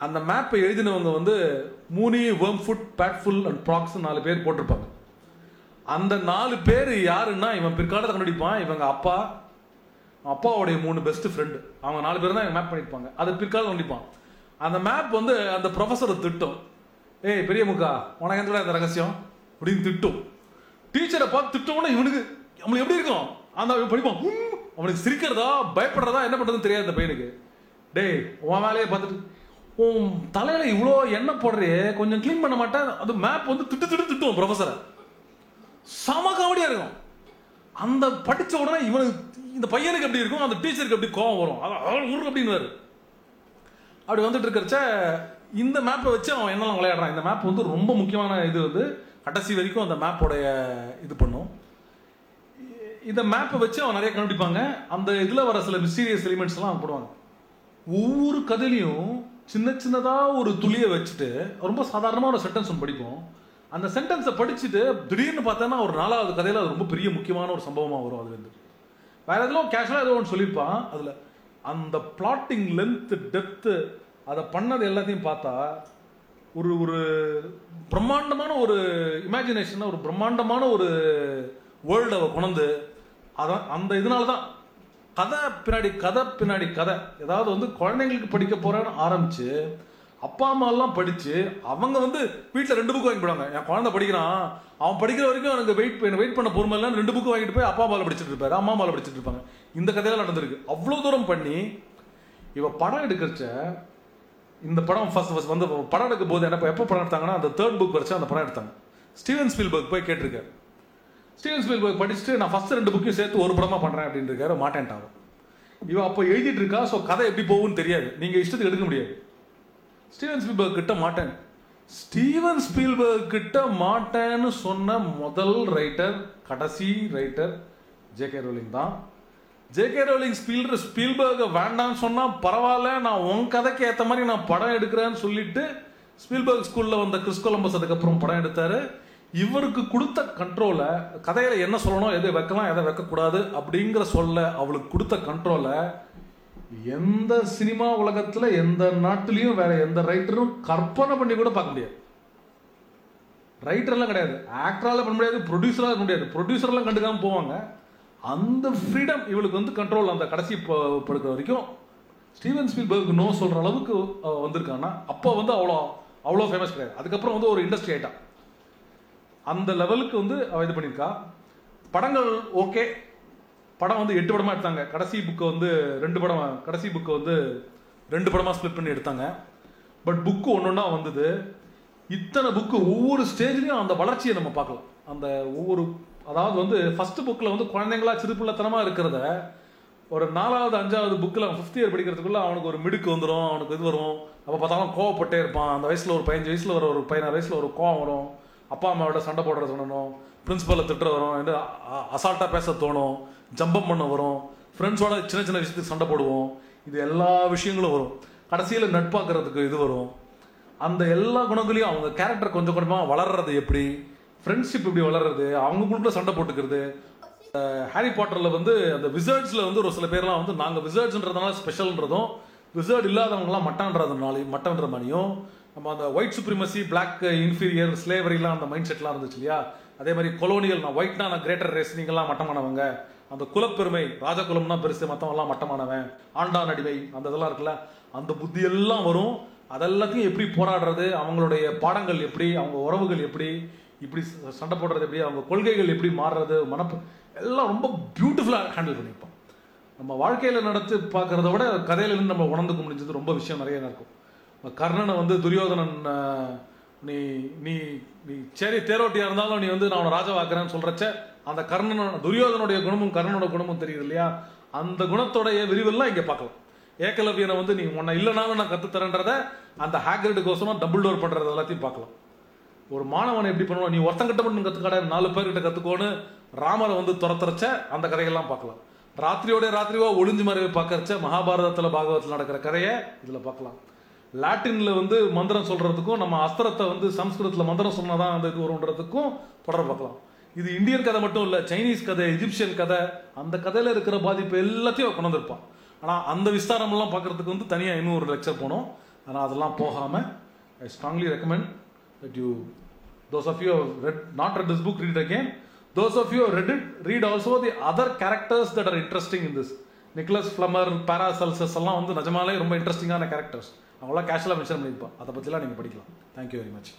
அந்த மேப்பை எழுதினவங்க வந்து மூனி, வேர்ம்ஃபுட், பேட்ஃபுல் அண்ட் ப்ராக்ஸ் 4 பேர் போட்டிருப்பாங்க. அந்த 4 பேர் யாருன்னா, இவன் பிற்காலத்தை கண்டுபிடிப்பான். இவங்க அப்பாவுடைய 3 பெஸ்ட் ஃப்ரெண்டு, அவங்க 4 பேர் தான் மேப் பண்ணியிருப்பாங்க. அது பிற்காலம் கண்டுபிடிப்பான். அந்த மேப் வந்து அந்த ப்ரொஃபஸரை திட்டும். ஏய் பெரிய முக்கா, உனக்கு எந்த அந்த ரகசியம் அப்படின்னு திட்டும். டீச்சரை பார்த்து திட்டோன்னா இவனுக்கு அவனுக்கு எப்படி இருக்கும், அந்த படிப்பான். அவனுக்கு சிரிக்கிறதா பயப்படுறதா என்ன பண்ணுறதுன்னு தெரியாது அந்த பையனுக்கு. டேய் உன் வேலையை பார்த்துட்டு உன் தலையில இவ்வளோ எண்ணெய் போடுறே, கொஞ்சம் க்ளீன் பண்ண மாட்டேன். அது மேப் வந்து திட்டுவோம் ப்ரொஃபஸரை. சம காமெடியாக இருக்கும். அந்த படித்த உடனே இவனுக்கு, இந்த பையனுக்கு எப்படி இருக்கும், அந்த டீச்சருக்கு எப்படி கோவம் வரும், ஊருக்கு அப்படின்னு அப்படி வந்துட்டு இருக்கிறச்ச இந்த மேப்பை வச்சு அவன் என்னெல்லாம் விளையாடுறான். இந்த மேப் வந்து ரொம்ப முக்கியமான இது வந்து கடைசி வரைக்கும் அந்த மேப்போடைய இது பண்ணும். இந்த மேப்பை வச்சு அவன் நிறைய கண்டுபிடிப்பாங்க. அந்த இதில் வர சில மிஸ்டீரியஸ் எலிமெண்ட்ஸ்லாம் போடுவாங்க. ஒவ்வொரு கதையிலையும் சின்னதாக ஒரு துளியை வச்சுட்டு ரொம்ப சாதாரணமாக ஒரு சென்டென்ஸ் ஒன்று படிப்போம். அந்த சென்டென்ஸை படிச்சுட்டு திடீர்னு பார்த்தோன்னா ஒரு 4வது கதையில் அது ரொம்ப பெரிய முக்கியமான ஒரு சம்பவமாக வரும். அதுலேருந்து வேறு எதுவும் கேஷுவலாக ஏதோ ஒன்று சொல்லியிருப்பான். அதில் அந்த பிளாட்டிங் லென்த்து, டெப்த்து, அதை பண்ணது எல்லாத்தையும் பார்த்தா ஒரு பிரம்மாண்டமான ஒரு இமேஜினேஷன், ஒரு பிரம்மாண்டமான ஒரு வேர்ல்டு அவ கொண்டு அதான். அந்த இதனால தான் கதை பின்னாடி கதை. ஏதாவது வந்து குழந்தைங்களுக்கு படிக்க போகிறேன்னு ஆரம்பித்து அப்பா அம்மாலாம் படித்து அவங்க வந்து வீட்டில் 2 புக்கு வாங்கி போடுவாங்க. என் குழந்தை படிக்கிறான், அவன் படிக்கிற வரைக்கும் எனக்கு வெயிட் பண்ண பொறுமை இல்லைன்னு 2 புக்கு வாங்கிட்டு போய் அப்பா அம்மாவில் படிச்சுட்டு இருப்பாரு, அம்மா அம்மாவில் படிச்சுட்டு இருப்பாங்க. இந்த கதையெல்லாம் நடந்திருக்கு. அவ்வளோ தூரம் பண்ணி இவ படம் எடுக்கிறச்ச, இந்த படம் ஃபர்ஸ்ட் வந்து படம் எடுக்கும் போது எப்போ படம் எடுத்தாங்கன்னா அந்த 3rd புக் வரைச்சா அந்த படம் எடுத்தாங்க. ஸ்டீவன் ஸ்பீல்பர்க் போய் கேட்டிருக்காரு. ஸ்டீவன் ஸ்பீல்பர்க் படிச்சுட்டு நான் ஃபர்ஸ்ட் 2 புக்கையும் சேர்த்து ஒரு படமாக பண்ணுறேன் அப்படின்னு இருக்காரு. மாட்டேன்ட்டாங்க. இவன் அப்போ எழுதிட்டு இருக்கா. ஸோ கதை எப்படி போகும்னு தெரியாது, நீங்கள் இஷ்டத்துக்கு எடுக்க முடியாது. ஸ்டீவன் ஸ்பீல்பர்க் கிட்ட மாட்டேன்னு சொன்ன முதல் ரைட்டர், கடைசி ரைட்டர் ஜே.கே. ரோலிங் தான். ஜே.கே. ரோலிங் ஸ்பீல்பர்கை வேண்டான்னு சொன்னால் பரவாயில்ல, நான் உன் கதைக்கு ஏற்ற மாதிரி நான் படம் எடுக்கிறேன்னு சொல்லிட்டு ஸ்பீல்பர்க் ஸ்கூலில் வந்த கிறிஸ் கொலம்பஸ் அதுக்கப்புறம் படம் எடுத்தார். இவருக்கு கொடுத்த கண்ட்ரோலை, கதையில் என்ன சொல்லணும், எதை வைக்கலாம் எதை வைக்கக்கூடாது அப்படிங்கிற சொல்ல அவளுக்கு கொடுத்த கண்ட்ரோலை எந்த சினிமா உலகத்தில் எந்த நாட்டிலையும் வேற எந்த ரைட்டரும் கற்பனை பண்ணி கூட பார்க்க முடியாது. ரைட்டர்லாம் கிடையாது, ஆக்டரால பண்ண முடியாது, ப்ரொடியூசராக பண்ண முடியாது. ப்ரொடியூசர்லாம் கண்டுக்காமல் போவாங்க. அந்த ஃப்ரீடம் இவளுக்கு வந்து கண்ட்ரோல் அந்த கடைசி படுக்கிற வரைக்கும் ஸ்டீவன் ஸ்பீல்பர்க் நோ சொல்கிற அளவுக்கு வந்திருக்காங்கன்னா அப்போ வந்து அவ்வளோ ஃபேமஸ் கிடையாது. அதுக்கப்புறம் வந்து ஒரு இண்டஸ்ட்ரி ஆகிட்டான். அந்த லெவலுக்கு வந்து அவள் இது பண்ணியிருக்கா. படங்கள் ஓகே, படம் வந்து 8 படமாக எடுத்தாங்க. கடைசி புக்கை வந்து 2 படமாக ஸ்ப்ளிட் பண்ணி எடுத்தாங்க. பட் புக்கு ஒன்றா வந்தது. இத்தனை புக்கு ஒவ்வொரு ஸ்டேஜ்லையும் அந்த வளர்ச்சியை நம்ம பார்க்கலாம். அந்த ஒவ்வொரு, அதாவது வந்து ஃபஸ்ட்டு புக்கில் வந்து குழந்தைங்களா சிறுபிள்ளத்தனமாக இருக்கிறத ஒரு 4வது 5வது புக்கில் 5th இயர் படிக்கிறதுக்குள்ளே அவனுக்கு ஒரு மிடுக்கு வந்துடும், அவனுக்கு இது வரும். அப்போ பார்த்தாலும் கோவப்பட்டே இருப்பான். அந்த வயசில் ஒரு 15 வயசில் வர ஒரு 16 வயசில் ஒரு கோவம் வரும். அப்பா அம்மாவோட சண்டை போடுற தோணும், பிரின்ஸிபலை திட்டுற வரும், அசால்ட்டாக பேச தோணும், ஜம்பம் பண்ண வரும், ஃப்ரெண்ட்ஸோட சின்ன விஷயத்துக்கு சண்டை போடுவோம். இது எல்லா விஷயங்களும் வரும். கடைசியில் நட்பாக்குறதுக்கு இது வரும். அந்த எல்லா குணங்களையும் அவங்க கேரக்டர் கொஞ்சம் கொஞ்சமாக வளர்றது, எப்படி ஃப்ரெண்ட்ஷிப் எப்படி வளர்றது, அவங்களுக்குள்ள சண்டை போட்டுக்கிறது. ஹாரி பாட்டரில் வந்து அந்த விசர்ட்ஸில் வந்து ஒரு சில பேர்லாம் வந்து நாங்கள் விசர்ட்ஸ்ன்றதுனால ஸ்பெஷல்ன்றதும், விசர்ட் இல்லாதவங்களாம் மட்டன்ற மாதிரியும், நம்ம அந்த ஒயிட் சுப்ரிமசி, பிளாக் இன்ஃபீரியர், ஸ்லேவரிலாம் அந்த மைண்ட் செட்லாம் இருந்துச்சு இல்லையா. அதே மாதிரி கொலோனியல், நான் ஒயிட்னா நான் கிரேட்டர் ரேஸ், நீங்கள்லாம் மட்டமானவங்க, அந்த குலப்பெருமை, ராஜகுலம்னா பெருசு, மற்றவங்கலாம் மட்டமானவன், ஆண்டான் அடிமை, அந்த இதெல்லாம் இருக்குல்ல, அந்த புத்தியெல்லாம் வரும். அதெல்லாத்தையும் எப்படி போராடுறது, அவங்களுடைய பாடங்கள் எப்படி, அவங்க உறவுகள் எப்படி, இப்படி சண்டை போடுறது எப்படி, அவங்க கொள்கைகள் எப்படி மாறுறது, எல்லாம் ரொம்ப பியூட்டிஃபுல்லாக ஹேண்டில் பண்ணியிருப்பான். நம்ம வாழ்க்கையில் நடத்தி பார்க்குறத விட கதையிலேருந்து நம்ம உணர்ந்துக்க முடிஞ்சது ரொம்ப விஷயம் நிறைய இருக்கும். கர்ணனை வந்து துரியோதனன் நீ நீ நீ சரி தேரோட்டியாக இருந்தாலும் நீ வந்து நான் அவனை ராஜாவாக்குறேன்னு சொல்கிறச்ச அந்த துரியோதனுடைய குணமும் கர்ணனோட குணமும் தெரியுது இல்லையா, அந்த குணத்தோடைய விரிவெல்லாம் இங்கே பார்க்கலாம். ஏகலவ்யனை வந்து நீ உன்னை இல்லைனாலும் நான் கற்றுத்தரேன்றதை அந்த ஹேக்ரிடுக்கோசமாக டபுள் டோர் பண்ணுறது எல்லாத்தையும் பார்க்கலாம். ஒரு மாணவனை எப்படி பண்ணுவோம், நீ ஒருத்தங்கிட்ட மட்டும் கற்றுக்காட 4 பேர்கிட்ட கற்றுக்கோன்னு ராமரை வந்து துரத்துறச்ச அந்த கதைகள்லாம் பார்க்கலாம். ராத்திரியோ ஒளிஞ்சு மறைவை பார்க்கறச்ச மகாபாரதத்தில் பாகவத்தில் நடக்கிற கதையை இதில் பார்க்கலாம். லாட்டினில் வந்து மந்திரம் சொல்கிறதுக்கும் நம்ம அஸ்திரத்தை வந்து சம்ஸ்கிருதத்தில் மந்திரம் சொன்னால் தான் அந்த இது வருன்றதுக்கும் தொடர் பார்க்கலாம். இது இந்தியன் கதை மட்டும் இல்லை, சைனீஸ் கதை, எஜிப்சியன் கதை, அந்த கதையில் இருக்கிற பாதிப்பு எல்லாத்தையும் கொண்டு வந்திருப்பான். ஆனால் அந்த விஸ்தாரமெல்லாம் பார்க்குறதுக்கு வந்து தனியாக இன்னும் ஒரு லெக்சர் போனோம். ஆனால் அதெல்லாம் போகாமல் I strongly recommend that you, those of you who have not read this book, read it again. Those of you who have read it, read also the other characters that are interesting in this. Nicholas Flamel, Paracelsus எல்லாம் வந்து நிஜமாலே ரொம்ப இன்ட்ரெஸ்டிங்கான characters. அவங்களாம் கேஷுவலாக mention பண்ணியிருப்பான். அதை பற்றிலாம் நீங்கள் படிக்கலாம். Thank you very much.